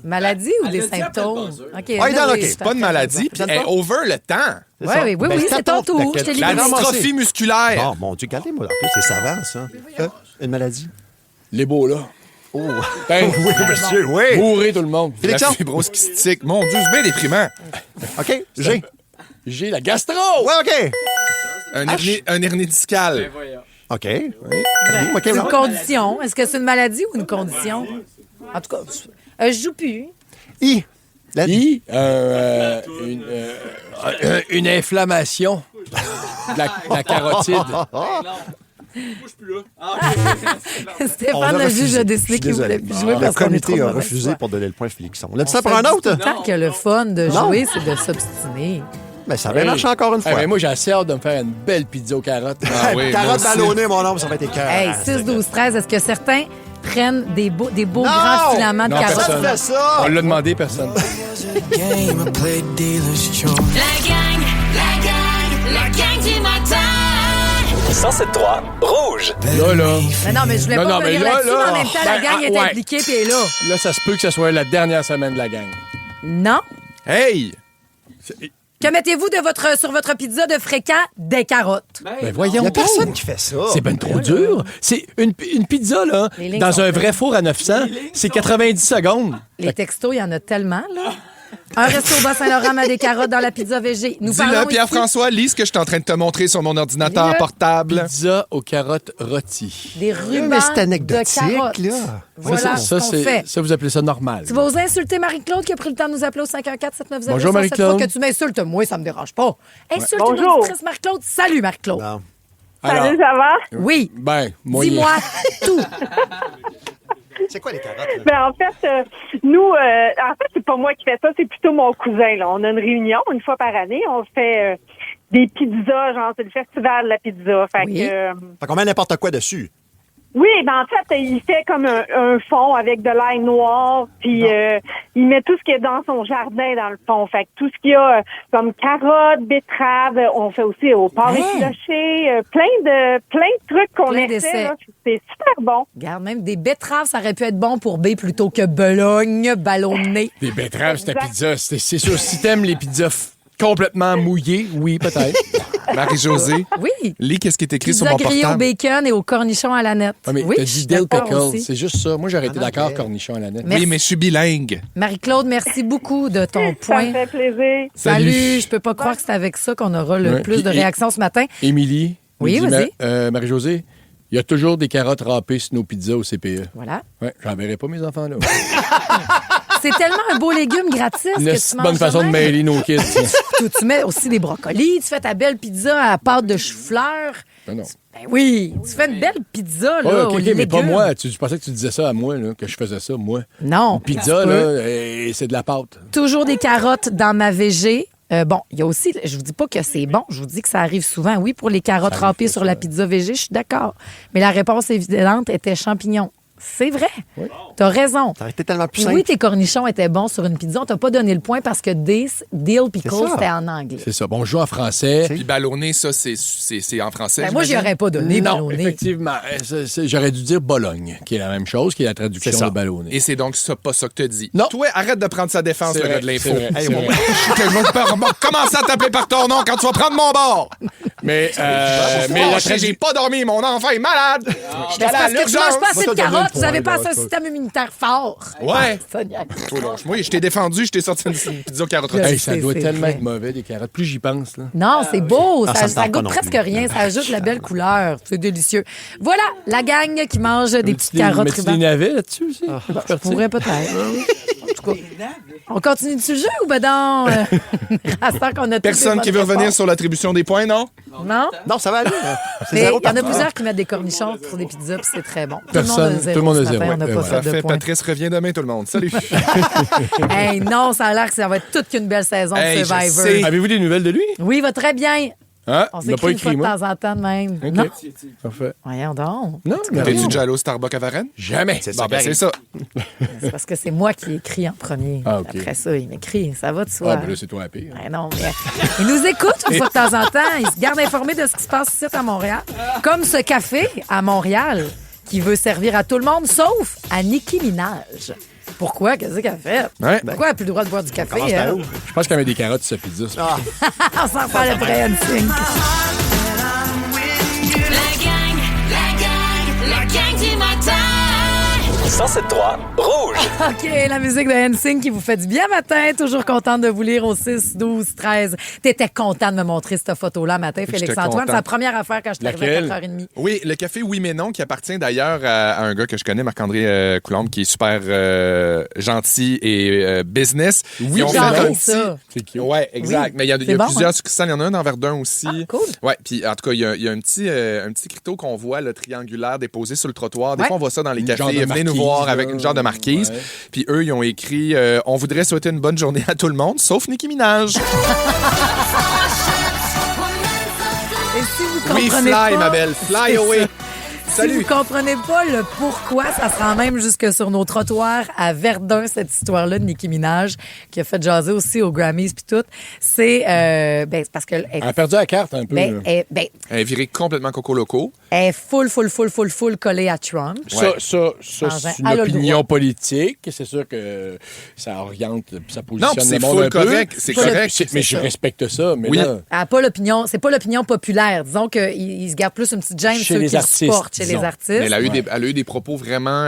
Maladie ou des symptômes? OK. C'est pas de maladie, puis elle over le temps. Oui, c'est ton tour. Je t'ai La dystrophie musculaire. Oh, mon Dieu, regardez-moi. En plus, c'est savant, ça. Une maladie. L'Ebola. Oh. Ben, oui, monsieur, oui. Bourré tout le monde. La fibrose kystique. Mon Dieu, c'est bien déprimant. OK, G. J'ai la gastro. Ouais, OK. Un hernie discale. OK. C'est une condition. Est-ce que c'est une maladie ou une condition? En tout cas, je joue plus. I. Une inflammation de la carotide. Stéphane, le juge, a décidé qu'il voulait plus jouer parce qu'on est trop Le comité a mauvais refusé soir. pour donner le point à Félixon. Là, tu ça pour un autre? Tant que le fun de jouer, c'est de s'obstiner. Mais ça va marcher encore une fois. Mais moi, j'ai assez hâte de me faire une belle pizza aux carottes. Carottes ballonnées, mon homme, ça va être écœurant. Hey, 6, 12, 13, est-ce que certains prennent des beaux grands filaments de carottes? Personne. Fait ça. On l'a demandé, personne. La gang du matin. 107.3 Rouge. Là. Mais non, mais je voulais pas revenir là-dessus, mais en même temps, la gang est impliquée puis elle est là. Là, ça se peut que ce soit la dernière semaine de la gang. Non. Hey! Que mettez-vous sur votre pizza de fréquent? Des carottes. Ben voyons. Il n'y a personne qui fait ça. C'est ben trop dur. C'est une pizza, là, dans un vrai four à 900, c'est 90 secondes. Les textos, il y en a tellement, là. Un resto au Bas-Saint-Laurent met des carottes dans la pizza végé. Dis-le, Pierre-François, lis ce que je suis en train de te montrer sur mon ordinateur portable. Pizza aux carottes rôties. Des rubans mais c'est de anecdotique, carottes. là. Voilà ce qu'on fait. Ça, vous appelez ça normal. Tu vas oser insulter Marie-Claude qui a pris le temps de nous appeler au 514-790. Bonjour, Marie-Claude. Que tu m'insultes, moi, ça me dérange pas. Insulte une Bonjour. auditrice Marie-Claude. Salut, Marie-Claude. Non. Salut, ça va? Oui. Ben, moi, Dis-moi tout. C'est quoi les carottes? Là? Ben, en fait, nous, c'est pas moi qui fais ça, c'est plutôt mon cousin, là. On a une réunion une fois par année. On fait des pizzas, genre, c'est le festival de la pizza. Fait Fait qu'on met n'importe quoi dessus. Oui, ben en fait, il fait comme un fond avec de l'ail noir, puis il met tout ce qui est dans son jardin dans le fond. Fait que tout ce qu'il y a comme carottes, betteraves, on fait aussi au porc effiloché, plein de trucs qu'on essaie. Là. C'est super bon. Regarde, même des betteraves, ça aurait pu être bon pour B plutôt que Bologne, ballonné. Des betteraves, c'est ta pizza. C'est sûr, si t'aimes les pizzas complètement mouillées, oui, peut-être. Marie-Josée. Oui. Lis qu'est-ce qui est écrit sur Pizza mon grillée au portable. bacon et au cornichon à la nette. Ah, mais oui, t'as dit dill pickle, aussi. c'est juste ça. Moi, j'aurais été d'accord, cornichon à la nette. Oui, mais je suis bilingue. Marie-Claude, merci beaucoup de ton point. Ça me fait plaisir. Salut. Je peux pas croire que c'est avec ça qu'on aura le plus de réactions ce matin. Émilie. Oui, vas-y. Marie-Josée, il y a toujours des carottes râpées sur nos pizzas au CPE. Voilà. Ouais, j'enverrai pas mes enfants là. C'est tellement un beau légume gratis que tu manges. Bonne façon de mêler nos kids. Tu mets aussi des brocolis, tu fais ta belle pizza à pâte de chou-fleur. Non. Ben oui, tu fais une belle pizza, là, OK, mais pas moi. Je pensais que tu disais ça à moi, là, que je faisais ça, moi. Non. Une pizza, là, c'est de la pâte. Toujours des carottes dans ma végé. Bon, il y a aussi, je vous dis pas que c'est bon, je vous dis que ça arrive souvent. Oui, pour les carottes râpées sur la pizza végé, je suis d'accord. Mais la réponse évidente était champignons. C'est vrai. Oui. T'as raison. Ça aurait été tellement plus simple. Oui, tes cornichons étaient bons sur une pizza. On t'a pas donné le point parce que dill pickle, c'était en anglais. C'est ça. Bon, je joue en français. Puis ballonné, ça, c'est en français. Ben moi, j'y aurais pas donné ballonné. Non, effectivement. J'aurais dû dire Bologne, qui est la même chose, qui est la traduction de ballonné. Et c'est donc ça, pas ça que tu dis. Non. Toi, arrête de prendre sa défense, le gars de l'info. Je vais commencer à t'appeler par ton nom quand tu vas prendre mon bord. Mais j'ai pas dormi, mon enfant est malade. C'est parce que tu manges pas assez de carottes, vous avez pas assez un système immunitaire fort. Ouais. Moi, je t'ai défendu, je t'ai sorti une pizza carotte. Ça doit tellement être mauvais, des carottes. Plus j'y pense. Là. Non, c'est beau. Ça goûte goûte presque plus. rien. Ça ajoute la belle couleur. C'est délicieux. Voilà, la gang qui mange des petites carottes. Mais tu des navets là-dessus aussi? Je pourrais peut-être. En tout cas, on continue dessus le jeu ou ben non? Personne qui veut revenir sur l'attribution des points, non? Non? Non, ça va aller. Mais il y en a plusieurs qui mettent des cornichons sur des pizzas, puis c'est très bon. Tout le monde a zéro. On n'a pas fait de points. Patrice revient demain, tout le monde. Salut. Hey, non, ça a l'air que ça va être toute qu'une belle saison de Survivor. Avez-vous des nouvelles de lui? Oui, il va très bien. Hein? On Il m'a pas s'écrit une fois écrit, de moi. temps en temps de même. OK. Non. Parfait. Voyons donc. Non, mais T'es-tu déjà allé au Starbucks à Varennes? Jamais. Bon, ben, c'est ça. C'est parce que c'est moi qui écris en premier. Ah, OK. Après ça, il m'écrit. Ça va de soi. Ah, ben là, c'est toi la pire. Ben non, mais il nous écoute une fois de temps en temps. Il se garde informé de ce qui se passe ici à Montréal. Comme ce café à Montréal qui veut servir à tout le monde, sauf à Nicki Minaj. Pourquoi? Qu'est-ce qu'elle a fait? Ouais. Pourquoi elle n'a plus le droit de boire du café? Elle? Je pense qu'elle met des carottes sur sa pizza. Ça. On s'en parle après, NSYNC. La gang du matin. 107.3 Rouge. OK, la musique de NSYNC qui vous fait du bien matin. Toujours contente de vous lire au 6, 12, 13. T'étais content de me montrer cette photo-là matin, Félix-Antoine. C'est la première affaire quand je suis arrivé à 4h30. Oui, le café Oui Mais Non, qui appartient d'ailleurs à un gars que je connais, Marc-André Coulombe, qui est super gentil et business. Oui, ça. C'est cute. Oui, exact. Oui. Mais il y a C'est bon, plusieurs succursales. Il y en a un dans Verdun aussi. Ah, cool. Oui, puis en tout cas, il y a un petit criteau qu'on voit, le triangulaire déposé sur le trottoir. Des fois, on voit ça dans les cafés. Venez nous voir avec une genre de marquise. Ouais. Puis eux, ils ont écrit on voudrait souhaiter une bonne journée à tout le monde, sauf Nicki Minaj. Et si vous comprenez oui, fly, pas, ma belle. Fly away. Salut. Si vous comprenez pas le pourquoi, ça se rend même jusque sur nos trottoirs à Verdun, cette histoire-là de Nicki Minaj, qui a fait jaser aussi aux Grammys puis tout. C'est parce que elle a perdu la carte un peu. Elle est virée complètement coco loco. Elle est full collée à Trump. Ça c'est une opinion politique. C'est sûr que ça oriente, ça positionne le monde un peu. C'est correct. Mais je respecte ça. Mais oui. là, elle a pas l'opinion. C'est pas l'opinion populaire. Disons qu'il se garde plus une petite gêne chez ceux les qui artistes, supportent chez les artistes. Mais elle a eu des propos vraiment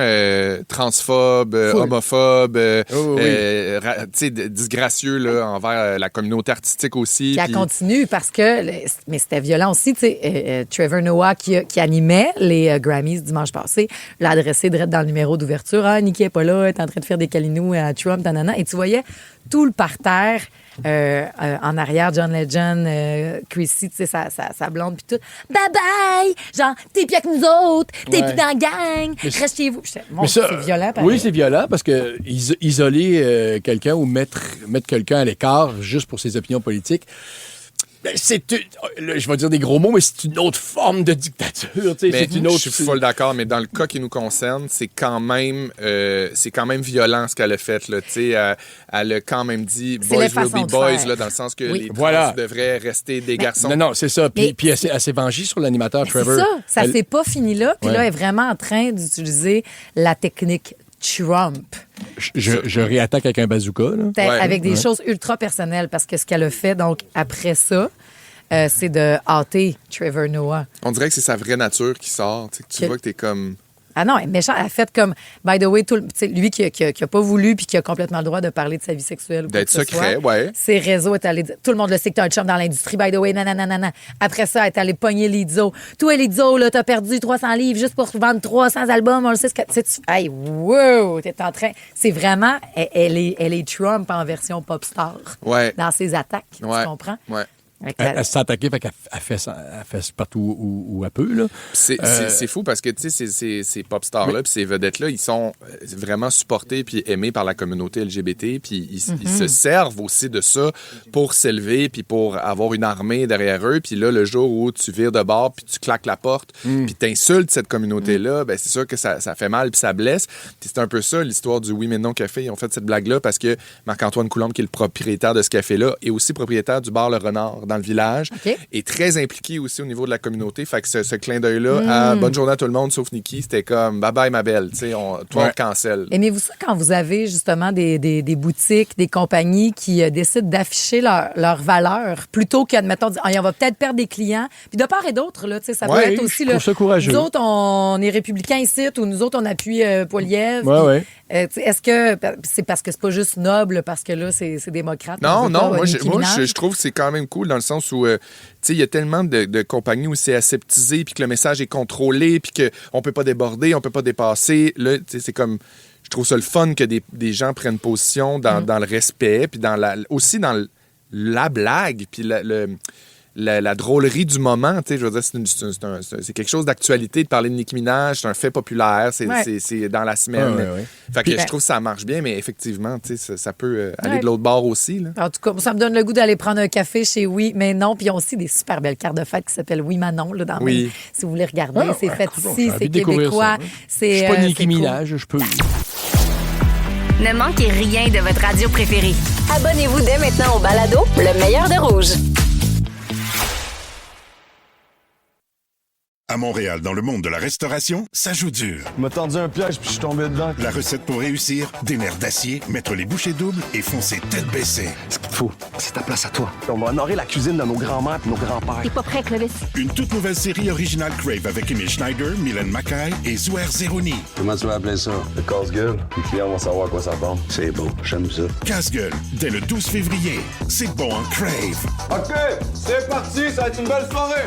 transphobes, homophobes, disgracieux là, envers la communauté artistique aussi. Puis elle continue parce que, mais c'était violent aussi, Trevor Noah qui animait les Grammys dimanche passé, l'a adressé direct dans le numéro d'ouverture. Ah, Nicki est pas là, elle est en train de faire des câlinous à Trump, tanana. Et tu voyais tout le parterre en arrière, John Legend, Chrissy, tu sais, sa blonde, puis tout. Bye-bye! Genre, t'es pire que nous autres, t'es plus dans la gang, reste chez vous. Bon, c'est violent, pareil. Oui, c'est violent parce que isoler quelqu'un ou mettre quelqu'un à l'écart juste pour ses opinions politiques, je vais dire des gros mots, mais c'est une autre forme de dictature. Je suis full d'accord, mais dans le cas qui nous concerne, c'est quand même violent ce qu'elle a fait. Là. Elle a quand même dit « boys will be boys », là, dans le sens que les trans devraient rester des garçons. Non, c'est ça. Puis elle s'est vengée sur l'animateur Trevor. C'est ça. Ça s'est pas fini là. Puis là, elle est vraiment en train d'utiliser la technique Trump. Je réattaque avec un bazooka. Là. Avec des choses ultra personnelles, parce que ce qu'elle a fait, donc, après ça, c'est de hâter Trevor Noah. On dirait que c'est sa vraie nature qui sort. Tu vois que t'es comme... Ah non, elle est méchante. Elle a fait comme, by the way, lui qui a pas voulu puis qui a complètement le droit de parler de sa vie sexuelle. D'être secret, ouais. Ses réseaux est allé dire, tout le monde le sait que t'as un chum dans l'industrie, by the way, nanana. Après ça, elle est allée pogner Lizzo. Toi, Lizzo, là, t'as perdu 300 livres juste pour vendre 300 albums. On le sait ce que... Hey, wow! T'es en train... C'est vraiment... Elle est Trump en version pop star. Ouais. Dans ses attaques. Tu comprends? Ouais. Elle s'est attaquée, fait qu'elle fait partout où elle peut. Là. C'est fou parce que ces pop stars-là puis ces vedettes-là, ils sont vraiment supportés puis aimés par la communauté LGBT. Puis ils se servent aussi de ça pour s'élever puis pour avoir une armée derrière eux. Puis là, le jour où tu vires de bord puis tu claques la porte puis t'insultes cette communauté-là, ben c'est sûr que ça fait mal puis ça blesse. Puis c'est un peu ça l'histoire du Oui Mais Non Café. Ils ont fait cette blague-là parce que Marc-Antoine Coulombe, qui est le propriétaire de ce café-là, est aussi propriétaire du bar Le Renard dans le village, est très impliqué aussi au niveau de la communauté. Fait que ce clin d'œil-là à bonne journée à tout le monde, sauf Nicki, c'était comme bye-bye ma belle, on te cancelle. Aimez-vous ça quand vous avez justement des boutiques, des compagnies qui décident d'afficher leur valeur plutôt qu'admettons, on va peut-être perdre des clients. Puis de part et d'autre, là, ça peut être aussi... Là, nous autres, on est républicains ici, ou nous autres, on appuie Poilievre. Est-ce que c'est parce que c'est pas juste noble, parce que là, c'est démocrate? Non, moi, je trouve que c'est quand même cool dans le sens où, il y a tellement de compagnies où c'est aseptisé, puis que le message est contrôlé, puis qu'on peut pas déborder, on peut pas dépasser. Là, c'est comme... Je trouve ça le fun que des gens prennent position dans le respect, puis aussi dans la blague, puis la drôlerie du moment. Je veux dire, c'est quelque chose d'actualité de parler de Nicki Minaj. C'est un fait populaire. C'est dans la semaine. Fait que je trouve que ça marche bien, mais effectivement, ça peut aller de l'autre bord aussi. Là. En tout cas, ça me donne le goût d'aller prendre un café chez Oui, mais non. Puis ils ont aussi des super belles cartes de fête qui s'appellent Oui Manon. Là, si vous voulez regarder, c'est fait ici, c'est québécois. Je suis pas Nicki Minaj, je peux. Ne manquez rien de votre radio préférée. Abonnez-vous dès maintenant au balado Le meilleur de Rouge. À Montréal, dans le monde de la restauration, ça joue dur. Il m'a tendu un piège puis je suis tombé dedans. La recette pour réussir, des nerfs d'acier, mettre les bouchées doubles et foncer tête baissée. Ce qu'il te faut, c'est ta place à toi. On va honorer la cuisine de nos grands-mères et nos grands-pères. T'es pas prêt, Clovis? Une toute nouvelle série originale Crave avec Emile Schneider, Mylène Mackay et Zouer Zeroni. Comment tu vas appeler ça? Le casse-gueule. Les clients vont savoir à quoi ça ressemble. C'est beau, j'aime ça. Casse-gueule, dès le 12 février. C'est bon en Crave. OK, c'est parti, ça va être une belle soirée.